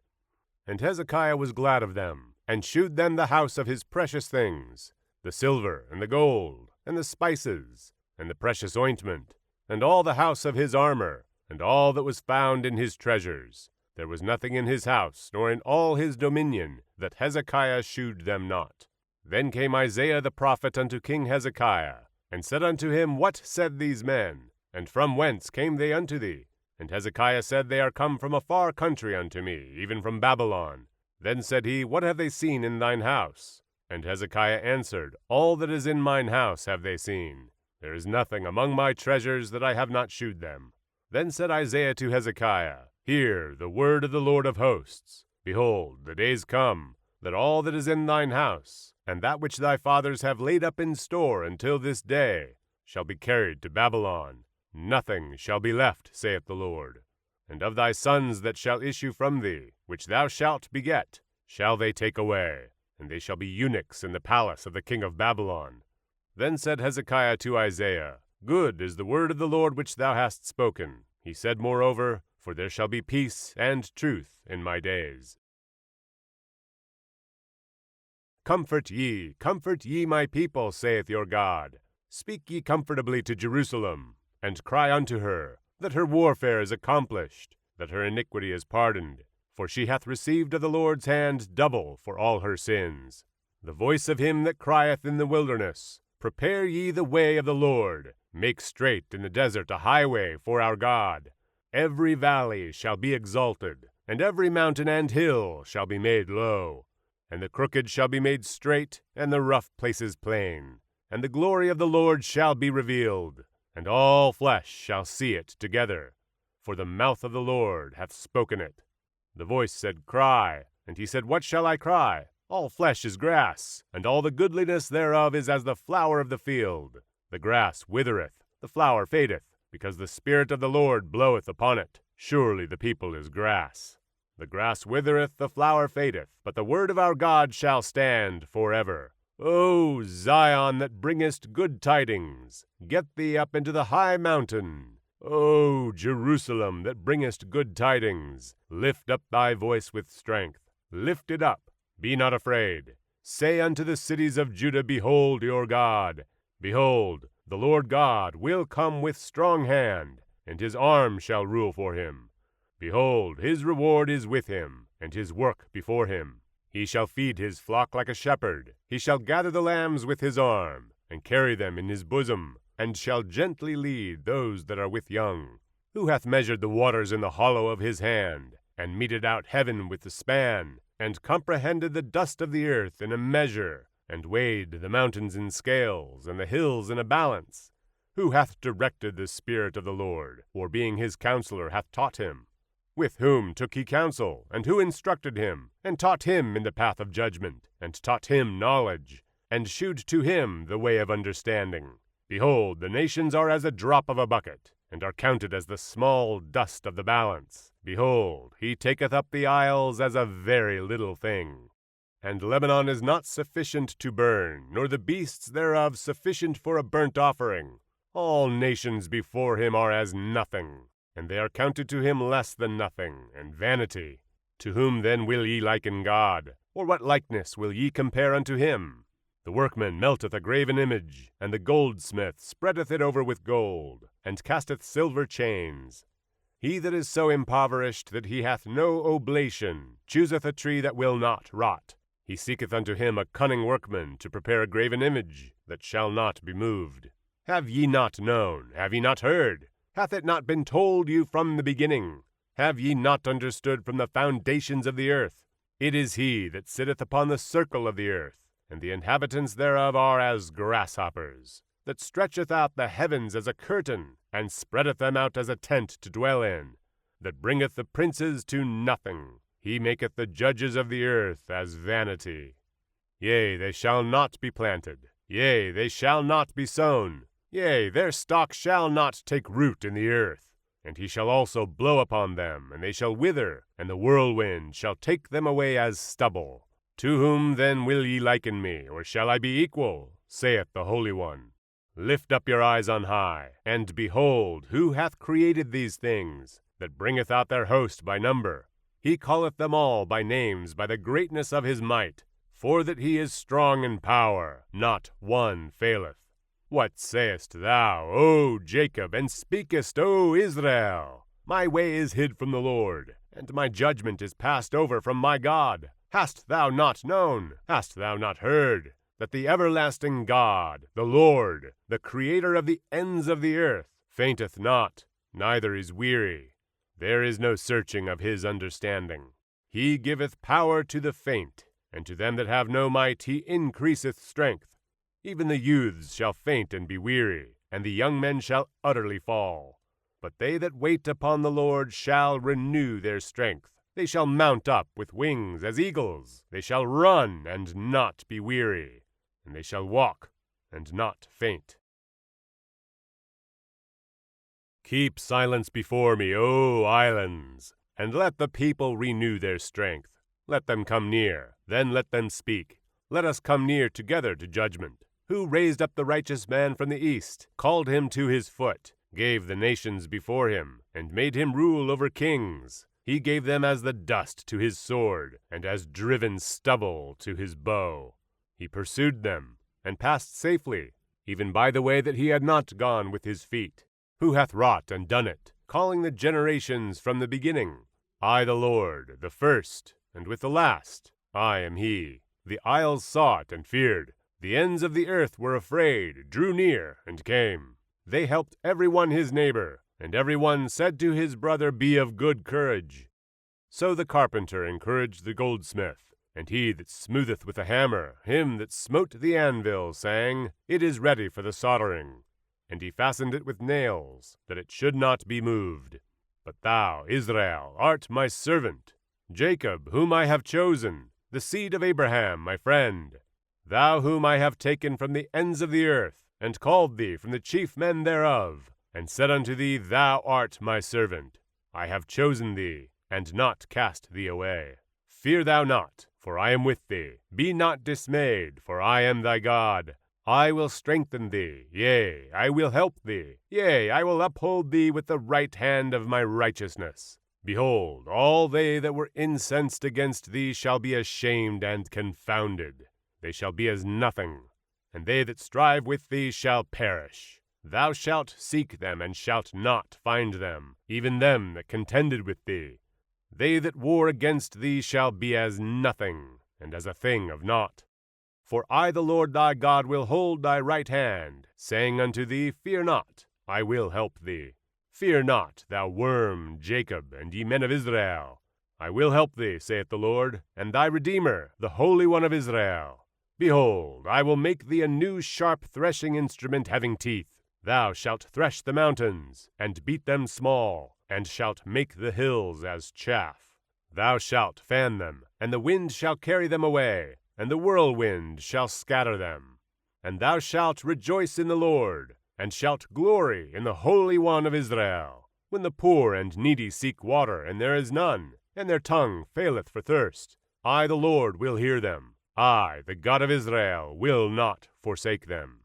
And Hezekiah was glad of them, and shewed them the house of his precious things, the silver, and the gold, and the spices, and the precious ointment, and all the house of his armor, and all that was found in his treasures. There was nothing in his house, nor in all his dominion, that Hezekiah shewed them not. Then came Isaiah the prophet unto King Hezekiah, and said unto him, What said these men? And from whence came they unto thee? And Hezekiah said, They are come from a far country unto me, even from Babylon. Then said he, What have they seen in thine house? And Hezekiah answered, All that is in mine house have they seen. There is nothing among my treasures that I have not shewed them. Then said Isaiah to Hezekiah, Hear the word of the Lord of hosts. Behold, the days come, that all that is in thine house, and that which thy fathers have laid up in store until this day, shall be carried to Babylon. Nothing shall be left, saith the Lord. And of thy sons that shall issue from thee, which thou shalt beget, shall they take away, and they shall be eunuchs in the palace of the king of Babylon. Then said Hezekiah to Isaiah, Good is the word of the Lord which thou hast spoken. He said moreover, For there shall be peace and truth in my days. Comfort ye my people, saith your God. Speak ye comfortably to Jerusalem, and cry unto her, that her warfare is accomplished, that her iniquity is pardoned, for she hath received of the Lord's hand double for all her sins. The voice of him that crieth in the wilderness, Prepare ye the way of the Lord, make straight in the desert a highway for our God. Every valley shall be exalted, and every mountain and hill shall be made low. And the crooked shall be made straight, and the rough places plain. And the glory of the Lord shall be revealed, and all flesh shall see it together. For the mouth of the Lord hath spoken it. The voice said, Cry. And he said, What shall I cry? All flesh is grass, and all the goodliness thereof is as the flower of the field. The grass withereth, the flower fadeth, because the Spirit of the Lord bloweth upon it. Surely the people is grass. The grass withereth, the flower fadeth, but the word of our God shall stand forever. O Zion, that bringest good tidings, get thee up into the high mountain. O Jerusalem, that bringest good tidings, lift up thy voice with strength. Lift it up, be not afraid. Say unto the cities of Judah, Behold your God. Behold, the Lord God will come with strong hand, and his arm shall rule for him. Behold, his reward is with him, and his work before him. He shall feed his flock like a shepherd. He shall gather the lambs with his arm, and carry them in his bosom, and shall gently lead those that are with young. Who hath measured the waters in the hollow of his hand, and meted out heaven with the span, and comprehended the dust of the earth in a measure, and weighed the mountains in scales, and the hills in a balance? Who hath directed the Spirit of the Lord, or being his counselor hath taught him? With whom took he counsel, and who instructed him, and taught him in the path of judgment, and taught him knowledge, and shewed to him the way of understanding? Behold, the nations are as a drop of a bucket, and are counted as the small dust of the balance. Behold, he taketh up the isles as a very little thing. And Lebanon is not sufficient to burn, nor the beasts thereof sufficient for a burnt offering. All nations before him are as nothing, and they are counted to him less than nothing, and vanity. To whom then will ye liken God? Or what likeness will ye compare unto him? The workman melteth a graven image, and the goldsmith spreadeth it over with gold, and casteth silver chains. He that is so impoverished that he hath no oblation chooseth a tree that will not rot. He seeketh unto him a cunning workman to prepare a graven image that shall not be moved. Have ye not known? Have ye not heard? Hath it not been told you from the beginning? Have ye not understood from the foundations of the earth? It is he that sitteth upon the circle of the earth, and the inhabitants thereof are as grasshoppers, that stretcheth out the heavens as a curtain, and spreadeth them out as a tent to dwell in, that bringeth the princes to nothing. He maketh the judges of the earth as vanity. Yea, they shall not be planted. Yea, they shall not be sown. Yea, their stock shall not take root in the earth. And he shall also blow upon them, and they shall wither, and the whirlwind shall take them away as stubble. To whom then will ye liken me, or shall I be equal? Saith the Holy One. Lift up your eyes on high, and behold, who hath created these things, that bringeth out their host by number? He calleth them all by names by the greatness of his might, for that he is strong in power, not one faileth. What sayest thou, O Jacob, and speakest, O Israel? My way is hid from the Lord, and my judgment is passed over from my God. Hast thou not known? Hast thou not heard? That the everlasting God, the Lord, the Creator of the ends of the earth, fainteth not, neither is weary. There is no searching of his understanding. He giveth power to the faint, and to them that have no might he increaseth strength. Even the youths shall faint and be weary, and the young men shall utterly fall. But they that wait upon the Lord shall renew their strength. They shall mount up with wings as eagles. They shall run and not be weary, and they shall walk and not faint. Keep silence before me, O islands, and let the people renew their strength. Let them come near, then let them speak. Let us come near together to judgment. Who raised up the righteous man from the east, called him to his foot, gave the nations before him, and made him rule over kings? He gave them as the dust to his sword, and as driven stubble to his bow. He pursued them, and passed safely, even by the way that he had not gone with his feet. Who hath wrought and done it, calling the generations from the beginning? I the Lord, the first, and with the last, I am he. The isles saw it and feared. The ends of the earth were afraid, drew near, and came. They helped every one his neighbor, and every one said to his brother, Be of good courage. So the carpenter encouraged the goldsmith, and he that smootheth with a hammer, him that smote the anvil, saying, It is ready for the soldering. And he fastened it with nails, that it should not be moved. But thou, Israel, art my servant, Jacob, whom I have chosen, the seed of Abraham, my friend. Thou whom I have taken from the ends of the earth, and called thee from the chief men thereof, and said unto thee, Thou art my servant. I have chosen thee, and not cast thee away. Fear thou not, for I am with thee. Be not dismayed, for I am thy God. I will strengthen thee, yea, I will help thee, yea, I will uphold thee with the right hand of my righteousness. Behold, all they that were incensed against thee shall be ashamed and confounded. They shall be as nothing, and they that strive with thee shall perish. Thou shalt seek them, and shalt not find them, even them that contended with thee. They that war against thee shall be as nothing, and as a thing of naught. For I, the Lord thy God, will hold thy right hand, saying unto thee, Fear not, I will help thee. Fear not, thou worm Jacob, and ye men of Israel. I will help thee, saith the Lord, and thy Redeemer, the Holy One of Israel. Behold, I will make thee a new sharp threshing instrument having teeth. Thou shalt thresh the mountains, and beat them small, and shalt make the hills as chaff. Thou shalt fan them, and the wind shall carry them away, and the whirlwind shall scatter them. And thou shalt rejoice in the Lord, and shalt glory in the Holy One of Israel. When the poor and needy seek water, and there is none, and their tongue faileth for thirst, I, the Lord, will hear them. I, the God of Israel, will not forsake them.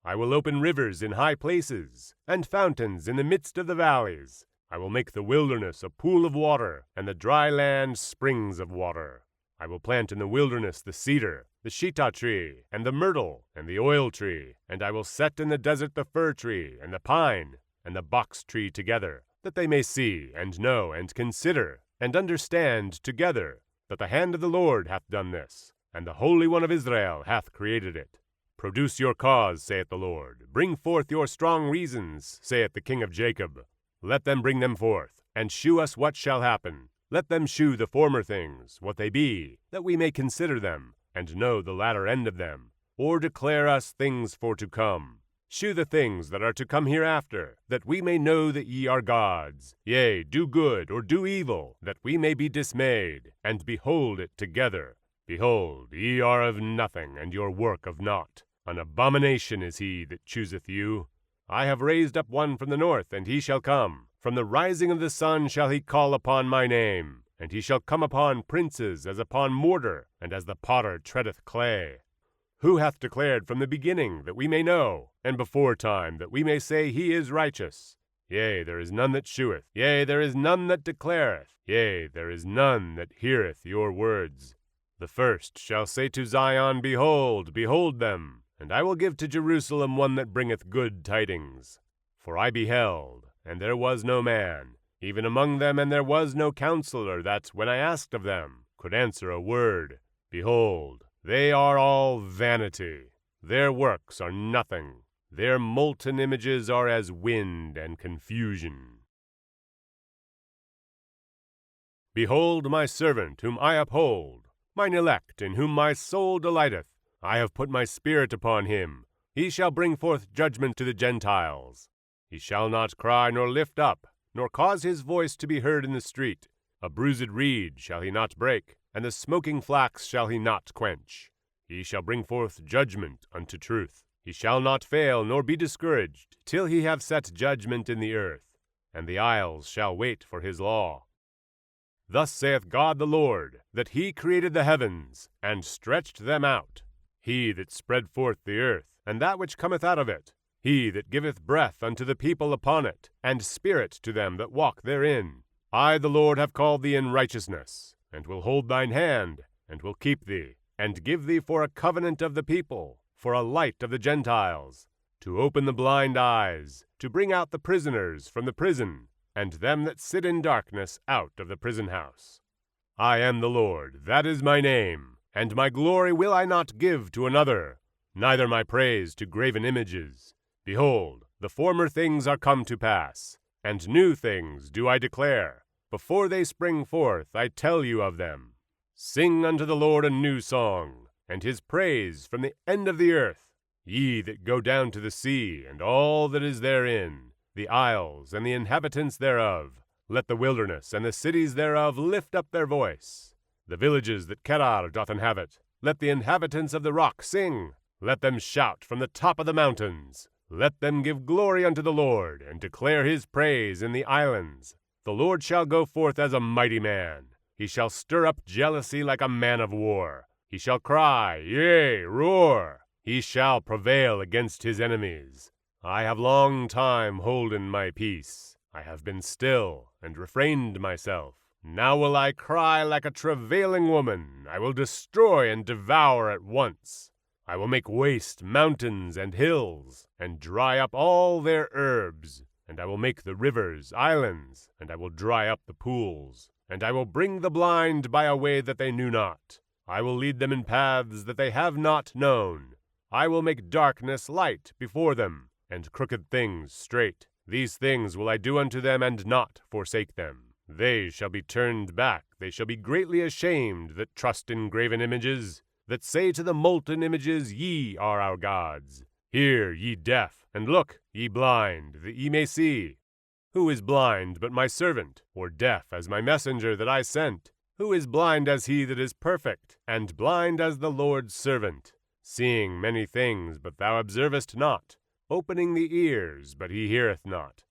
I will open rivers in high places, and fountains in the midst of the valleys. I will make the wilderness a pool of water, and the dry land springs of water. I will plant in the wilderness the cedar, the shittah tree, and the myrtle, and the oil tree, and I will set in the desert the fir tree, and the pine, and the box tree together, that they may see, and know, and consider, and understand together, that the hand of the Lord hath done this, and the Holy One of Israel hath created it. Produce your cause, saith the Lord. Bring forth your strong reasons, saith the King of Jacob. Let them bring them forth, and shew us what shall happen. Let them shew the former things, what they be, that we may consider them, and know the latter end of them, or declare us things for to come. Shew the things that are to come hereafter, that we may know that ye are gods. Yea, do good, or do evil, that we may be dismayed, and behold it together. Behold, ye are of nothing, and your work of naught. An abomination is he that chooseth you. I have raised up one from the north, and he shall come. From the rising of the sun shall he call upon my name, and he shall come upon princes as upon mortar, and as the potter treadeth clay. Who hath declared from the beginning, that we may know, and before time, that we may say he is righteous? Yea, there is none that sheweth, yea, there is none that declareth, yea, there is none that heareth your words. The first shall say to Zion, Behold, behold them. And I will give to Jerusalem one that bringeth good tidings. For I beheld, and there was no man, even among them, and there was no counselor that, when I asked of them, could answer a word. Behold, they are all vanity. Their works are nothing. Their molten images are as wind and confusion. Behold my servant whom I uphold, mine elect in whom my soul delighteth. I have put my spirit upon him. He shall bring forth judgment to the Gentiles. He shall not cry nor lift up, nor cause his voice to be heard in the street. A bruised reed shall he not break, and the smoking flax shall he not quench. He shall bring forth judgment unto truth. He shall not fail nor be discouraged, till he have set judgment in the earth, and the isles shall wait for his law. Thus saith God the Lord, that he created the heavens, and stretched them out. He that spread forth the earth, and that which cometh out of it. He that giveth breath unto the people upon it, and spirit to them that walk therein. I, the Lord, have called thee in righteousness, and will hold thine hand, and will keep thee, and give thee for a covenant of the people, for a light of the Gentiles, to open the blind eyes, to bring out the prisoners from the prison, and them that sit in darkness out of the prison house. I am the Lord, that is my name. And my glory will I not give to another, neither my praise to graven images. Behold, the former things are come to pass, and new things do I declare. Before they spring forth, I tell you of them. Sing unto the Lord a new song, and his praise from the end of the earth. Ye that go down to the sea, and all that is therein, the isles and the inhabitants thereof. Let the wilderness and the cities thereof lift up their voice. The villages that Kedar doth inhabit, let the inhabitants of the rock sing. Let them shout from the top of the mountains. Let them give glory unto the Lord, and declare his praise in the islands. The Lord shall go forth as a mighty man. He shall stir up jealousy like a man of war. He shall cry, yea, roar. He shall prevail against his enemies. I have long time holden my peace. I have been still, and refrained myself. Now will I cry like a travailing woman. I will destroy and devour at once. I will make waste mountains and hills, and dry up all their herbs. And I will make the rivers islands, and I will dry up the pools. And I will bring the blind by a way that they knew not. I will lead them in paths that they have not known. I will make darkness light before them, and crooked things straight. These things will I do unto them, and not forsake them. They shall be turned back, they shall be greatly ashamed that trust in graven images, that say to the molten images, Ye are our gods. Hear, ye deaf, and look, ye blind, that ye may see. Who is blind but my servant, or deaf as my messenger that I sent? Who is blind as he that is perfect, and blind as the Lord's servant? Seeing many things, but thou observest not, opening the ears, but he heareth not.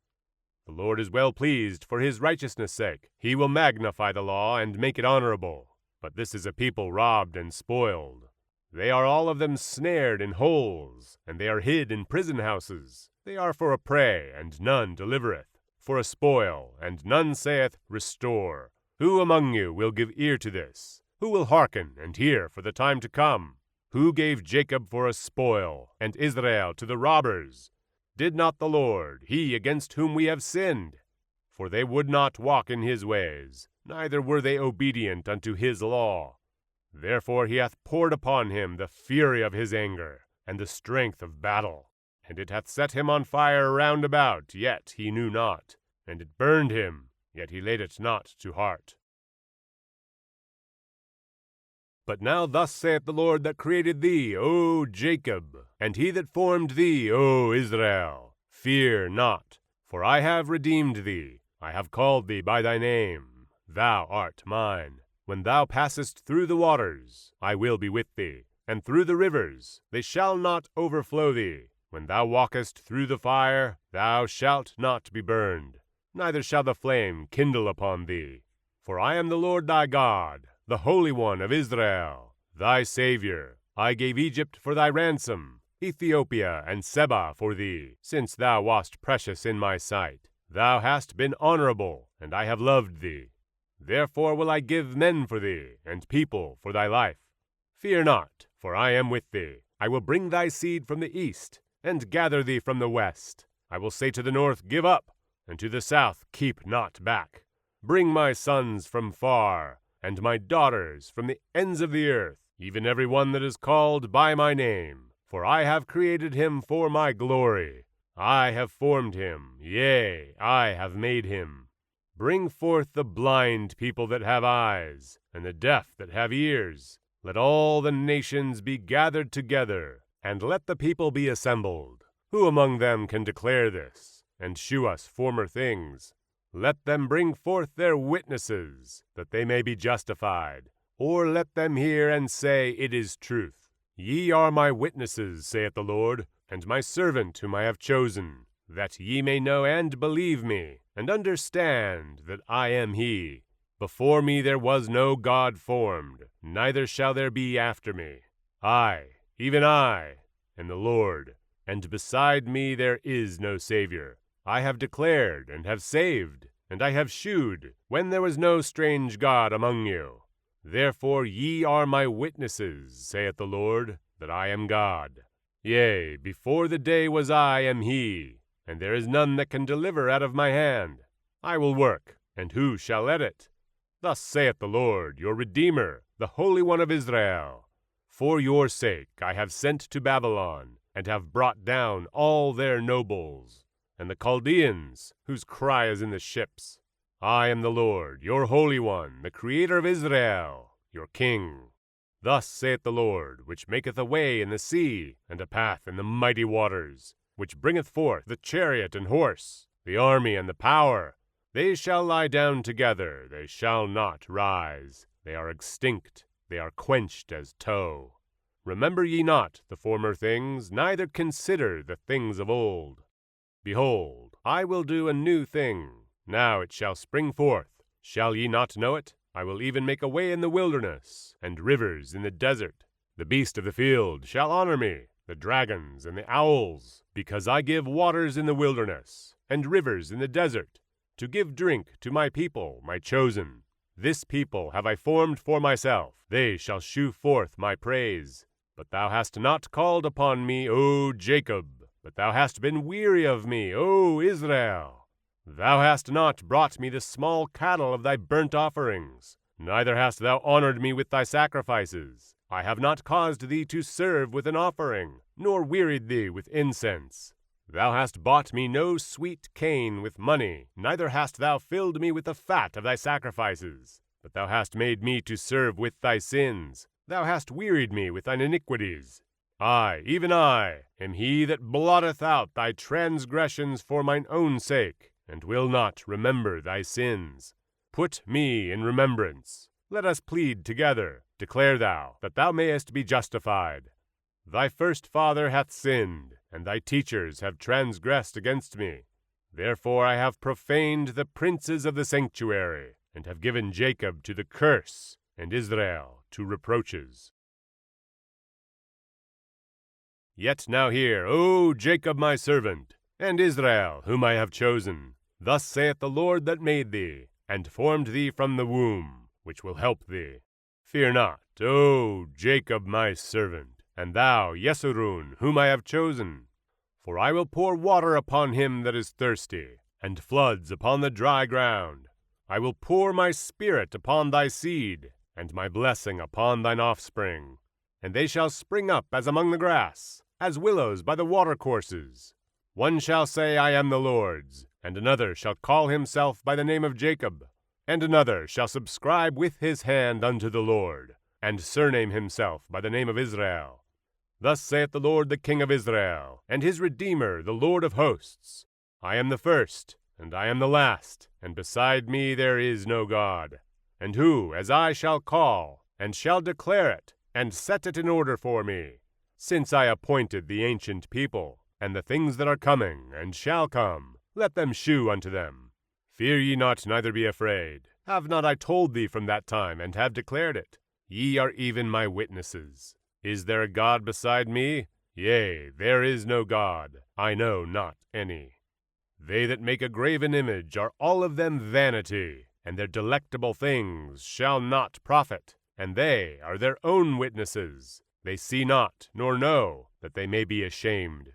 The Lord is well pleased for his righteousness' sake. He will magnify the law and make it honorable. But this is a people robbed and spoiled. They are all of them snared in holes, and they are hid in prison houses. They are for a prey, and none delivereth, for a spoil, and none saith, Restore. Who among you will give ear to this? Who will hearken and hear for the time to come? Who gave Jacob for a spoil, and Israel to the robbers? Did not the Lord, he against whom we have sinned? For they would not walk in his ways, neither were they obedient unto his law. Therefore he hath poured upon him the fury of his anger, and the strength of battle. And it hath set him on fire round about, yet he knew not. And it burned him, yet he laid it not to heart. But now thus saith the Lord that created thee, O Jacob, and he that formed thee, O Israel, Fear not, for I have redeemed thee. I have called thee by thy name. Thou art mine. When thou passest through the waters, I will be with thee, and through the rivers, they shall not overflow thee. When thou walkest through the fire, thou shalt not be burned, neither shall the flame kindle upon thee. For I am the Lord thy God, the Holy One of Israel, thy Savior. I gave Egypt for thy ransom, Ethiopia and Seba for thee, since thou wast precious in my sight. Thou hast been honorable, and I have loved thee. Therefore will I give men for thee, and people for thy life. Fear not, for I am with thee. I will bring thy seed from the east, and gather thee from the west. I will say to the north, Give up, and to the south, Keep not back. Bring my sons from far, and my daughters from the ends of the earth, even every one that is called by my name. For I have created him for my glory. I have formed him, yea, I have made him. Bring forth the blind people that have eyes, and the deaf that have ears. Let all the nations be gathered together, and let the people be assembled. Who among them can declare this, and shew us former things? Let them bring forth their witnesses, that they may be justified. Or let them hear and say, It is truth. Ye are my witnesses, saith the Lord, and my servant whom I have chosen, that ye may know and believe me, and understand that I am he. Before me there was no God formed, neither shall there be after me. I, even I, am the Lord, and beside me there is no Savior. I have declared and have saved, and I have shewed, when there was no strange God among you. Therefore ye are my witnesses, saith the Lord, that I am God. Yea, before the day was I am he, and there is none that can deliver out of my hand. I will work, and who shall let it? Thus saith the Lord, your Redeemer, the Holy One of Israel. For your sake I have sent to Babylon, and have brought down all their nobles, and the Chaldeans, whose cry is in the ships. I am the Lord, your Holy One, the Creator of Israel, your King. Thus saith the Lord, which maketh a way in the sea, and a path in the mighty waters, which bringeth forth the chariot and horse, the army and the power. They shall lie down together, they shall not rise. They are extinct, they are quenched as tow. Remember ye not the former things, neither consider the things of old. Behold, I will do a new thing. Now it shall spring forth. Shall ye not know it? I will even make a way in the wilderness, and rivers in the desert. The beast of the field shall honor me, the dragons and the owls, because I give waters in the wilderness, and rivers in the desert. to give drink to my people, my chosen. This people have I formed for myself, they shall shew forth my praise. But thou hast not called upon me, O Jacob, but thou hast been weary of me, O Israel. Thou hast not brought me the small cattle of thy burnt offerings, neither hast thou honored me with thy sacrifices. I have not caused thee to serve with an offering, nor wearied thee with incense. Thou hast bought me no sweet cane with money, neither hast thou filled me with the fat of thy sacrifices. But thou hast made me to serve with thy sins. Thou hast wearied me with thine iniquities. I, even I, am he that blotteth out thy transgressions for mine own sake, and will not remember thy sins. Put me in remembrance. Let us plead together. Declare thou, that thou mayest be justified. Thy first father hath sinned, and thy teachers have transgressed against me. Therefore I have profaned the princes of the sanctuary, and have given Jacob to the curse, and Israel to reproaches. Yet now hear, O Jacob my servant, and Israel whom I have chosen. Thus saith the Lord that made thee, and formed thee from the womb, which will help thee. Fear not, O Jacob my servant, and thou, Jeshurun, whom I have chosen. For I will pour water upon him that is thirsty, and floods upon the dry ground. I will pour my spirit upon thy seed, and my blessing upon thine offspring. And they shall spring up as among the grass, as willows by the watercourses. One shall say, I am the Lord's, and another shall call himself by the name of Jacob. And another shall subscribe with his hand unto the Lord, and surname himself by the name of Israel. Thus saith the Lord the King of Israel, and his Redeemer, the Lord of hosts. I am the first, and I am the last, and beside me there is no God. And who, as I shall call, and shall declare it, and set it in order for me, since I appointed the ancient people, and the things that are coming, and shall come, let them shew unto them. Fear ye not, neither be afraid. Have not I told thee from that time, and have declared it? Ye are even my witnesses. Is there a God beside me? Yea, there is no God, I know not any. They that make a graven image are all of them vanity, and their delectable things shall not profit, and they are their own witnesses. They see not, nor know, that they may be ashamed.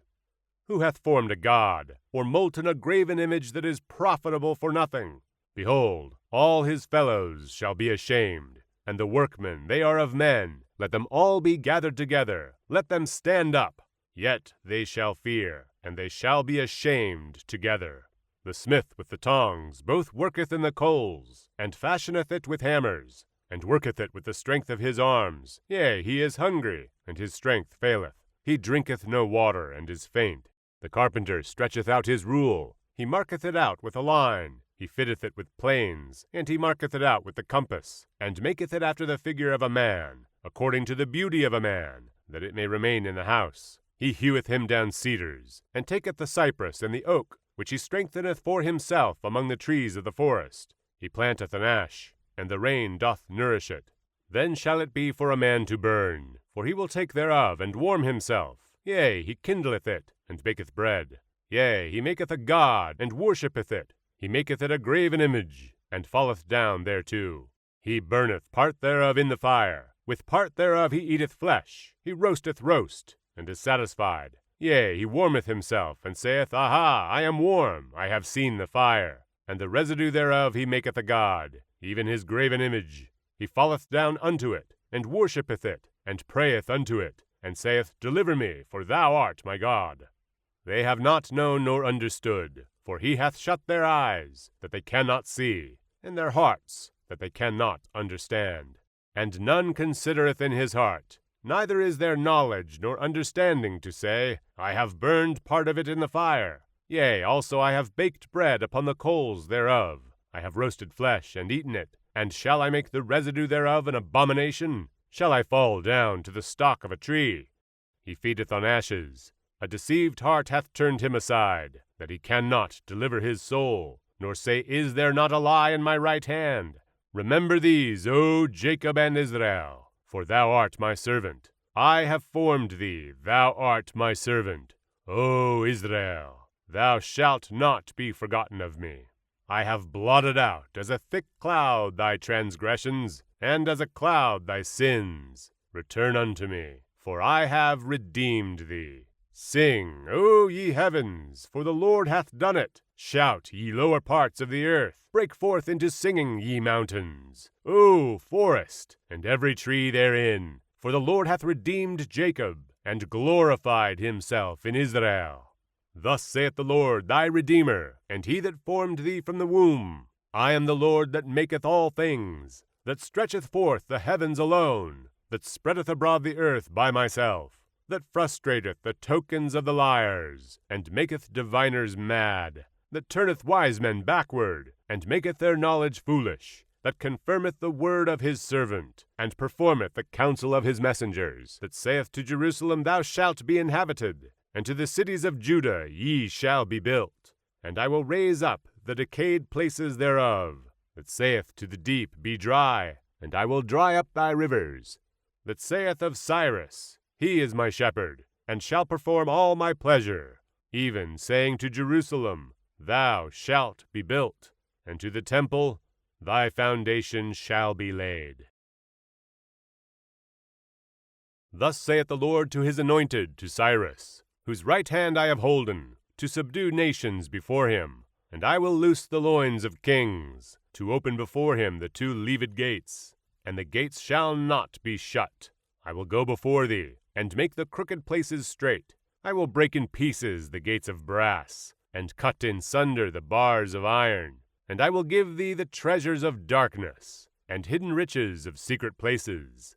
Who hath formed a god, or molten a graven image that is profitable for nothing? Behold, all his fellows shall be ashamed, and the workmen, they are of men. Let them all be gathered together, let them stand up. Yet they shall fear, and they shall be ashamed together. The smith with the tongs both worketh in the coals, and fashioneth it with hammers, and worketh it with the strength of his arms. Yea, he is hungry, and his strength faileth. He drinketh no water, and is faint. The carpenter stretcheth out his rule. He marketh it out with a line. He fitteth it with planes, and he marketh it out with the compass, and maketh it after the figure of a man, according to the beauty of a man, that it may remain in the house. He heweth him down cedars, and taketh the cypress and the oak, which he strengtheneth for himself among the trees of the forest. He planteth an ash, and the rain doth nourish it. Then shall it be for a man to burn, for he will take thereof, and warm himself. Yea, he kindleth it, and baketh bread. Yea, he maketh a god, and worshippeth it. He maketh it a graven image, and falleth down thereto. He burneth part thereof in the fire. With part thereof he eateth flesh. He roasteth roast, and is satisfied. Yea, he warmeth himself, and saith, Aha, I am warm, I have seen the fire. And the residue thereof he maketh a god, even his graven image. He falleth down unto it, and worshippeth it, and prayeth unto it, and saith, Deliver me, for thou art my God. They have not known nor understood, for he hath shut their eyes, that they cannot see, and their hearts, that they cannot understand. And none considereth in his heart, neither is there knowledge nor understanding to say, I have burned part of it in the fire. Yea, also I have baked bread upon the coals thereof. I have roasted flesh and eaten it. And shall I make the residue thereof an abomination? Shall I fall down to the stalk of a tree? He feedeth on ashes. A deceived heart hath turned him aside, that he cannot deliver his soul, nor say, Is there not a lie in my right hand? Remember these, O Jacob and Israel, for thou art my servant. I have formed thee, thou art my servant. O Israel, thou shalt not be forgotten of me. I have blotted out as a thick cloud thy transgressions, and as a cloud thy sins. Return unto me, for I have redeemed thee. Sing, O ye heavens, for the Lord hath done it. Shout, ye lower parts of the earth. Break forth into singing, ye mountains. O forest, and every tree therein. For the Lord hath redeemed Jacob, and glorified himself in Israel. Thus saith the Lord thy Redeemer, and he that formed thee from the womb. I am the Lord that maketh all things, that stretcheth forth the heavens alone, that spreadeth abroad the earth by myself, that frustrateth the tokens of the liars, and maketh diviners mad, that turneth wise men backward, and maketh their knowledge foolish, that confirmeth the word of his servant, and performeth the counsel of his messengers, that saith to Jerusalem, Thou shalt be inhabited, and to the cities of Judah ye shall be built. And I will raise up the decayed places thereof, that saith to the deep, Be dry, and I will dry up thy rivers, that saith of Cyrus, He is my shepherd, and shall perform all my pleasure, even saying to Jerusalem, Thou shalt be built, and to the temple, Thy foundation shall be laid. Thus saith the Lord to his anointed, to Cyrus, whose right hand I have holden, to subdue nations before him. And I will loose the loins of kings, to open before him the two leaved gates, and the gates shall not be shut. I will go before thee, and make the crooked places straight. I will break in pieces the gates of brass, and cut in sunder the bars of iron. And I will give thee the treasures of darkness, and hidden riches of secret places,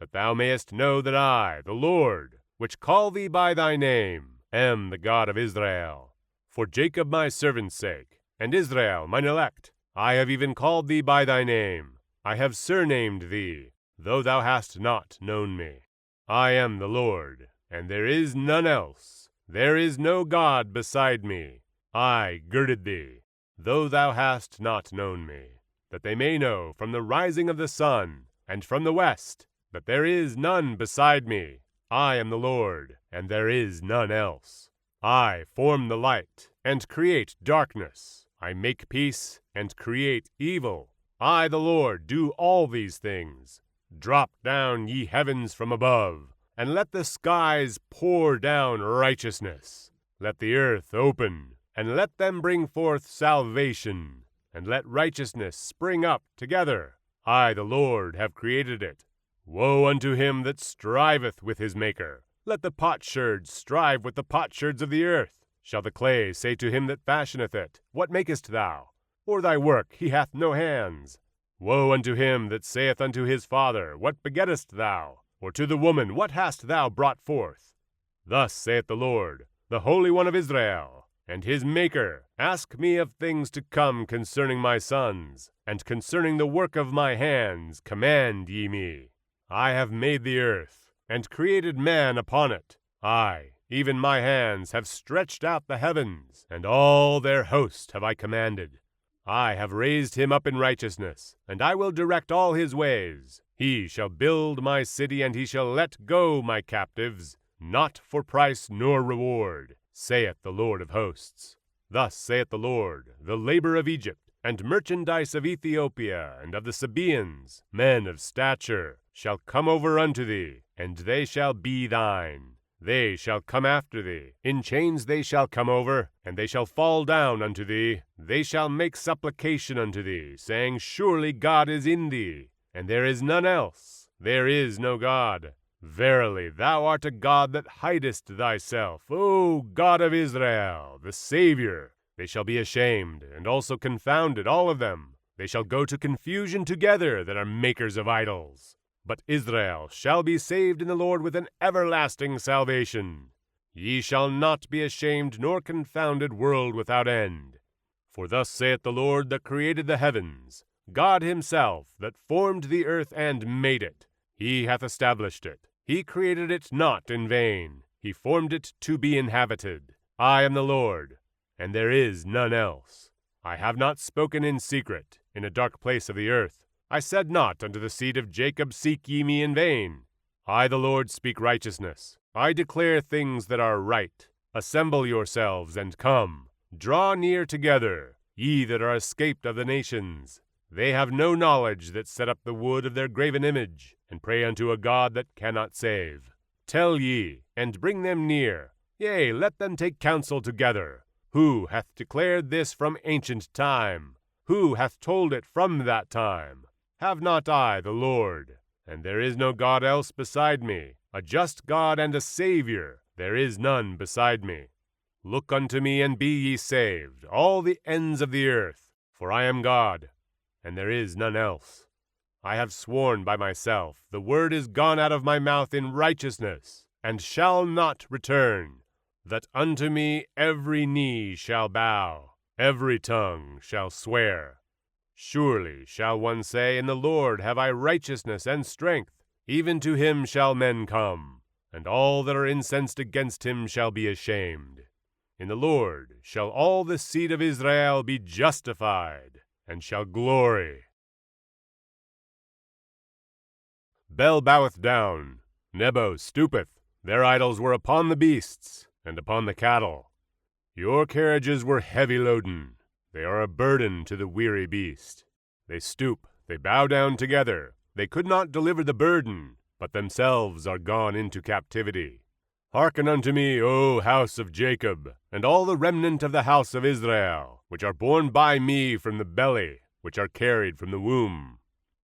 that thou mayest know that I, the Lord, which call thee by thy name, am the God of Israel. For Jacob my servant's sake, and Israel mine elect, I have even called thee by thy name. I have surnamed thee, though thou hast not known me. I am the Lord, and there is none else. There is no God beside me. I girded thee, though thou hast not known me, that they may know from the rising of the sun, and from the west, that there is none beside me. I am the Lord, and there is none else. I form the light, and create darkness. I make peace, and create evil. I, the Lord, do all these things. Drop down, ye heavens from above, and let the skies pour down righteousness. Let the earth open, and let them bring forth salvation, and let righteousness spring up together. I, the Lord, have created it. Woe unto him that striveth with his Maker. Let the potsherds strive with the potsherds of the earth. Shall the clay say to him that fashioneth it, What makest thou? Or thy work, he hath no hands. Woe unto him that saith unto his father, What begettest thou? Or to the woman, What hast thou brought forth? Thus saith the Lord, the Holy One of Israel, and his Maker, Ask me of things to come concerning my sons, and concerning the work of my hands command ye me. I have made the earth, and created man upon it. I, even my hands, have stretched out the heavens, and all their host have I commanded. I have raised him up in righteousness, and I will direct all his ways. He shall build my city, and he shall let go my captives, not for price nor reward, saith the Lord of hosts. Thus saith the Lord, the labor of Egypt, and merchandise of Ethiopia, and of the Sabaeans, men of stature, shall come over unto thee, and they shall be thine. They shall come after thee. In chains they shall come over, and they shall fall down unto thee. They shall make supplication unto thee, saying, Surely God is in thee, and there is none else. There is no God. Verily, thou art a God that hidest thyself, O God of Israel, the Savior. They shall be ashamed, and also confounded, all of them. They shall go to confusion together that are makers of idols. But Israel shall be saved in the Lord with an everlasting salvation. Ye shall not be ashamed nor confounded, world without end. For thus saith the Lord that created the heavens, God himself that formed the earth and made it. He hath established it. He created it not in vain. He formed it to be inhabited. I am the Lord, and there is none else. I have not spoken in secret, in a dark place of the earth. I said not unto the seed of Jacob, Seek ye me in vain. I, the Lord, speak righteousness. I declare things that are right. Assemble yourselves and come. Draw near together, ye that are escaped of the nations. They have no knowledge that set up the wood of their graven image, and pray unto a God that cannot save. Tell ye, and bring them near, yea, let them take counsel together. Who hath declared this from ancient time? Who hath told it from that time? Have not I the Lord? And there is no God else beside me, a just God and a Saviour, there is none beside me. Look unto me, and be ye saved, all the ends of the earth, for I am God, and there is none else. I have sworn by myself, the word is gone out of my mouth in righteousness, and shall not return, that unto me every knee shall bow, every tongue shall swear. Surely shall one say, in the Lord have I righteousness and strength, even to him shall men come, and all that are incensed against him shall be ashamed. In the Lord shall all the seed of Israel be justified, and shall glory. Bel boweth down, Nebo stoopeth, their idols were upon the beasts, and upon the cattle. Your carriages were heavy loaden, they are a burden to the weary beast. They stoop, they bow down together, they could not deliver the burden, but themselves are gone into captivity. Hearken unto me, O house of Jacob, and all the remnant of the house of Israel, which are born by me from the belly, which are carried from the womb.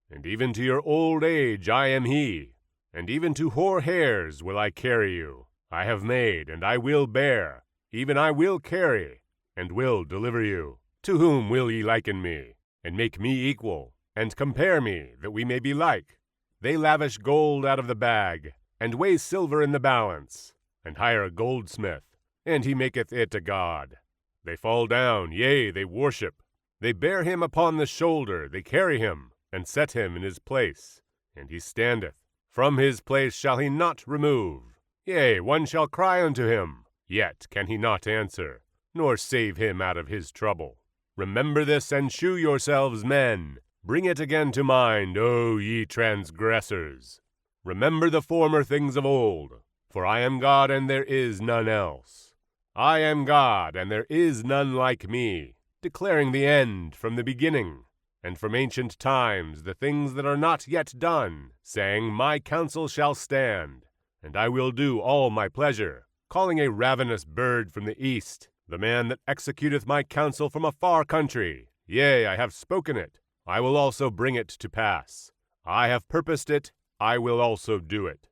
And even to your old age I am he, and even to hoar hairs will I carry you. I have made, and I will bear, even I will carry, and will deliver you. To whom will ye liken me, and make me equal, and compare me, that we may be like? They lavish gold out of the bag, and weigh silver in the balance, and hire a goldsmith, and he maketh it a god. They fall down, yea, they worship. They bear him upon the shoulder, they carry him, and set him in his place, and he standeth. From his place shall he not remove. Yea, one shall cry unto him, yet can he not answer, nor save him out of his trouble. Remember this, and shew yourselves men. Bring it again to mind, O ye transgressors. Remember the former things of old, for I am God, and there is none else. I am God, and there is none like me, declaring the end from the beginning, and from ancient times the things that are not yet done, saying, My counsel shall stand, and I will do all my pleasure, calling a ravenous bird from the east, the man that executeth my counsel from a far country. Yea, I have spoken it, I will also bring it to pass. I have purposed it, I will also do it.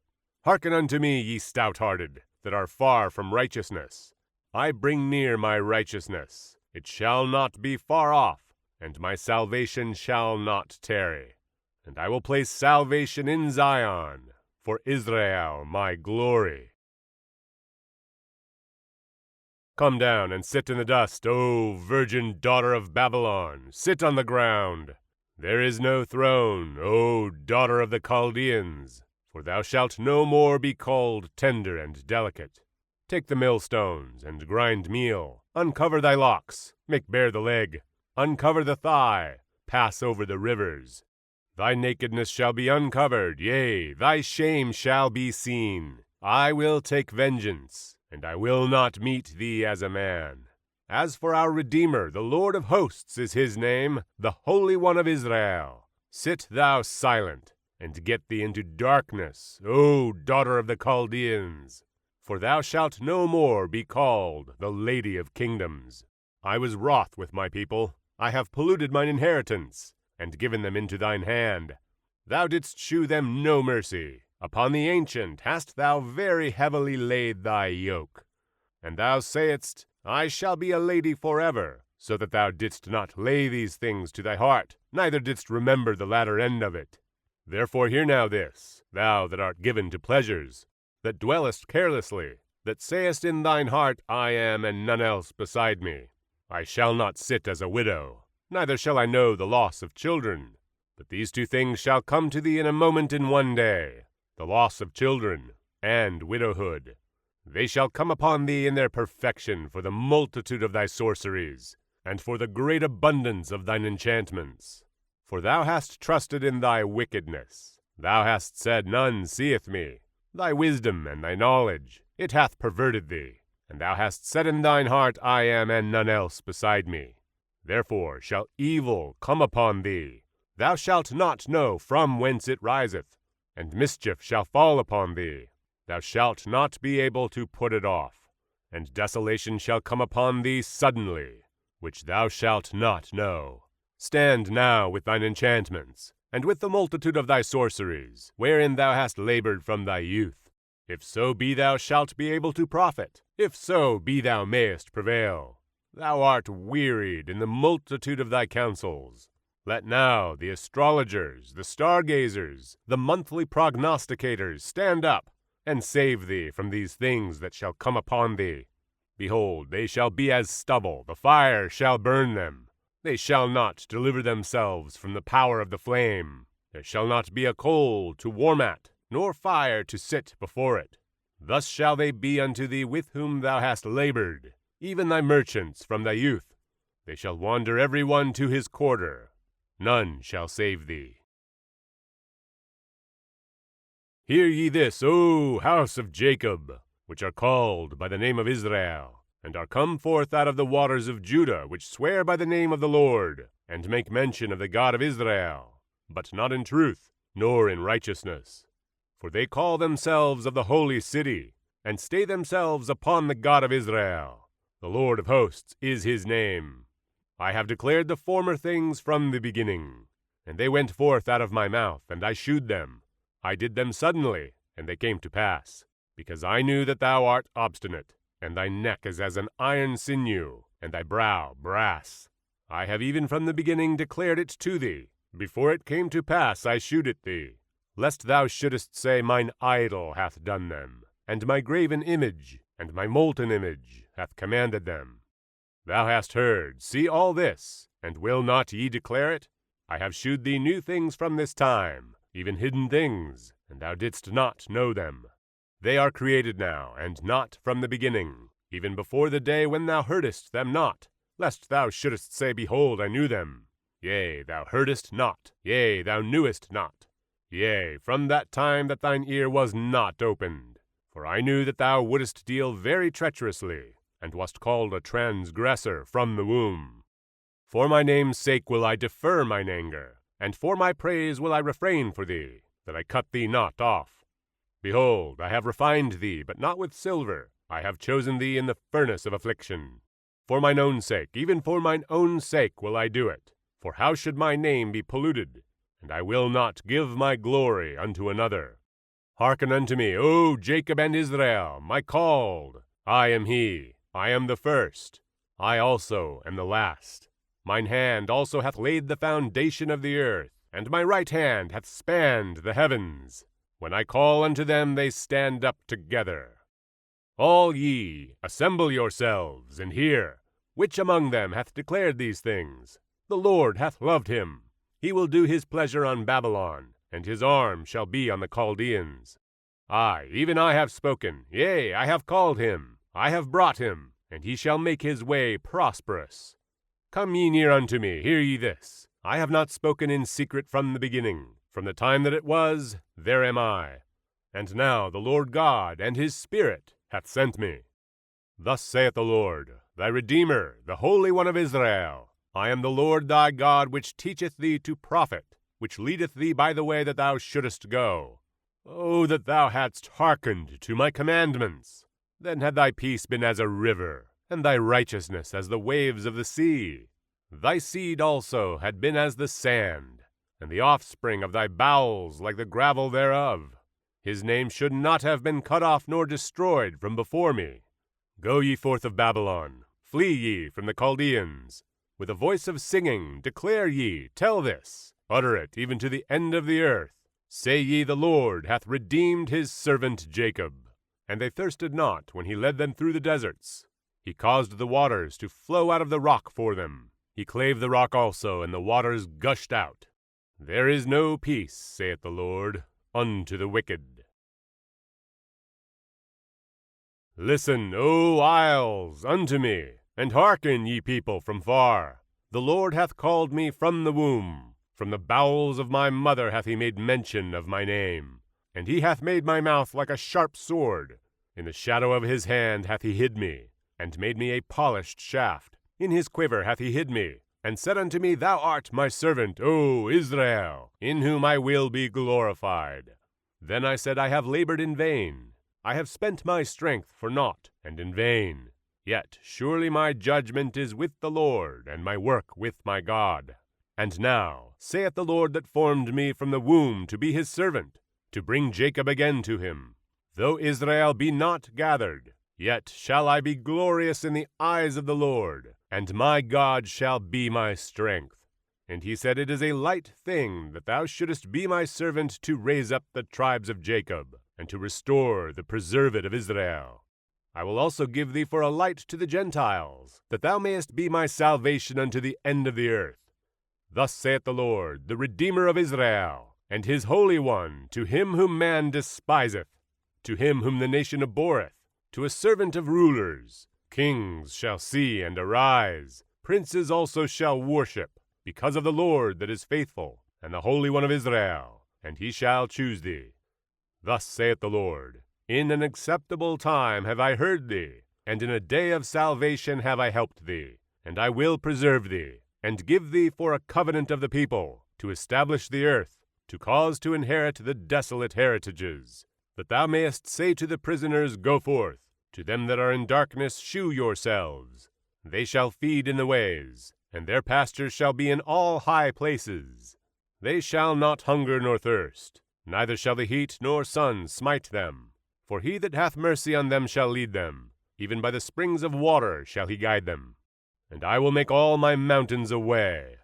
Hearken unto me, ye stout-hearted, that are far from righteousness. I bring near my righteousness, it shall not be far off, and my salvation shall not tarry. And I will place salvation in Zion, for Israel my glory. Come down and sit in the dust, O virgin daughter of Babylon, sit on the ground. There is no throne, O daughter of the Chaldeans, for thou shalt no more be called tender and delicate. Take the millstones, and grind meal, uncover thy locks, make bare the leg, uncover the thigh, pass over the rivers. Thy nakedness shall be uncovered, yea, thy shame shall be seen. I will take vengeance, and I will not meet thee as a man. As for our Redeemer, the Lord of hosts is his name, the Holy One of Israel. Sit thou silent, and get thee into darkness, O daughter of the Chaldeans. For thou shalt no more be called the Lady of Kingdoms. I was wroth with my people. I have polluted mine inheritance, and given them into thine hand. Thou didst shew them no mercy. Upon the ancient hast thou very heavily laid thy yoke. And thou sayest, I shall be a lady forever, so that thou didst not lay these things to thy heart, neither didst remember the latter end of it. Therefore hear now this, thou that art given to pleasures, that dwellest carelessly, that sayest in thine heart, I am, and none else beside me. I shall not sit as a widow, neither shall I know the loss of children. But these two things shall come to thee in a moment in one day, the loss of children and widowhood. They shall come upon thee in their perfection for the multitude of thy sorceries, and for the great abundance of thine enchantments. For thou hast trusted in thy wickedness. Thou hast said, None seeth me. Thy wisdom and thy knowledge, it hath perverted thee. And thou hast said in thine heart, I am, and none else beside me. Therefore shall evil come upon thee. Thou shalt not know from whence it riseth, and mischief shall fall upon thee. Thou shalt not be able to put it off, and desolation shall come upon thee suddenly, which thou shalt not know. Stand now with thine enchantments, and with the multitude of thy sorceries, wherein thou hast labored from thy youth. If so be thou shalt be able to profit, if so be thou mayest prevail. Thou art wearied in the multitude of thy counsels. Let now the astrologers, the stargazers, the monthly prognosticators stand up, and save thee from these things that shall come upon thee. Behold, they shall be as stubble, the fire shall burn them. They shall not deliver themselves from the power of the flame. There shall not be a coal to warm at, nor fire to sit before it. Thus shall they be unto thee with whom thou hast labored, even thy merchants from thy youth. They shall wander every one to his quarter. None shall save thee. Hear ye this, O house of Jacob, which are called by the name of Israel, and are come forth out of the waters of Judah, which swear by the name of the Lord, and make mention of the God of Israel, but not in truth, nor in righteousness. For they call themselves of the holy city, and stay themselves upon the God of Israel. The Lord of hosts is his name. I have declared the former things from the beginning, and they went forth out of my mouth, and I shewed them. I did them suddenly, and they came to pass, because I knew that thou art obstinate, and thy neck is as an iron sinew, and thy brow brass. I have even from the beginning declared it to thee. Before it came to pass I shewed it thee, lest thou shouldest say, Mine idol hath done them, and my graven image, and my molten image hath commanded them. Thou hast heard, see all this, and will not ye declare it? I have shewed thee new things from this time, even hidden things, and thou didst not know them. They are created now, and not from the beginning, even before the day when thou heardest them not, lest thou shouldest say, Behold, I knew them. Yea, thou heardest not, yea, thou knewest not. Yea, from that time that thine ear was not opened. For I knew that thou wouldest deal very treacherously, and wast called a transgressor from the womb. For my name's sake will I defer mine anger, and for my praise will I refrain for thee, that I cut thee not off. Behold, I have refined thee, but not with silver. I have chosen thee in the furnace of affliction. For mine own sake, even for mine own sake will I do it. For how should my name be polluted? And I will not give my glory unto another. Hearken unto me, O Jacob and Israel, my called. I am he. I am the first. I also am the last. Mine hand also hath laid the foundation of the earth, and my right hand hath spanned the heavens. When I call unto them, they stand up together. All ye, assemble yourselves, and hear. Which among them hath declared these things? The Lord hath loved him. He will do his pleasure on Babylon, and his arm shall be on the Chaldeans. I, even I have spoken, yea, I have called him. I have brought him, and he shall make his way prosperous. Come ye near unto me, hear ye this. I have not spoken in secret from the beginning. From the time that it was, there am I. And now the Lord God and his Spirit hath sent me. Thus saith the Lord, thy Redeemer, the Holy One of Israel. I am the Lord thy God, which teacheth thee to profit, which leadeth thee by the way that thou shouldest go. O that thou hadst hearkened to my commandments! Then had thy peace been as a river, and thy righteousness as the waves of the sea. Thy seed also had been as the sand, and the offspring of thy bowels like the gravel thereof. His name should not have been cut off nor destroyed from before me. Go ye forth of Babylon, flee ye from the Chaldeans. With a voice of singing declare ye, tell this, utter it even to the end of the earth. Say ye, the Lord hath redeemed his servant Jacob. And they thirsted not when he led them through the deserts. He caused the waters to flow out of the rock for them. He clave the rock also, and the waters gushed out. There is no peace, saith the Lord, unto the wicked. Listen, O isles, unto me, and hearken, ye people from far. The Lord hath called me from the womb. From the bowels of my mother hath he made mention of my name. And he hath made my mouth like a sharp sword. In the shadow of his hand hath he hid me, and made me a polished shaft. In his quiver hath he hid me, and said unto me, Thou art my servant, O Israel, in whom I will be glorified. Then I said, I have labored in vain. I have spent my strength for naught, and in vain. Yet surely my judgment is with the Lord, and my work with my God. And now, saith the Lord that formed me from the womb to be his servant, to bring Jacob again to him. Though Israel be not gathered, yet shall I be glorious in the eyes of the Lord, and my God shall be my strength. And he said, It is a light thing that thou shouldest be my servant to raise up the tribes of Jacob, and to restore the preserved of Israel. I will also give thee for a light to the Gentiles, that thou mayest be my salvation unto the end of the earth. Thus saith the Lord, the Redeemer of Israel, and his Holy One, to him whom man despiseth, to him whom the nation abhorreth, to a servant of rulers. Kings shall see and arise, princes also shall worship, because of the Lord that is faithful, and the Holy One of Israel, and he shall choose thee. Thus saith the Lord, In an acceptable time have I heard thee, and in a day of salvation have I helped thee, and I will preserve thee, and give thee for a covenant of the people, to establish the earth, to cause to inherit the desolate heritages, that thou mayest say to the prisoners, Go forth, to them that are in darkness, shew yourselves. They shall feed in the ways, and their pastures shall be in all high places. They shall not hunger nor thirst, neither shall the heat nor sun smite them. For he that hath mercy on them shall lead them, even by the springs of water shall he guide them. And I will make all my mountains a way,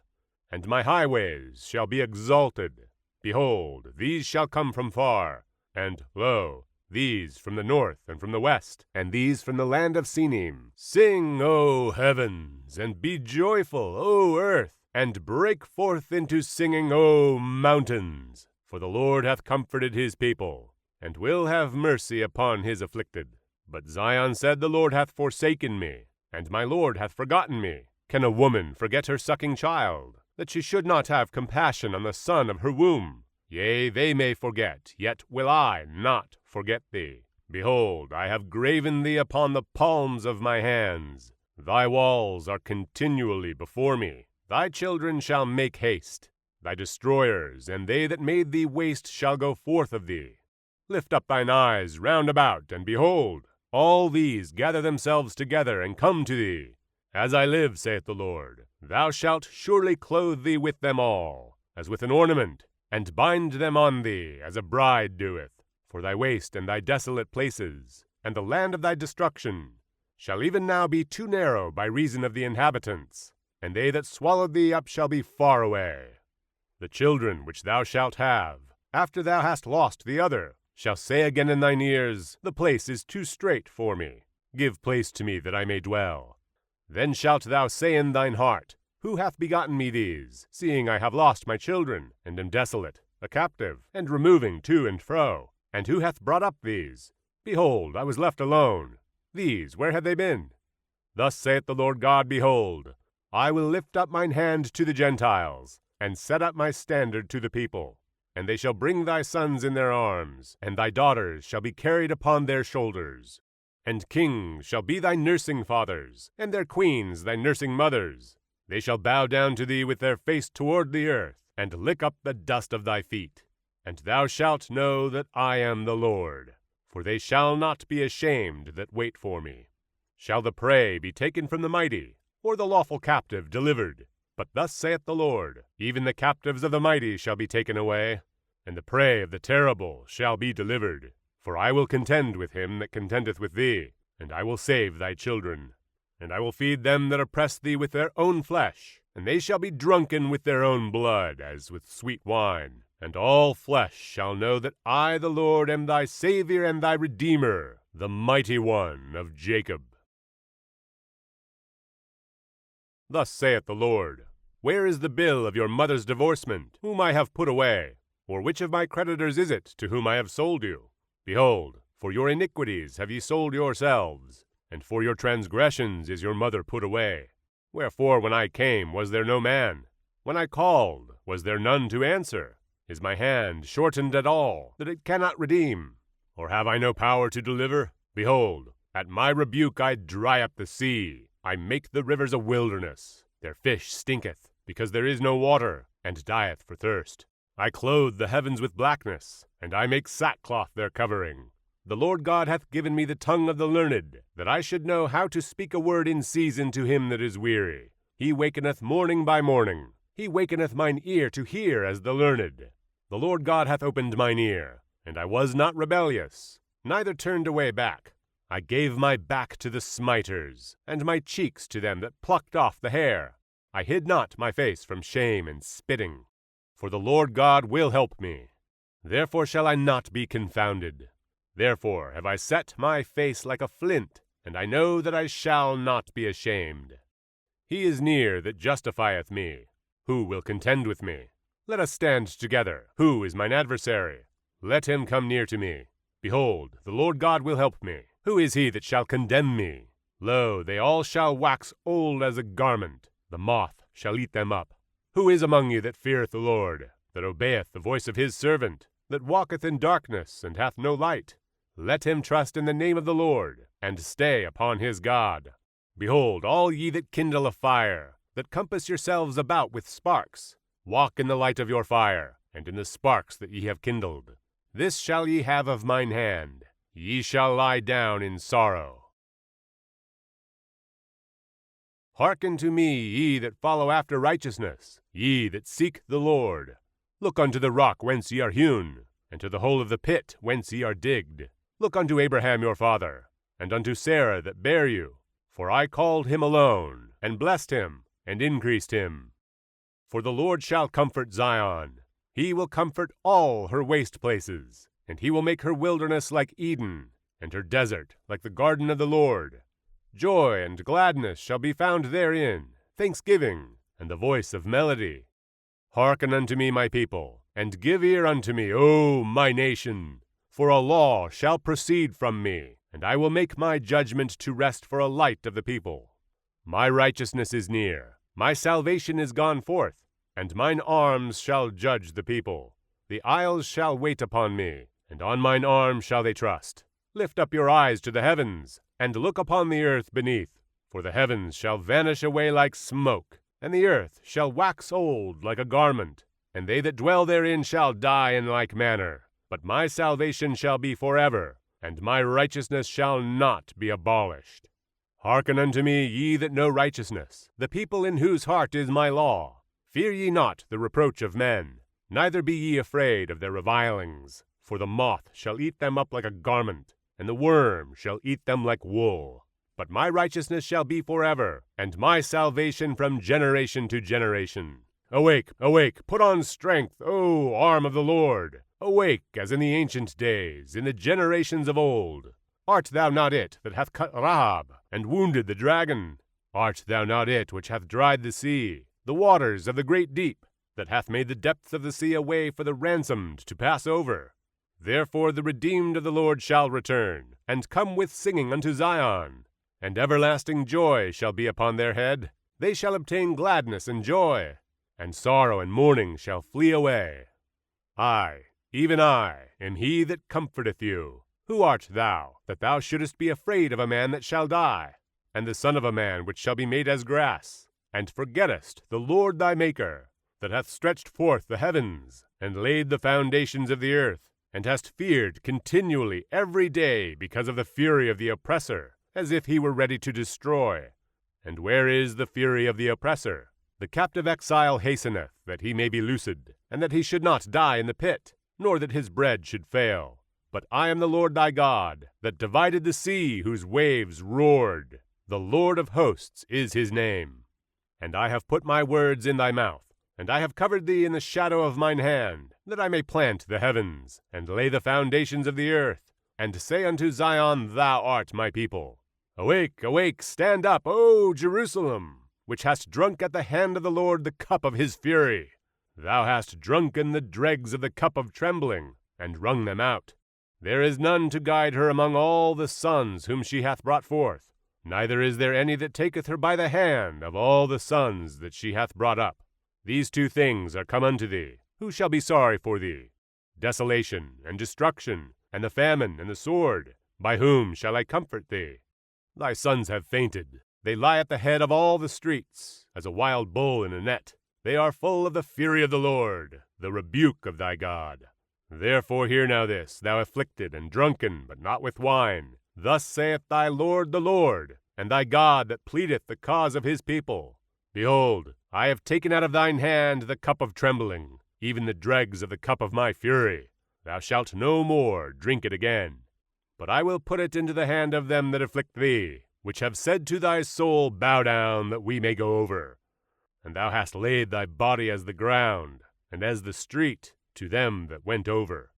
and my highways shall be exalted. Behold, these shall come from far, and, lo, these from the north and from the west, and these from the land of Sinim. Sing, O heavens, and be joyful, O earth, and break forth into singing, O mountains. For the Lord hath comforted his people, and will have mercy upon his afflicted. But Zion said, The Lord hath forsaken me, and my Lord hath forgotten me. Can a woman forget her sucking child, that she should not have compassion on the son of her womb? Yea, they may forget, yet will I not forget thee. Behold, I have graven thee upon the palms of my hands. Thy walls are continually before me. Thy children shall make haste. Thy destroyers, and they that made thee waste, shall go forth of thee. Lift up thine eyes round about, and behold, all these gather themselves together, and come to thee. As I live, saith the Lord, thou shalt surely clothe thee with them all, as with an ornament, and bind them on thee, as a bride doeth. For thy waste and thy desolate places, and the land of thy destruction, shall even now be too narrow by reason of the inhabitants, and they that swallowed thee up shall be far away. The children which thou shalt have, after thou hast lost the other, shall say again in thine ears, The place is too strait for me. Give place to me that I may dwell. Then shalt thou say in thine heart, Who hath begotten me these, seeing I have lost my children, and am desolate, a captive, and removing to and fro? And who hath brought up these? Behold, I was left alone. These, where had they been? Thus saith the Lord God, Behold, I will lift up mine hand to the Gentiles, and set up my standard to the people. And they shall bring thy sons in their arms, and thy daughters shall be carried upon their shoulders. And kings shall be thy nursing fathers, and their queens thy nursing mothers. They shall bow down to thee with their face toward the earth, and lick up the dust of thy feet. And thou shalt know that I am the Lord, for they shall not be ashamed that wait for me. Shall the prey be taken from the mighty, or the lawful captive delivered? But thus saith the Lord, Even the captives of the mighty shall be taken away, and the prey of the terrible shall be delivered. For I will contend with him that contendeth with thee, and I will save thy children. And I will feed them that oppress thee with their own flesh, and they shall be drunken with their own blood, as with sweet wine. And all flesh shall know that I, the Lord, am thy Savior and thy Redeemer, the Mighty One of Jacob. Thus saith the Lord, Where is the bill of your mother's divorcement, whom I have put away? Or which of my creditors is it to whom I have sold you? Behold, for your iniquities have ye sold yourselves, and for your transgressions is your mother put away. Wherefore when I came, was there no man? When I called, was there none to answer? Is my hand shortened at all, that it cannot redeem? Or have I no power to deliver? Behold, at my rebuke I dry up the sea, I make the rivers a wilderness. Their fish stinketh, because there is no water, and dieth for thirst. I clothe the heavens with blackness, and I make sackcloth their covering. The Lord God hath given me the tongue of the learned, that I should know how to speak a word in season to him that is weary. He wakeneth morning by morning. He wakeneth mine ear to hear as the learned. The Lord God hath opened mine ear, and I was not rebellious, neither turned away back. I gave my back to the smiters, and my cheeks to them that plucked off the hair. I hid not my face from shame and spitting. For the Lord God will help me. Therefore shall I not be confounded. Therefore have I set my face like a flint, and I know that I shall not be ashamed. He is near that justifieth me. Who will contend with me? Let us stand together. Who is mine adversary? Let him come near to me. Behold, the Lord God will help me. Who is he that shall condemn me? Lo, they all shall wax old as a garment. The moth shall eat them up. Who is among you that feareth the Lord, that obeyeth the voice of his servant, that walketh in darkness, and hath no light? Let him trust in the name of the Lord, and stay upon his God. Behold, all ye that kindle a fire, that compass yourselves about with sparks, walk in the light of your fire, and in the sparks that ye have kindled. This shall ye have of mine hand. Ye shall lie down in sorrow. Hearken to me, ye that follow after righteousness, ye that seek the Lord. Look unto the rock whence ye are hewn, and to the hole of the pit whence ye are digged. Look unto Abraham your father, and unto Sarah that bare you. For I called him alone, and blessed him, and increased him. For the Lord shall comfort Zion. He will comfort all her waste places, and he will make her wilderness like Eden, and her desert like the garden of the Lord. Joy and gladness shall be found therein, thanksgiving, and the voice of melody. Hearken unto me, my people, and give ear unto me, O my nation. For a law shall proceed from me, and I will make my judgment to rest for a light of the people. My righteousness is near, my salvation is gone forth, and mine arms shall judge the people. The isles shall wait upon me, and on mine arm shall they trust. Lift up your eyes to the heavens, and look upon the earth beneath. For the heavens shall vanish away like smoke, and the earth shall wax old like a garment, and they that dwell therein shall die in like manner. But my salvation shall be forever, and my righteousness shall not be abolished. Hearken unto me, ye that know righteousness, the people in whose heart is my law. Fear ye not the reproach of men, neither be ye afraid of their revilings. For the moth shall eat them up like a garment, and the worm shall eat them like wool. But my righteousness shall be forever, and my salvation from generation to generation. Awake, awake, put on strength, O arm of the Lord. Awake, as in the ancient days, in the generations of old. Art thou not it that hath cut Rahab, and wounded the dragon? Art thou not it which hath dried the sea, the waters of the great deep, that hath made the depths of the sea a way for the ransomed to pass over? Therefore the redeemed of the Lord shall return, and come with singing unto Zion, and everlasting joy shall be upon their head. They shall obtain gladness and joy, and sorrow and mourning shall flee away. I, even I, am he that comforteth you. Who art thou, that thou shouldest be afraid of a man that shall die, and the son of a man which shall be made as grass, and forgettest the Lord thy Maker, that hath stretched forth the heavens, and laid the foundations of the earth, and hast feared continually every day because of the fury of the oppressor, as if he were ready to destroy. And where is the fury of the oppressor? The captive exile hasteneth, that he may be loosed, and that he should not die in the pit, nor that his bread should fail. But I am the Lord thy God, that divided the sea whose waves roared. The Lord of hosts is his name. And I have put my words in thy mouth, and I have covered thee in the shadow of mine hand, that I may plant the heavens, and lay the foundations of the earth, and say unto Zion, Thou art my people. Awake, awake, stand up, O Jerusalem, which hast drunk at the hand of the Lord the cup of his fury. Thou hast drunken the dregs of the cup of trembling, and wrung them out. There is none to guide her among all the sons whom she hath brought forth, neither is there any that taketh her by the hand of all the sons that she hath brought up. These two things are come unto thee. Who shall be sorry for thee? Desolation and destruction, and the famine and the sword. By whom shall I comfort thee? Thy sons have fainted, They lie at the head of all the streets, as a wild bull in a net. They are full of the fury of the Lord, the rebuke of thy God. Therefore hear now this, thou afflicted and drunken, but not with wine. Thus saith thy Lord the Lord, and thy God that pleadeth the cause of his people. Behold, I have taken out of thine hand the cup of trembling, even the dregs of the cup of my fury. Thou shalt no more drink it again. But I will put it into the hand of them that afflict thee, which have said to thy soul, Bow down, that we may go over. And thou hast laid thy body as the ground, and as the street, to them that went over.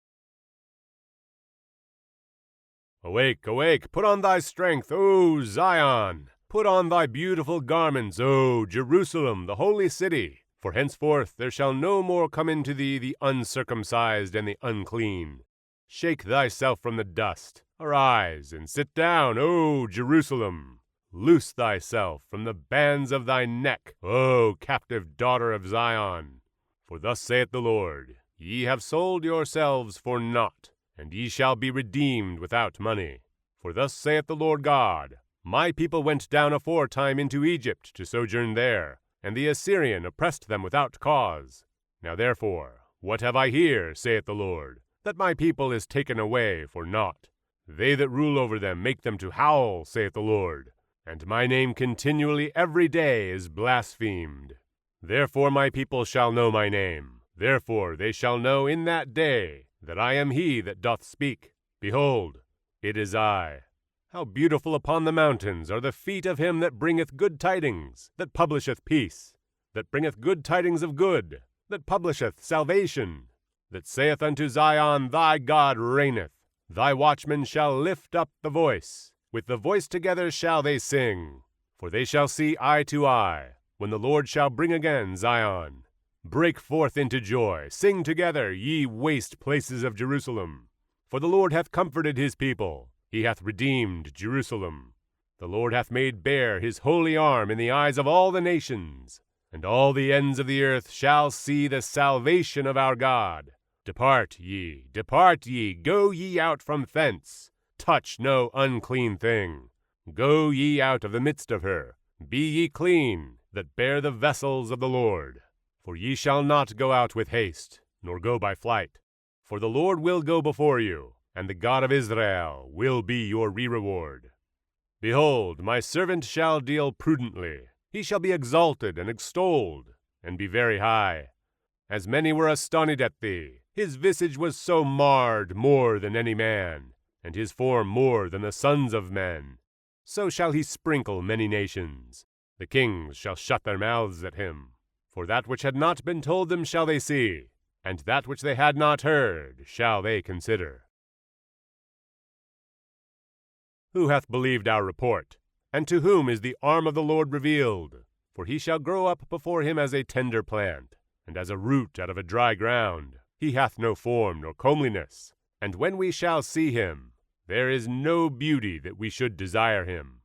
Awake, awake, put on thy strength, O Zion! Put on thy beautiful garments, O Jerusalem, the holy city! For henceforth there shall no more come into thee the uncircumcised and the unclean. Shake thyself from the dust. Arise, and sit down, O Jerusalem! Loose thyself from the bands of thy neck, O captive daughter of Zion! For thus saith the Lord, Ye have sold yourselves for naught, and ye shall be redeemed without money. For thus saith the Lord God, My people went down aforetime into Egypt to sojourn there, and the Assyrian oppressed them without cause. Now therefore, what have I here, saith the Lord, that my people is taken away for naught? They that rule over them make them to howl, saith the Lord, and my name continually every day is blasphemed. Therefore my people shall know my name. Therefore they shall know in that day that I am he that doth speak. Behold, it is I. How beautiful upon the mountains are the feet of him that bringeth good tidings, that publisheth peace, that bringeth good tidings of good, that publisheth salvation, that saith unto Zion, Thy God reigneth. Thy watchmen shall lift up the voice. With the voice together shall they sing. For they shall see eye to eye, when the Lord shall bring again Zion. Break forth into joy. Sing together, ye waste places of Jerusalem. For the Lord hath comforted his people. He hath redeemed Jerusalem. The Lord hath made bare his holy arm in the eyes of all the nations. And all the ends of the earth shall see the salvation of our God. Depart ye, go ye out from thence. Touch no unclean thing. Go ye out of the midst of her. Be ye clean, that bear the vessels of the Lord. For ye shall not go out with haste, nor go by flight. For the Lord will go before you, and the God of Israel will be your reward. Behold, my servant shall deal prudently. He shall be exalted and extolled, and be very high. As many were astonished at thee, his visage was so marred more than any man, and his form more than the sons of men. So shall he sprinkle many nations. The kings shall shut their mouths at him. For that which had not been told them shall they see, and that which they had not heard shall they consider. Who hath believed our report? And to whom is the arm of the Lord revealed? For he shall grow up before him as a tender plant, and as a root out of a dry ground. He hath no form nor comeliness. And when we shall see him, there is no beauty that we should desire him.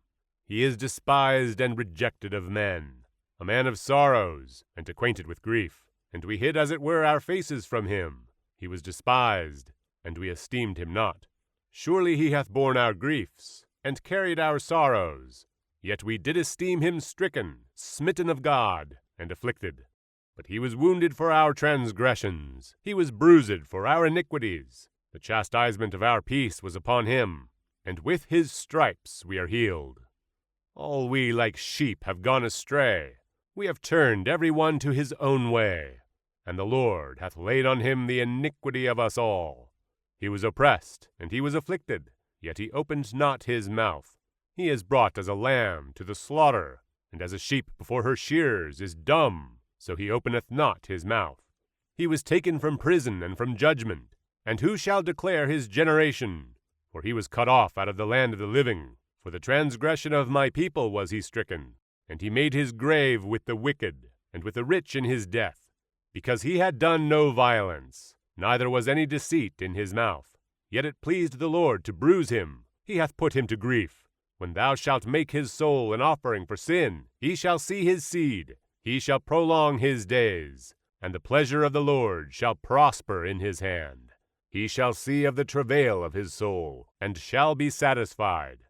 He is despised and rejected of men, a man of sorrows, and acquainted with grief. And we hid as it were our faces from him. He was despised, and we esteemed him not. Surely he hath borne our griefs, and carried our sorrows. Yet we did esteem him stricken, smitten of God, and afflicted. But he was wounded for our transgressions, he was bruised for our iniquities. The chastisement of our peace was upon him, and with his stripes we are healed. All we like sheep have gone astray. We have turned every one to his own way, and the Lord hath laid on him the iniquity of us all. He was oppressed, and he was afflicted, yet he opened not his mouth. He is brought as a lamb to the slaughter, and as a sheep before her shearers is dumb, so he openeth not his mouth. He was taken from prison and from judgment, and who shall declare his generation? For he was cut off out of the land of the living. For the transgression of my people was he stricken, and he made his grave with the wicked, and with the rich in his death, because he had done no violence, neither was any deceit in his mouth. Yet it pleased the Lord to bruise him. He hath put him to grief. When thou shalt make his soul an offering for sin, he shall see his seed. He shall prolong his days, and the pleasure of the Lord shall prosper in his hand. He shall see of the travail of his soul, and shall be satisfied.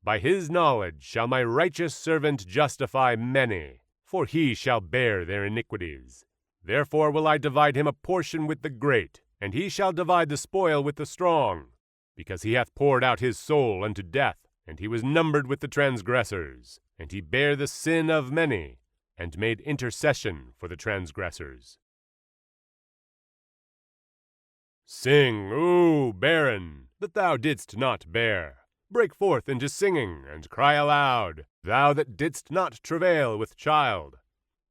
By his knowledge shall my righteous servant justify many, for he shall bear their iniquities. Therefore will I divide him a portion with the great, and he shall divide the spoil with the strong, because he hath poured out his soul unto death, and he was numbered with the transgressors, and he bare the sin of many, and made intercession for the transgressors. Sing, O barren, that thou didst not bear. Break forth into singing, and cry aloud, thou that didst not travail with child.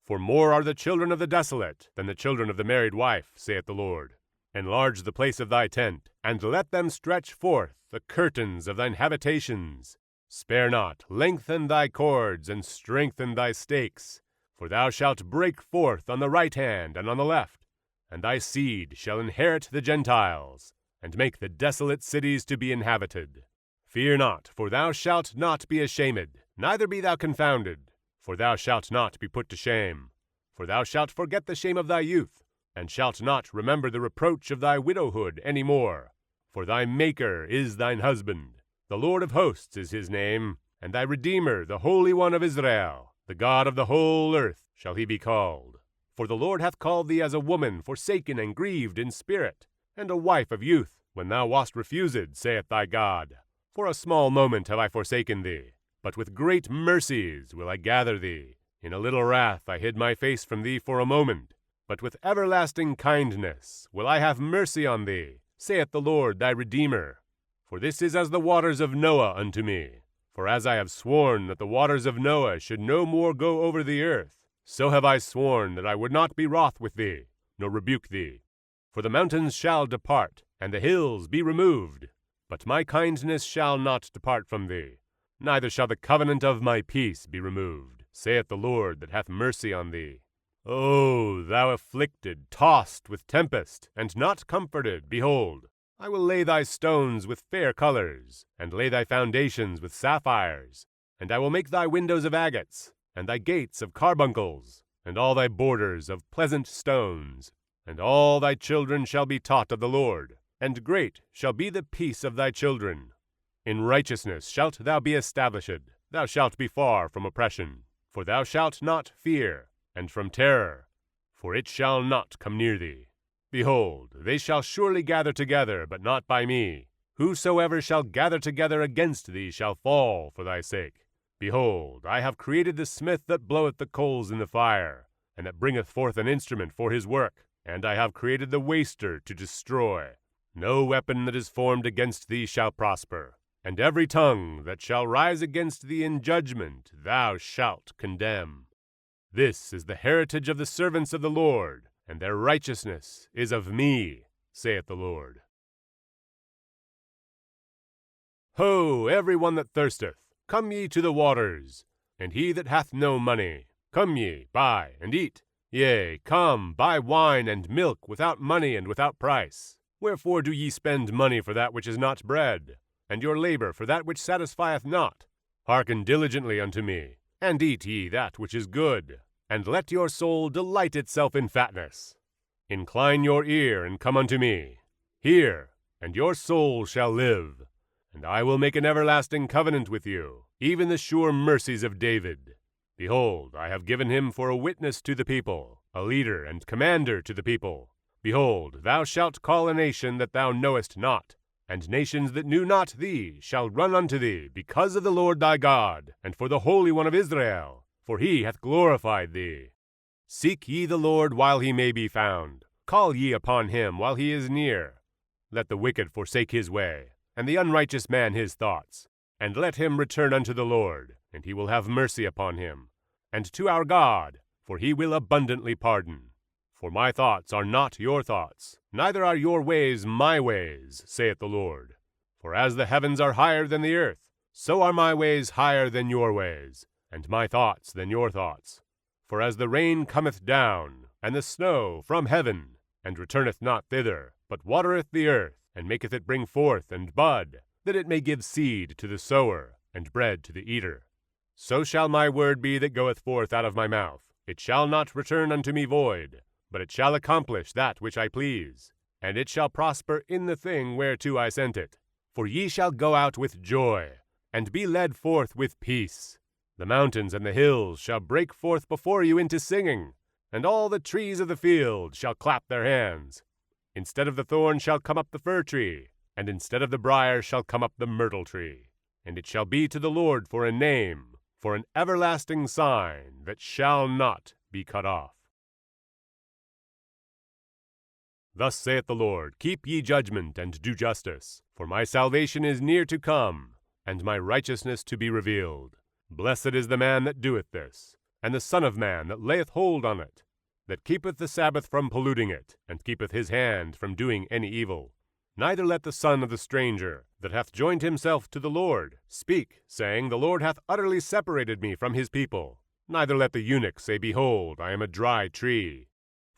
For more are the children of the desolate than the children of the married wife, saith the Lord. Enlarge the place of thy tent, and let them stretch forth the curtains of thine habitations. Spare not, lengthen thy cords, and strengthen thy stakes. For thou shalt break forth on the right hand and on the left, and thy seed shall inherit the Gentiles, and make the desolate cities to be inhabited. Fear not, for thou shalt not be ashamed, neither be thou confounded, for thou shalt not be put to shame. For thou shalt forget the shame of thy youth, and shalt not remember the reproach of thy widowhood any more. For thy Maker is thine husband, the Lord of hosts is his name, and thy Redeemer, the Holy One of Israel, the God of the whole earth, shall he be called. For the Lord hath called thee as a woman forsaken and grieved in spirit, and a wife of youth, when thou wast refused, saith thy God. For a small moment have I forsaken thee, but with great mercies will I gather thee. In a little wrath I hid my face from thee for a moment, but with everlasting kindness will I have mercy on thee, saith the Lord thy Redeemer. For this is as the waters of Noah unto me. For as I have sworn that the waters of Noah should no more go over the earth, so have I sworn that I would not be wroth with thee, nor rebuke thee. For the mountains shall depart, and the hills be removed, but my kindness shall not depart from thee, neither shall the covenant of my peace be removed, saith the Lord that hath mercy on thee. O thou afflicted, tossed with tempest, and not comforted, behold, I will lay thy stones with fair colors, and lay thy foundations with sapphires, and I will make thy windows of agates, and thy gates of carbuncles, and all thy borders of pleasant stones, and all thy children shall be taught of the Lord, and great shall be the peace of thy children. In righteousness shalt thou be established, thou shalt be far from oppression, for thou shalt not fear, and from terror, for it shall not come near thee. Behold, they shall surely gather together, but not by me. Whosoever shall gather together against thee shall fall for thy sake. Behold, I have created the smith that bloweth the coals in the fire, and that bringeth forth an instrument for his work, and I have created the waster to destroy. No weapon that is formed against thee shall prosper, and every tongue that shall rise against thee in judgment thou shalt condemn. This is the heritage of the servants of the Lord, and their righteousness is of me, saith the Lord. Ho, every one that thirsteth, come ye to the waters, and he that hath no money, come ye, buy and eat. Yea, come, buy wine and milk without money and without price. Wherefore do ye spend money for that which is not bread, and your labor for that which satisfieth not? Hearken diligently unto me, and eat ye that which is good, and let your soul delight itself in fatness. Incline your ear, and come unto me. Hear, and your soul shall live. And I will make an everlasting covenant with you, even the sure mercies of David. Behold, I have given him for a witness to the people, a leader and commander to the people. Behold, thou shalt call a nation that thou knowest not, and nations that knew not thee shall run unto thee, because of the Lord thy God, and for the Holy One of Israel, for he hath glorified thee. Seek ye the Lord while he may be found. Call ye upon him while he is near. Let the wicked forsake his way, and the unrighteous man his thoughts, and let him return unto the Lord, and he will have mercy upon him, and to our God, for he will abundantly pardon. For my thoughts are not your thoughts, neither are your ways my ways, saith the Lord. For as the heavens are higher than the earth, so are my ways higher than your ways, and my thoughts than your thoughts. For as the rain cometh down, and the snow from heaven, and returneth not thither, but watereth the earth, and maketh it bring forth and bud, that it may give seed to the sower, and bread to the eater, so shall my word be that goeth forth out of my mouth. It shall not return unto me void, but it shall accomplish that which I please, and it shall prosper in the thing whereto I sent it. For ye shall go out with joy, and be led forth with peace. The mountains and the hills shall break forth before you into singing, and all the trees of the field shall clap their hands. Instead of the thorn shall come up the fir tree, and instead of the brier shall come up the myrtle tree. And it shall be to the Lord for a name, for an everlasting sign that shall not be cut off. Thus saith the Lord, Keep ye judgment, and do justice, for my salvation is near to come, and my righteousness to be revealed. Blessed is the man that doeth this, and the Son of Man that layeth hold on it, that keepeth the Sabbath from polluting it, and keepeth his hand from doing any evil. Neither let the son of the stranger, that hath joined himself to the Lord, speak, saying, The Lord hath utterly separated me from his people. Neither let the eunuch say, Behold, I am a dry tree.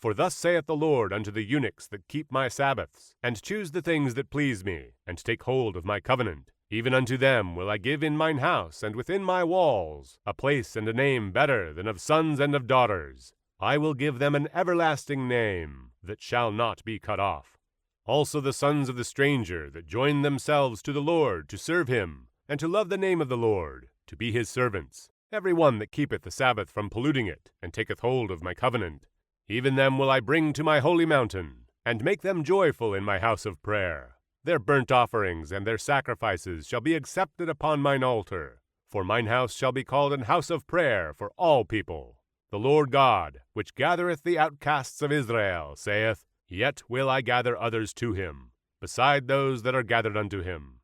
For thus saith the Lord unto the eunuchs that keep my Sabbaths, and choose the things that please me, and take hold of my covenant. Even unto them will I give in mine house and within my walls a place and a name better than of sons and of daughters. I will give them an everlasting name that shall not be cut off. Also the sons of the stranger that join themselves to the Lord to serve him, and to love the name of the Lord, to be his servants, every one that keepeth the Sabbath from polluting it, and taketh hold of my covenant. Even them will I bring to my holy mountain, and make them joyful in my house of prayer. Their burnt offerings and their sacrifices shall be accepted upon mine altar. For mine house shall be called an house of prayer for all people. The Lord God, which gathereth the outcasts of Israel, saith, Yet will I gather others to him, beside those that are gathered unto him.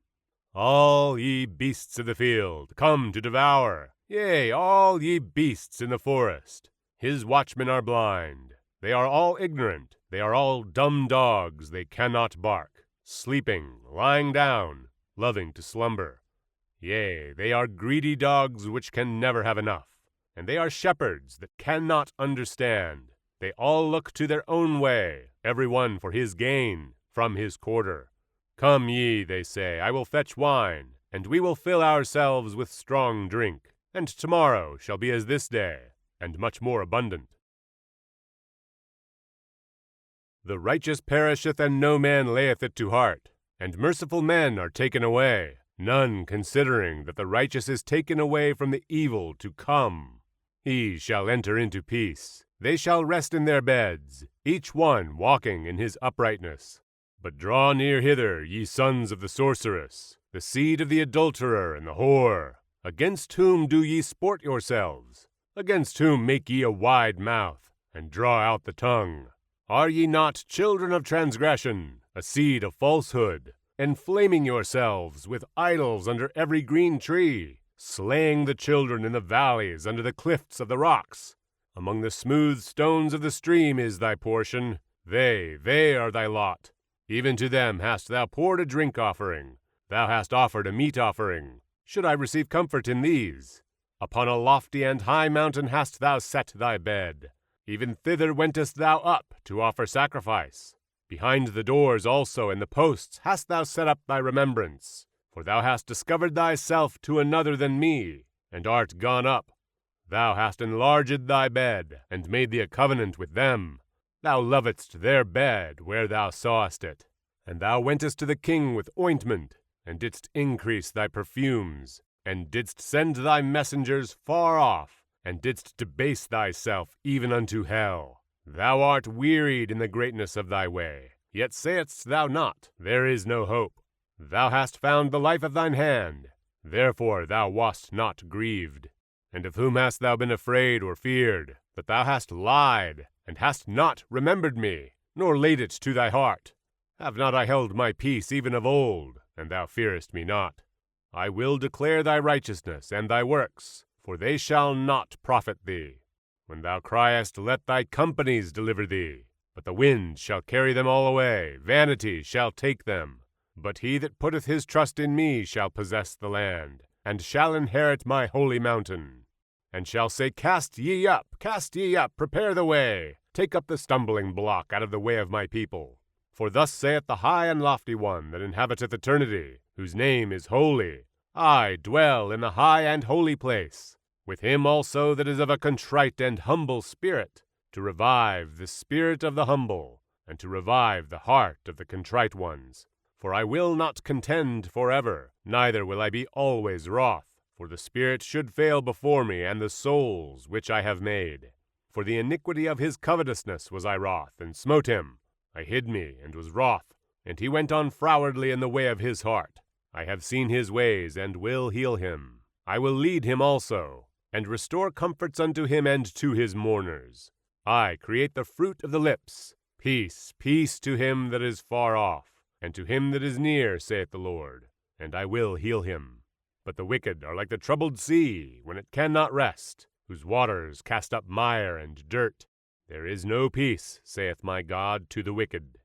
All ye beasts of the field, come to devour, yea, all ye beasts in the forest. His watchmen are blind, they are all ignorant, they are all dumb dogs, they cannot bark, sleeping, lying down, loving to slumber. Yea, they are greedy dogs which can never have enough, and they are shepherds that cannot understand. They all look to their own way, every one for his gain, from his quarter. Come ye, they say, I will fetch wine, and we will fill ourselves with strong drink, and tomorrow shall be as this day, and much more abundant. The righteous perisheth, and no man layeth it to heart, and merciful men are taken away, none considering that the righteous is taken away from the evil to come. He shall enter into peace. They shall rest in their beds, each one walking in his uprightness. But draw near hither, ye sons of the sorceress, the seed of the adulterer and the whore. Against whom do ye sport yourselves? Against whom make ye a wide mouth, and draw out the tongue? Are ye not children of transgression, a seed of falsehood, enflaming yourselves with idols under every green tree, slaying the children in the valleys under the cliffs of the rocks? Among the smooth stones of the stream is thy portion. They are thy lot. Even to them hast thou poured a drink offering. Thou hast offered a meat offering. Should I receive comfort in these? Upon a lofty and high mountain hast thou set thy bed. Even thither wentest thou up to offer sacrifice. Behind the doors also and the posts hast thou set up thy remembrance. For thou hast discovered thyself to another than me, and art gone up. Thou hast enlarged thy bed, and made thee a covenant with them. Thou lovedst their bed where thou sawest it. And thou wentest to the king with ointment, and didst increase thy perfumes, and didst send thy messengers far off, and didst debase thyself even unto hell. Thou art wearied in the greatness of thy way, yet sayest thou not, There is no hope. Thou hast found the life of thine hand, therefore thou wast not grieved. And of whom hast thou been afraid or feared, that thou hast lied, and hast not remembered me, nor laid it to thy heart? Have not I held my peace even of old, and thou fearest me not? I will declare thy righteousness and thy works, for they shall not profit thee. When thou criest, let thy companies deliver thee. But the wind shall carry them all away, vanity shall take them. But he that putteth his trust in me shall possess the land, and shall inherit my holy mountain. And shall say, cast ye up, prepare the way. Take up the stumbling block out of the way of my people. For thus saith the high and lofty one that inhabiteth eternity, whose name is holy. I dwell in the high and holy place, with him also that is of a contrite and humble spirit, to revive the spirit of the humble, and to revive the heart of the contrite ones. For I will not contend forever, neither will I be always wroth. For the spirit should fail before me, and the souls which I have made. For the iniquity of his covetousness was I wroth, and smote him. I hid me, and was wroth, and he went on frowardly in the way of his heart. I have seen his ways, and will heal him. I will lead him also, and restore comforts unto him and to his mourners. I create the fruit of the lips. Peace, peace to him that is far off, and to him that is near, saith the Lord, and I will heal him. But the wicked are like the troubled sea, when it cannot rest, whose waters cast up mire and dirt. There is no peace, saith my God, to the wicked.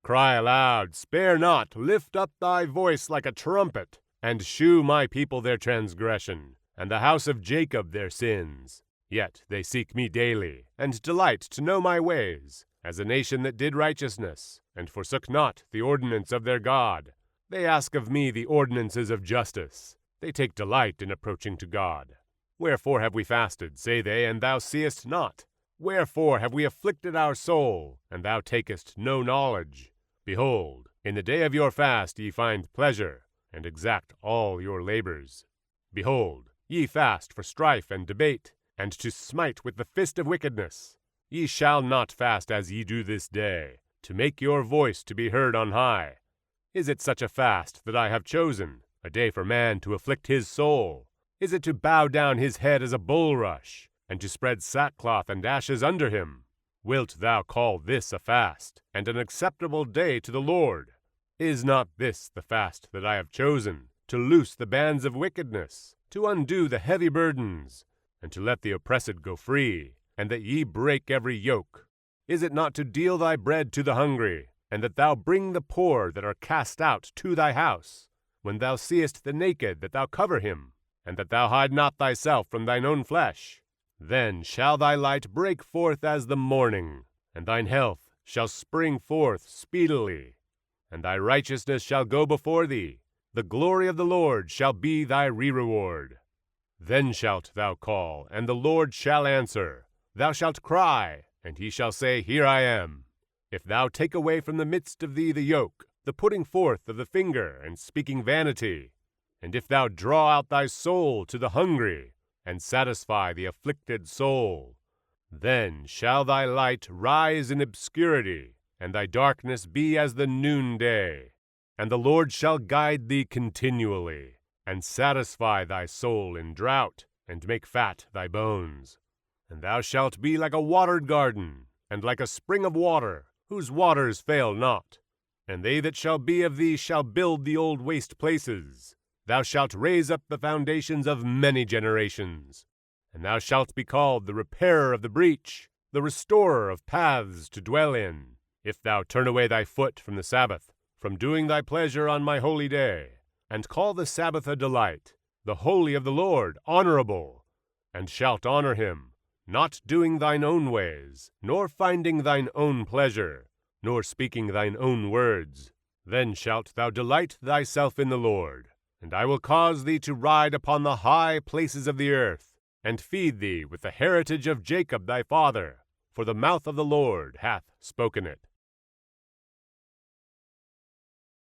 Cry aloud, spare not, lift up thy voice like a trumpet, and shew my people their transgression, and the house of Jacob their sins. Yet they seek me daily, and delight to know my ways, as a nation that did righteousness, and forsook not the ordinance of their God. They ask of me the ordinances of justice. They take delight in approaching to God. Wherefore have we fasted, say they, and thou seest not? Wherefore have we afflicted our soul, and thou takest no knowledge? Behold, in the day of your fast ye find pleasure, and exact all your labors. Behold, ye fast for strife and debate, and to smite with the fist of wickedness. Ye shall not fast as ye do this day, to make your voice to be heard on high. Is it such a fast that I have chosen, a day for man to afflict his soul? Is it to bow down his head as a bulrush, and to spread sackcloth and ashes under him? Wilt thou call this a fast, and an acceptable day to the Lord? Is not this the fast that I have chosen, to loose the bands of wickedness, to undo the heavy burdens, and to let the oppressed go free, and that ye break every yoke? Is it not to deal thy bread to the hungry, and that thou bring the poor that are cast out to thy house? When thou seest the naked, that thou cover him, and that thou hide not thyself from thine own flesh? Then shall thy light break forth as the morning, and thine health shall spring forth speedily, and thy righteousness shall go before thee. The glory of the Lord shall be thy reward. Then shalt thou call, and the Lord shall answer. Thou shalt cry, and he shall say, Here I am. If thou take away from the midst of thee the yoke, the putting forth of the finger, and speaking vanity, and if thou draw out thy soul to the hungry, and satisfy the afflicted soul, then shall thy light rise in obscurity, and thy darkness be as the noonday. And the Lord shall guide thee continually, and satisfy thy soul in drought, and make fat thy bones. And thou shalt be like a watered garden, and like a spring of water, whose waters fail not. And they that shall be of thee shall build the old waste places. Thou shalt raise up the foundations of many generations. And thou shalt be called the repairer of the breach, the restorer of paths to dwell in. If thou turn away thy foot from the Sabbath, from doing thy pleasure on my holy day, and call the Sabbath a delight, the holy of the Lord honorable, and shalt honor him, not doing thine own ways, nor finding thine own pleasure, nor speaking thine own words, then shalt thou delight thyself in the Lord. And I will cause thee to ride upon the high places of the earth, and feed thee with the heritage of Jacob thy father, for the mouth of the Lord hath spoken it.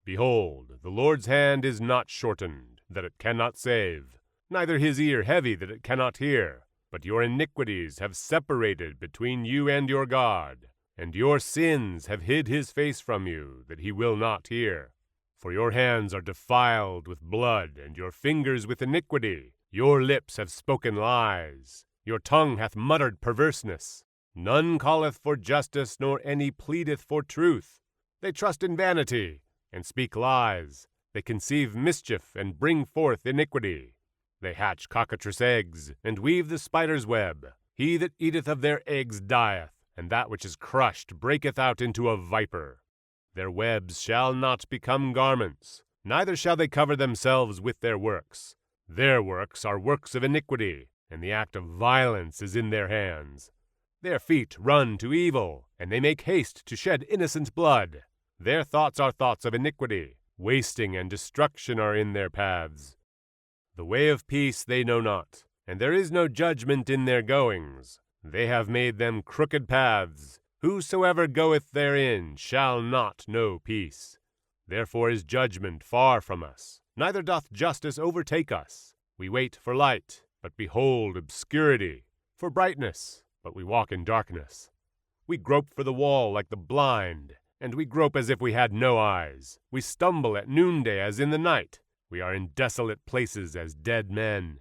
Behold, the Lord's hand is not shortened, that it cannot save, neither his ear heavy, that it cannot hear. But your iniquities have separated between you and your God, and your sins have hid his face from you, that he will not hear. For your hands are defiled with blood, and your fingers with iniquity. Your lips have spoken lies. Your tongue hath muttered perverseness. None calleth for justice, nor any pleadeth for truth. They trust in vanity, and speak lies. They conceive mischief, and bring forth iniquity. They hatch cockatrice eggs, and weave the spider's web. He that eateth of their eggs dieth, and that which is crushed breaketh out into a viper. Their webs shall not become garments, neither shall they cover themselves with their works. Their works are works of iniquity, and the act of violence is in their hands. Their feet run to evil, and they make haste to shed innocent blood. Their thoughts are thoughts of iniquity. Wasting and destruction are in their paths. The way of peace they know not, and there is no judgment in their goings. They have made them crooked paths, Whosoever goeth therein shall not know peace. Therefore is judgment far from us, neither doth justice overtake us. We wait for light, but behold obscurity, for brightness, but we walk in darkness. We grope for the wall like the blind, and we grope as if we had no eyes. We stumble at noonday as in the night. We are in desolate places as dead men.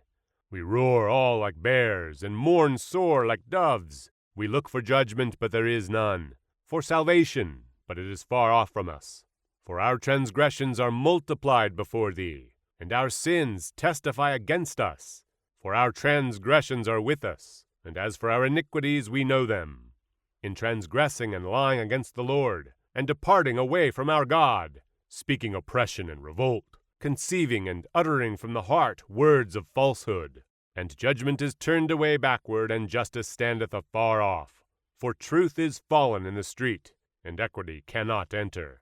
We roar all like bears, and mourn sore like doves. We look for judgment, but there is none. For salvation, but it is far off from us. For our transgressions are multiplied before thee, and our sins testify against us. For our transgressions are with us, and as for our iniquities we know them. In transgressing and lying against the Lord, and departing away from our God, speaking oppression and revolt, conceiving and uttering from the heart words of falsehood. And judgment is turned away backward, and justice standeth afar off. For truth is fallen in the street, and equity cannot enter.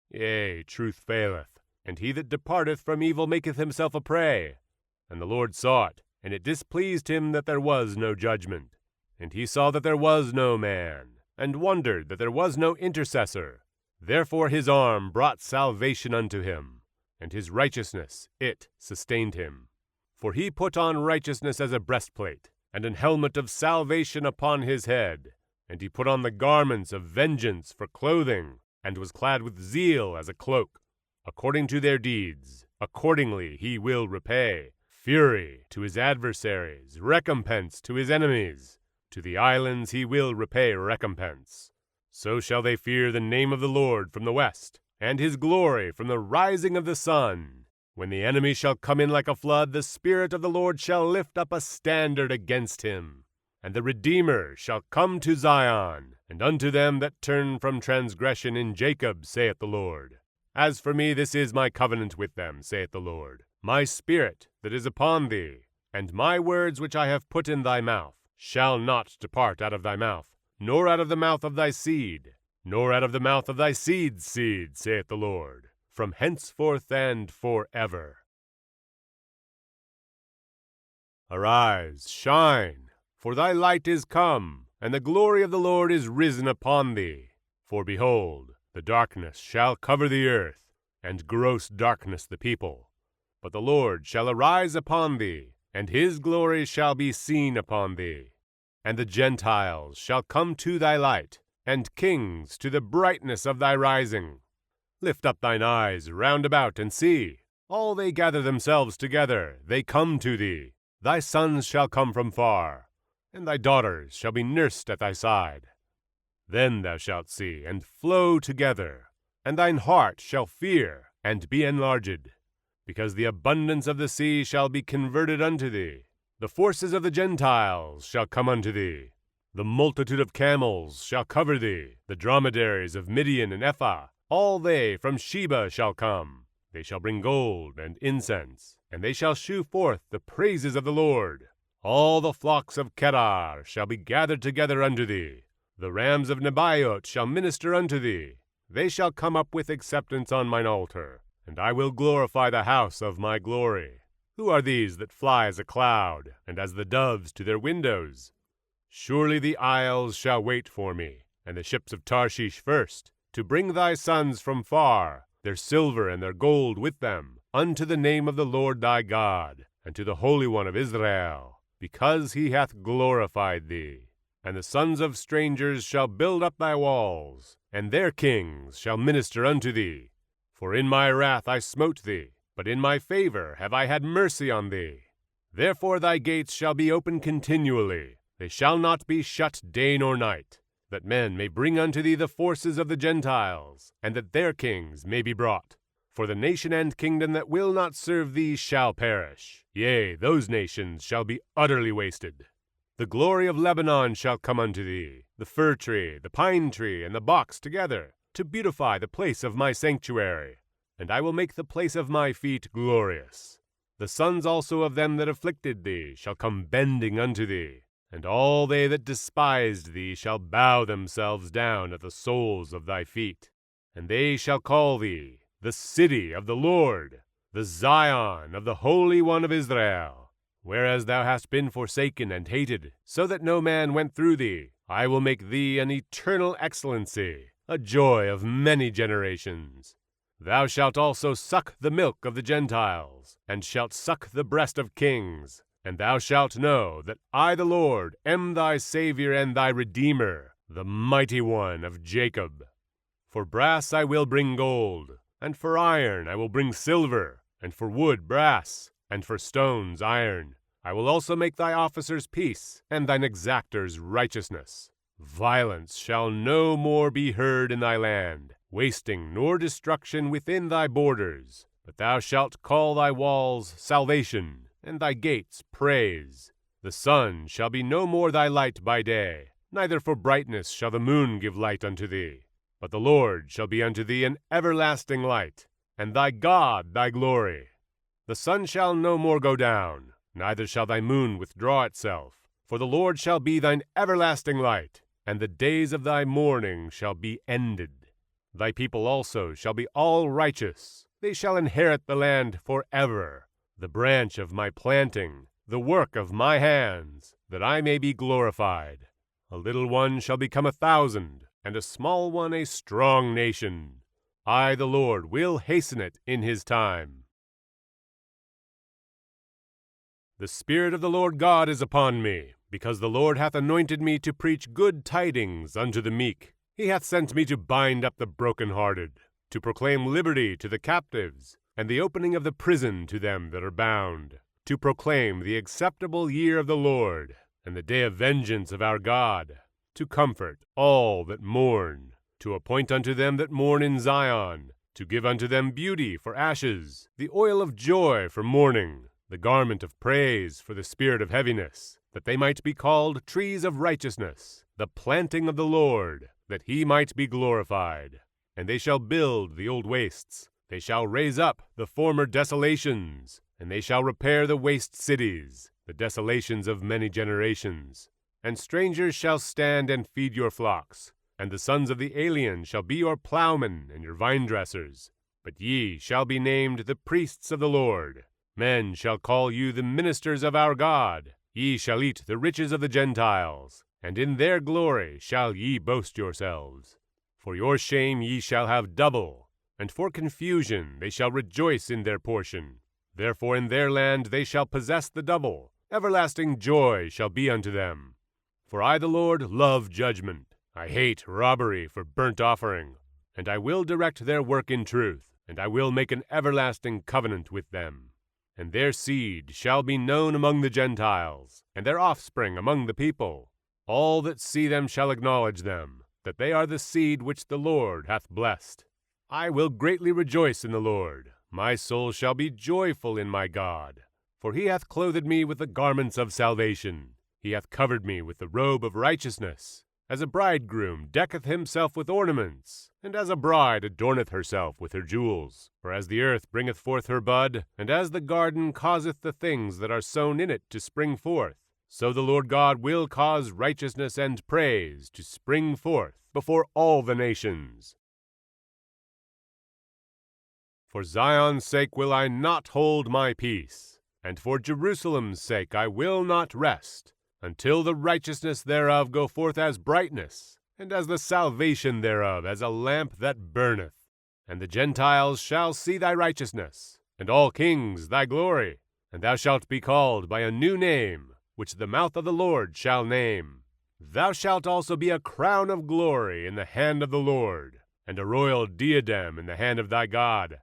Yea, truth faileth, and he that departeth from evil maketh himself a prey. And the Lord saw it, and it displeased him that there was no judgment. And he saw that there was no man, and wondered that there was no intercessor. Therefore his arm brought salvation unto him, and his righteousness, it sustained him. For he put on righteousness as a breastplate, and an helmet of salvation upon his head. And he put on the garments of vengeance for clothing, and was clad with zeal as a cloak. According to their deeds, accordingly he will repay. Fury to his adversaries, recompense to his enemies. To the islands he will repay recompense. So shall they fear the name of the Lord from the west, and his glory from the rising of the sun. When the enemy shall come in like a flood, the Spirit of the Lord shall lift up a standard against him. And the Redeemer shall come to Zion, and unto them that turn from transgression in Jacob, saith the Lord. As for me, this is my covenant with them, saith the Lord. My Spirit that is upon thee, and my words which I have put in thy mouth, shall not depart out of thy mouth, nor out of the mouth of thy seed, nor out of the mouth of thy seed's seed, saith the Lord, from henceforth and forever. Arise, shine, for thy light is come, and the glory of the Lord is risen upon thee. For behold, the darkness shall cover the earth, and gross darkness the people. But the Lord shall arise upon thee, and his glory shall be seen upon thee. And the Gentiles shall come to thy light, and kings to the brightness of thy rising. Lift up thine eyes round about, and see. All they gather themselves together, they come to thee. Thy sons shall come from far, and thy daughters shall be nursed at thy side. Then thou shalt see, and flow together, and thine heart shall fear, and be enlarged. Because the abundance of the sea shall be converted unto thee. The forces of the Gentiles shall come unto thee. The multitude of camels shall cover thee. The dromedaries of Midian and Ephah, all they from Sheba shall come. They shall bring gold and incense, and they shall shew forth the praises of the Lord. All the flocks of Kedar shall be gathered together unto thee. The rams of Nebaioth shall minister unto thee. They shall come up with acceptance on mine altar. And I will glorify the house of my glory. Who are these that fly as a cloud, and as the doves to their windows? Surely the isles shall wait for me, and the ships of Tarshish first, to bring thy sons from far, their silver and their gold with them, unto the name of the Lord thy God, and to the Holy One of Israel, because he hath glorified thee. And the sons of strangers shall build up thy walls, and their kings shall minister unto thee. For in my wrath I smote thee, but in my favor have I had mercy on thee. Therefore thy gates shall be open continually, they shall not be shut day nor night, that men may bring unto thee the forces of the Gentiles, and that their kings may be brought. For the nation and kingdom that will not serve thee shall perish. Yea, those nations shall be utterly wasted. The glory of Lebanon shall come unto thee, the fir tree, the pine tree, and the box together, to beautify the place of my sanctuary, and I will make the place of my feet glorious. The sons also of them that afflicted thee shall come bending unto thee, and all they that despised thee shall bow themselves down at the soles of thy feet. And they shall call thee the city of the Lord, the Zion of the Holy One of Israel. Whereas thou hast been forsaken and hated, so that no man went through thee, I will make thee an eternal excellency, a joy of many generations. Thou shalt also suck the milk of the Gentiles, and shalt suck the breast of kings. And thou shalt know that I, the Lord, am thy Savior and thy Redeemer, the Mighty One of Jacob. For brass I will bring gold, and for iron I will bring silver, and for wood brass, and for stones iron. I will also make thy officers peace, and thine exactors righteousness. Violence shall no more be heard in thy land, wasting nor destruction within thy borders. But thou shalt call thy walls salvation, and thy gates praise. The sun shall be no more thy light by day, neither for brightness shall the moon give light unto thee. But the Lord shall be unto thee an everlasting light, and thy God thy glory. The sun shall no more go down, neither shall thy moon withdraw itself. For the Lord shall be thine everlasting light, and the days of thy mourning shall be ended. Thy people also shall be all righteous. They shall inherit the land forever. The branch of my planting, the work of my hands, that I may be glorified. A little one shall become 1,000, and a small one a strong nation. I, the Lord, will hasten it in his time. The Spirit of the Lord God is upon me, because the Lord hath anointed me to preach good tidings unto the meek. He hath sent me to bind up the brokenhearted, to proclaim liberty to the captives, and the opening of the prison to them that are bound, to proclaim the acceptable year of the Lord, and the day of vengeance of our God, to comfort all that mourn, to appoint unto them that mourn in Zion, to give unto them beauty for ashes, the oil of joy for mourning, the garment of praise for the spirit of heaviness, that they might be called trees of righteousness, the planting of the Lord, that he might be glorified. And they shall build the old wastes, they shall raise up the former desolations, and they shall repair the waste cities, the desolations of many generations. And strangers shall stand and feed your flocks, and the sons of the alien shall be your plowmen and your vine-dressers. But ye shall be named the priests of the Lord. Men shall call you the ministers of our God. Ye shall eat the riches of the Gentiles, and in their glory shall ye boast yourselves. For your shame ye shall have double, and for confusion they shall rejoice in their portion. Therefore in their land they shall possess the double. Everlasting joy shall be unto them. For I, the Lord, love judgment. I hate robbery for burnt offering. And I will direct their work in truth, and I will make an everlasting covenant with them. And their seed shall be known among the Gentiles, and their offspring among the people. All that see them shall acknowledge them, that they are the seed which the Lord hath blessed. I will greatly rejoice in the Lord. My soul shall be joyful in my God. For he hath clothed me with the garments of salvation. He hath covered me with the robe of righteousness. As a bridegroom decketh himself with ornaments, and as a bride adorneth herself with her jewels. For as the earth bringeth forth her bud, and as the garden causeth the things that are sown in it to spring forth, so the Lord God will cause righteousness and praise to spring forth before all the nations. For Zion's sake will I not hold my peace, and for Jerusalem's sake I will not rest, until the righteousness thereof go forth as brightness, and as the salvation thereof as a lamp that burneth. And the Gentiles shall see thy righteousness, and all kings thy glory. And thou shalt be called by a new name, which the mouth of the Lord shall name. Thou shalt also be a crown of glory in the hand of the Lord, and a royal diadem in the hand of thy God.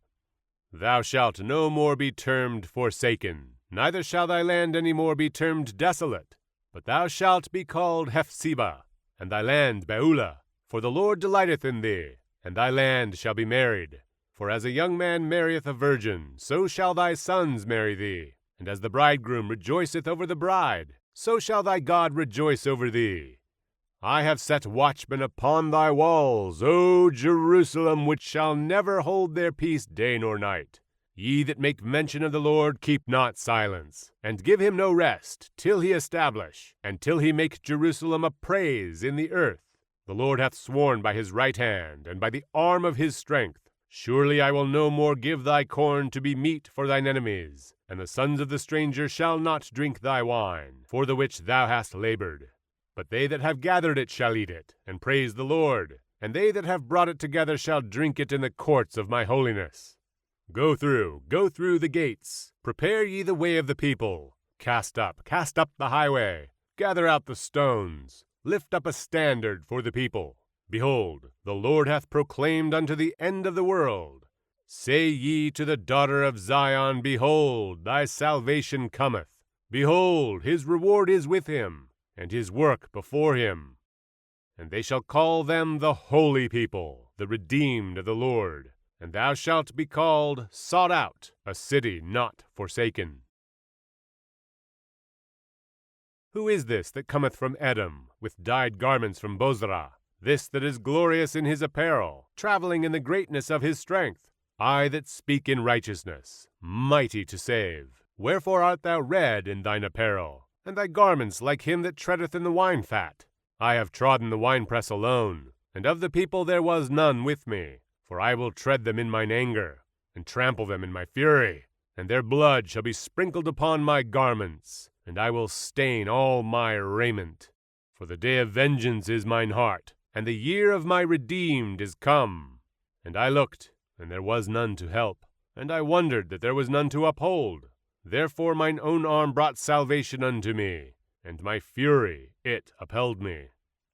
Thou shalt no more be termed forsaken, neither shall thy land any more be termed desolate. But thou shalt be called Hephzibah, and thy land Beulah. For the Lord delighteth in thee, and thy land shall be married. For as a young man marrieth a virgin, so shall thy sons marry thee. And as the bridegroom rejoiceth over the bride, so shall thy God rejoice over thee. I have set watchmen upon thy walls, O Jerusalem, which shall never hold their peace day nor night. Ye that make mention of the Lord, keep not silence, and give him no rest, till he establish, and till he make Jerusalem a praise in the earth. The Lord hath sworn by his right hand, and by the arm of his strength. Surely I will no more give thy corn to be meat for thine enemies, and the sons of the stranger shall not drink thy wine, for the which thou hast labored. But they that have gathered it shall eat it, and praise the Lord, and they that have brought it together shall drink it in the courts of my holiness. Go through the gates, prepare ye the way of the people. Cast up the highway, gather out the stones, lift up a standard for the people. Behold, the Lord hath proclaimed unto the end of the world. Say ye to the daughter of Zion, Behold, thy salvation cometh. Behold, his reward is with him, and his work before him. And they shall call them the holy people, the redeemed of the Lord. And thou shalt be called Sought Out, a city not forsaken. Who is this that cometh from Edom, with dyed garments from Bozrah? This that is glorious in his apparel, traveling in the greatness of his strength? I that speak in righteousness, mighty to save. Wherefore art thou red in thine apparel, and thy garments like him that treadeth in the wine fat? I have trodden the winepress alone, and of the people there was none with me. For I will tread them in mine anger, and trample them in my fury, and their blood shall be sprinkled upon my garments, and I will stain all my raiment. For the day of vengeance is mine heart, and the year of my redeemed is come. And I looked, and there was none to help, and I wondered that there was none to uphold. Therefore mine own arm brought salvation unto me, and my fury, it upheld me.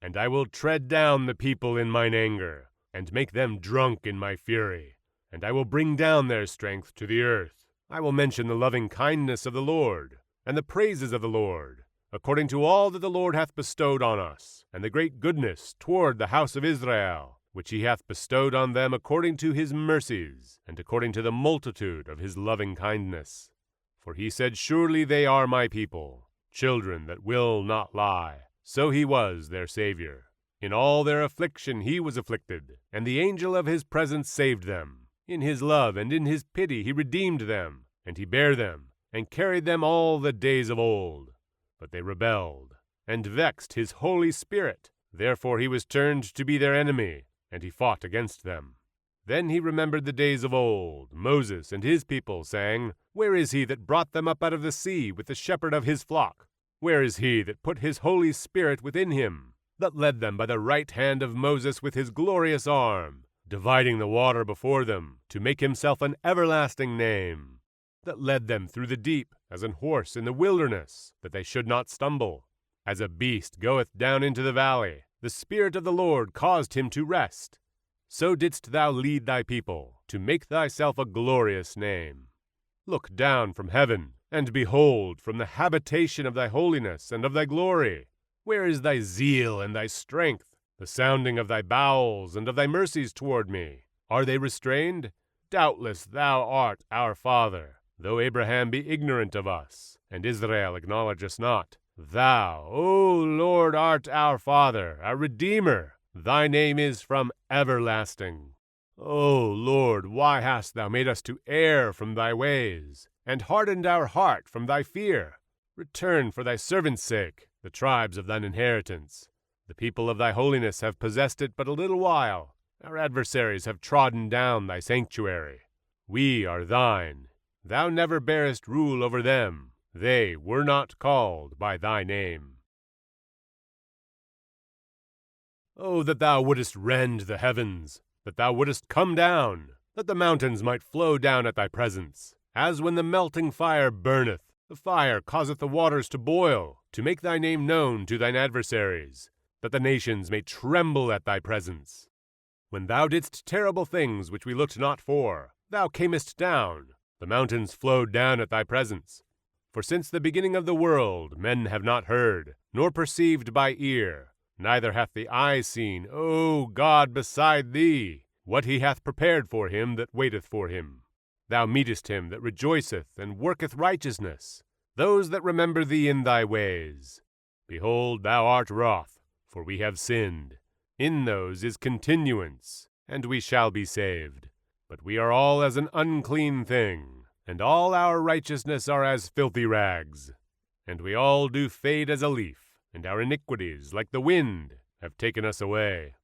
And I will tread down the people in mine anger, and make them drunk in my fury. And I will bring down their strength to the earth. I will mention the loving kindness of the Lord, and the praises of the Lord, according to all that the Lord hath bestowed on us, and the great goodness toward the house of Israel, which he hath bestowed on them according to his mercies, and according to the multitude of his loving kindness. For he said, Surely they are my people, children that will not lie. So he was their Savior. In all their affliction he was afflicted, and the angel of his presence saved them. In his love and in his pity he redeemed them, and he bare them, and carried them all the days of old. But they rebelled, and vexed his Holy Spirit. Therefore he was turned to be their enemy, and he fought against them. Then he remembered the days of old, Moses and his people, saying, Where is he that brought them up out of the sea with the shepherd of his flock? Where is he that put his Holy Spirit within him, that led them by the right hand of Moses with his glorious arm, dividing the water before them, to make himself an everlasting name, that led them through the deep, as an horse in the wilderness, that they should not stumble? As a beast goeth down into the valley, the Spirit of the Lord caused him to rest. So didst thou lead thy people, to make thyself a glorious name. Look down from heaven, and behold from the habitation of thy holiness and of thy glory. Where is thy zeal and thy strength, the sounding of thy bowels and of thy mercies toward me? Are they restrained? Doubtless thou art our Father, though Abraham be ignorant of us, and Israel acknowledge us not. Thou, O Lord, art our Father, our Redeemer. Thy name is from everlasting. O Lord, why hast thou made us to err from thy ways, and hardened our heart from thy fear? Return for thy servant's sake the tribes of thine inheritance. The people of thy holiness have possessed it but a little while. Our adversaries have trodden down thy sanctuary. We are thine. Thou never bearest rule over them. They were not called by thy name. Oh, that thou wouldest rend the heavens, that thou wouldest come down, that the mountains might flow down at thy presence. As when the melting fire burneth, the fire causeth the waters to boil, to make thy name known to thine adversaries, that the nations may tremble at thy presence. When thou didst terrible things which we looked not for, thou camest down, the mountains flowed down at thy presence. For since the beginning of the world men have not heard, nor perceived by ear, neither hath the eye seen, O God, beside thee, what he hath prepared for him that waiteth for him. Thou meetest him that rejoiceth and worketh righteousness, those that remember thee in thy ways. Behold, thou art wroth, for we have sinned. In those is continuance, and we shall be saved. But we are all as an unclean thing, and all our righteousness are as filthy rags. And we all do fade as a leaf, and our iniquities, like the wind, have taken us away.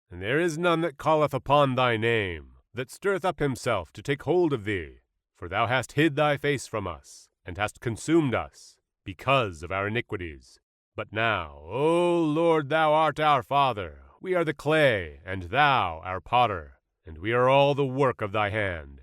And there is none that calleth upon thy name, that stirreth up himself to take hold of thee. For thou hast hid thy face from us, and hast consumed us, because of our iniquities. But now, O Lord, thou art our Father, we are the clay, and thou our potter, and we are all the work of thy hand.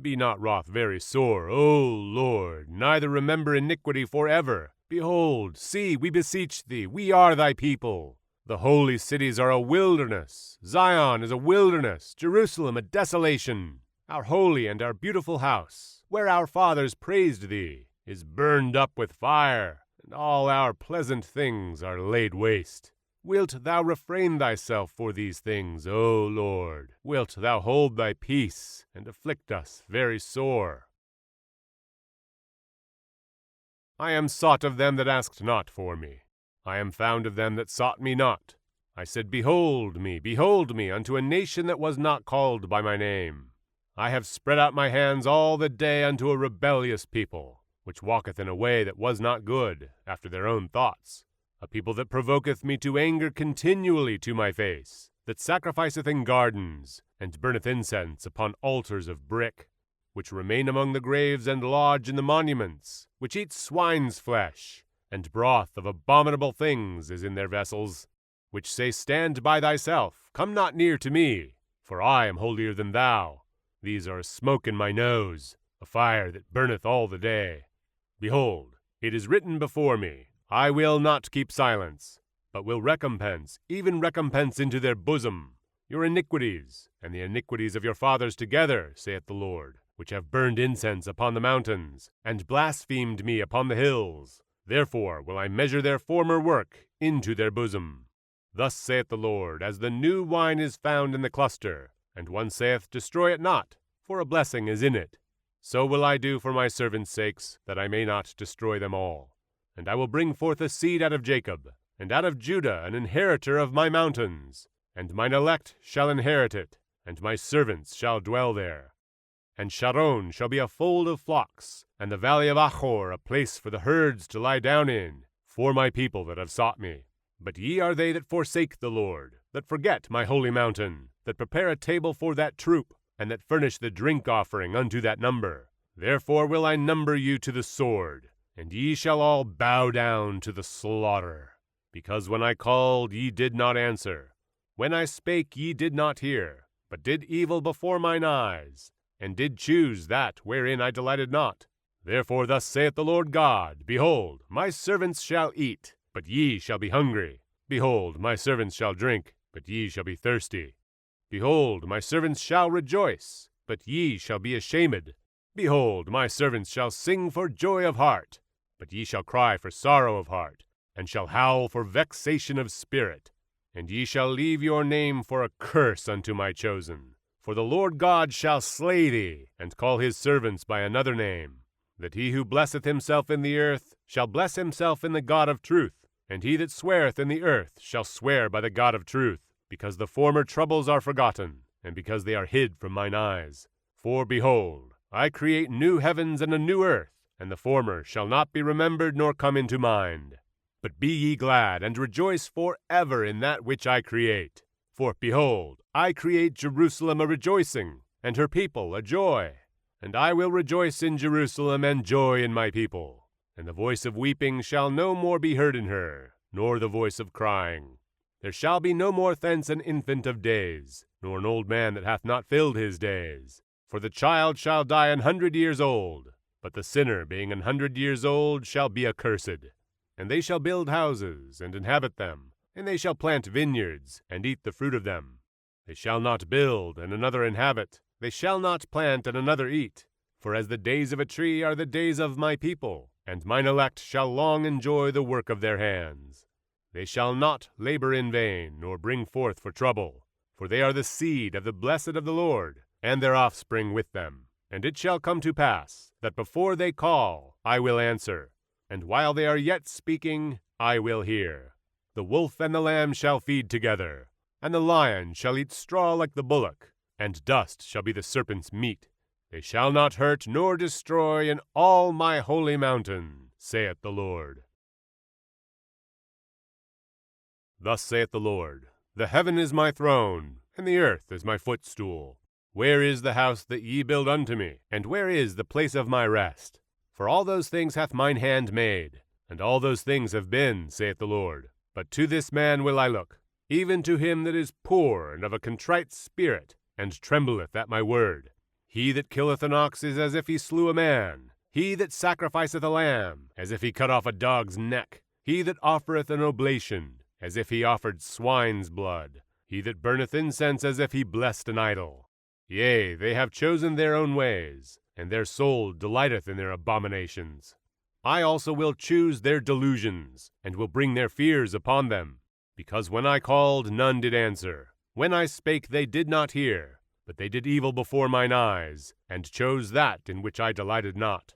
Be not wroth very sore, O Lord, neither remember iniquity forever. Behold, see, we beseech thee, we are thy people. The holy cities are a wilderness. Zion is a wilderness, Jerusalem a desolation. Our holy and our beautiful house, where our fathers praised thee, is burned up with fire, and all our pleasant things are laid waste. Wilt thou refrain thyself for these things, O Lord? Wilt thou hold thy peace, and afflict us very sore? I am sought of them that asked not for me. I am found of them that sought me not. I said, behold me, unto a nation that was not called by my name. I have spread out my hands all the day unto a rebellious people, which walketh in a way that was not good, after their own thoughts. A people that provoketh me to anger continually to my face, that sacrificeth in gardens, and burneth incense upon altars of brick, which remain among the graves and lodge in the monuments, which eat swine's flesh, and broth of abominable things is in their vessels, which say, stand by thyself, come not near to me, for I am holier than thou. These are a smoke in my nose, a fire that burneth all the day. Behold, it is written before me, I will not keep silence, but will recompense, even recompense into their bosom, your iniquities, and the iniquities of your fathers together, saith the Lord, which have burned incense upon the mountains, and blasphemed me upon the hills. Therefore will I measure their former work into their bosom. Thus saith the Lord, as the new wine is found in the cluster, and one saith, destroy it not, for a blessing is in it. So will I do for my servants' sakes, that I may not destroy them all. And I will bring forth a seed out of Jacob, and out of Judah an inheritor of my mountains. And mine elect shall inherit it, and my servants shall dwell there. And Sharon shall be a fold of flocks, and the valley of Achor a place for the herds to lie down in, for my people that have sought me. But ye are they that forsake the Lord, that forget my holy mountain, that prepare a table for that troop, and that furnish the drink offering unto that number. Therefore will I number you to the sword, and ye shall all bow down to the slaughter. Because when I called, ye did not answer. When I spake, ye did not hear, but did evil before mine eyes, and did choose that wherein I delighted not. Therefore thus saith the Lord God, behold, my servants shall eat, but ye shall be hungry. Behold, my servants shall drink, but ye shall be thirsty. Behold, my servants shall rejoice, but ye shall be ashamed. Behold, my servants shall sing for joy of heart, but ye shall cry for sorrow of heart, and shall howl for vexation of spirit. And ye shall leave your name for a curse unto my chosen. For the Lord God shall slay thee, and call his servants by another name. That he who blesseth himself in the earth shall bless himself in the God of truth, and he that sweareth in the earth shall swear by the God of truth, because the former troubles are forgotten, and because they are hid from mine eyes. For behold, I create new heavens and a new earth, and the former shall not be remembered nor come into mind. But be ye glad, and rejoice forever in that which I create. For behold, I create Jerusalem a rejoicing, and her people a joy. And I will rejoice in Jerusalem, and joy in my people. And the voice of weeping shall no more be heard in her, nor the voice of crying. There shall be no more thence an infant of days, nor an old man that hath not filled his days. For the child shall die 100 years old, but the sinner being 100 years old shall be accursed. And they shall build houses, and inhabit them, and they shall plant vineyards, and eat the fruit of them. They shall not build, and another inhabit. They shall not plant, and another eat. For as the days of a tree are the days of my people, and mine elect shall long enjoy the work of their hands. They shall not labor in vain, nor bring forth for trouble. For they are the seed of the blessed of the Lord, and their offspring with them. And it shall come to pass, that before they call, I will answer, and while they are yet speaking, I will hear. The wolf and the lamb shall feed together, and the lion shall eat straw like the bullock, and dust shall be the serpent's meat. They shall not hurt nor destroy in all my holy mountain, saith the Lord. Thus saith the Lord, the heaven is my throne, and the earth is my footstool. Where is the house that ye build unto me? And where is the place of my rest? For all those things hath mine hand made. And all those things have been, saith the Lord. But to this man will I look, even to him that is poor and of a contrite spirit, and trembleth at my word. He that killeth an ox is as if he slew a man. He that sacrificeth a lamb, as if he cut off a dog's neck. He that offereth an oblation, as if he offered swine's blood. He that burneth incense, as if he blessed an idol. Yea, they have chosen their own ways, and their soul delighteth in their abominations. I also will choose their delusions, and will bring their fears upon them. Because when I called, none did answer. When I spake, they did not hear. But they did evil before mine eyes, and chose that in which I delighted not.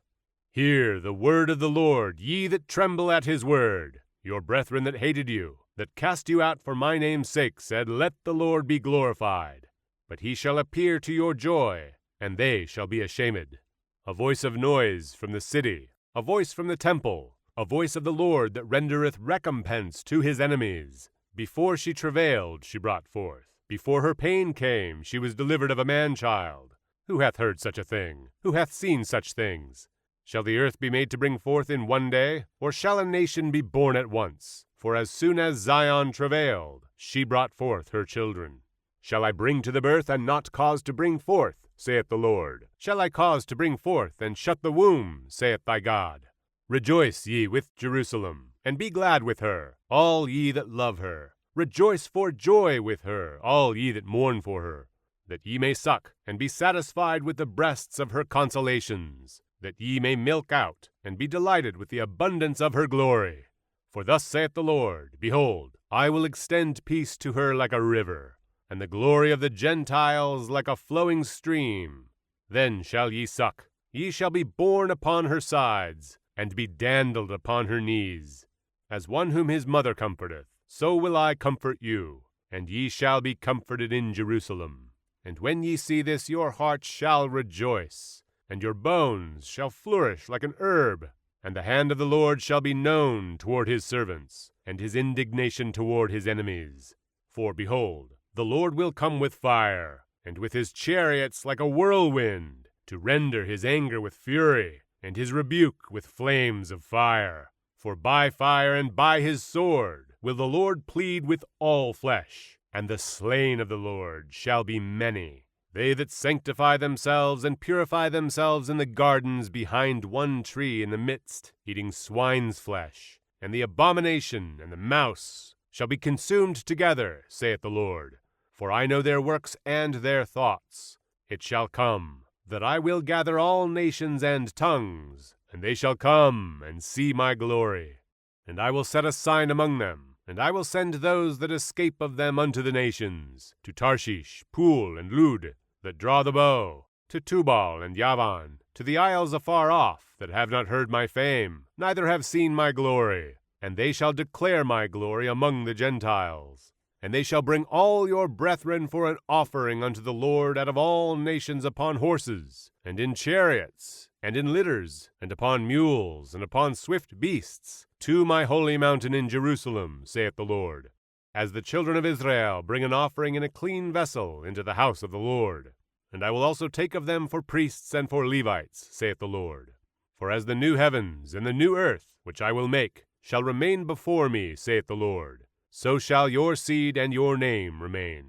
Hear the word of the Lord, ye that tremble at his word. Your brethren that hated you, that cast you out for my name's sake, said, Let the Lord be glorified. But he shall appear to your joy, and they shall be ashamed. A voice of noise from the city, a voice from the temple, a voice of the Lord that rendereth recompense to his enemies. Before she travailed, she brought forth. Before her pain came, she was delivered of a man-child. Who hath heard such a thing? Who hath seen such things? Shall the earth be made to bring forth in one day? Or shall a nation be born at once? For as soon as Zion travailed, she brought forth her children. Shall I bring to the birth, and not cause to bring forth, saith the Lord? Shall I cause to bring forth, and shut the womb, saith thy God? Rejoice ye with Jerusalem, and be glad with her, all ye that love her. Rejoice for joy with her, all ye that mourn for her, that ye may suck, and be satisfied with the breasts of her consolations, that ye may milk out, and be delighted with the abundance of her glory. For thus saith the Lord, Behold, I will extend peace to her like a river, and the glory of the Gentiles like a flowing stream. Then shall ye suck, ye shall be borne upon her sides, and be dandled upon her knees. As one whom his mother comforteth, so will I comfort you, and ye shall be comforted in Jerusalem. And when ye see this, your heart shall rejoice, and your bones shall flourish like an herb. And the hand of the Lord shall be known toward his servants, and his indignation toward his enemies. For behold, the Lord will come with fire, and with his chariots like a whirlwind, to render his anger with fury, and his rebuke with flames of fire. For by fire and by his sword will the Lord plead with all flesh, and the slain of the Lord shall be many. They that sanctify themselves and purify themselves in the gardens behind one tree in the midst, eating swine's flesh, and the abomination and the mouse shall be consumed together, saith the Lord. For I know their works and their thoughts. It shall come, that I will gather all nations and tongues, and they shall come and see my glory. And I will set a sign among them, and I will send those that escape of them unto the nations, to Tarshish, Pool, and Lud, that draw the bow, to Tubal and Yavan, to the isles afar off, that have not heard my fame, neither have seen my glory. And they shall declare my glory among the Gentiles. And they shall bring all your brethren for an offering unto the Lord out of all nations upon horses, and in chariots, and in litters, and upon mules, and upon swift beasts, to my holy mountain in Jerusalem, saith the Lord. As the children of Israel bring an offering in a clean vessel into the house of the Lord. And I will also take of them for priests and for Levites, saith the Lord. For as the new heavens and the new earth, which I will make, shall remain before me, saith the Lord, so shall your seed and your name remain.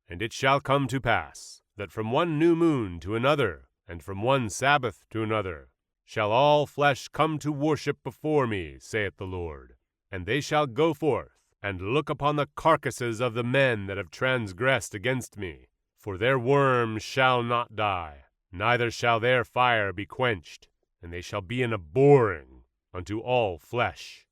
And it shall come to pass, that from one new moon to another, and from one Sabbath to another, shall all flesh come to worship before me, saith the Lord. And they shall go forth, and look upon the carcasses of the men that have transgressed against me. For their worm shall not die, neither shall their fire be quenched, and they shall be an abhorring unto all flesh.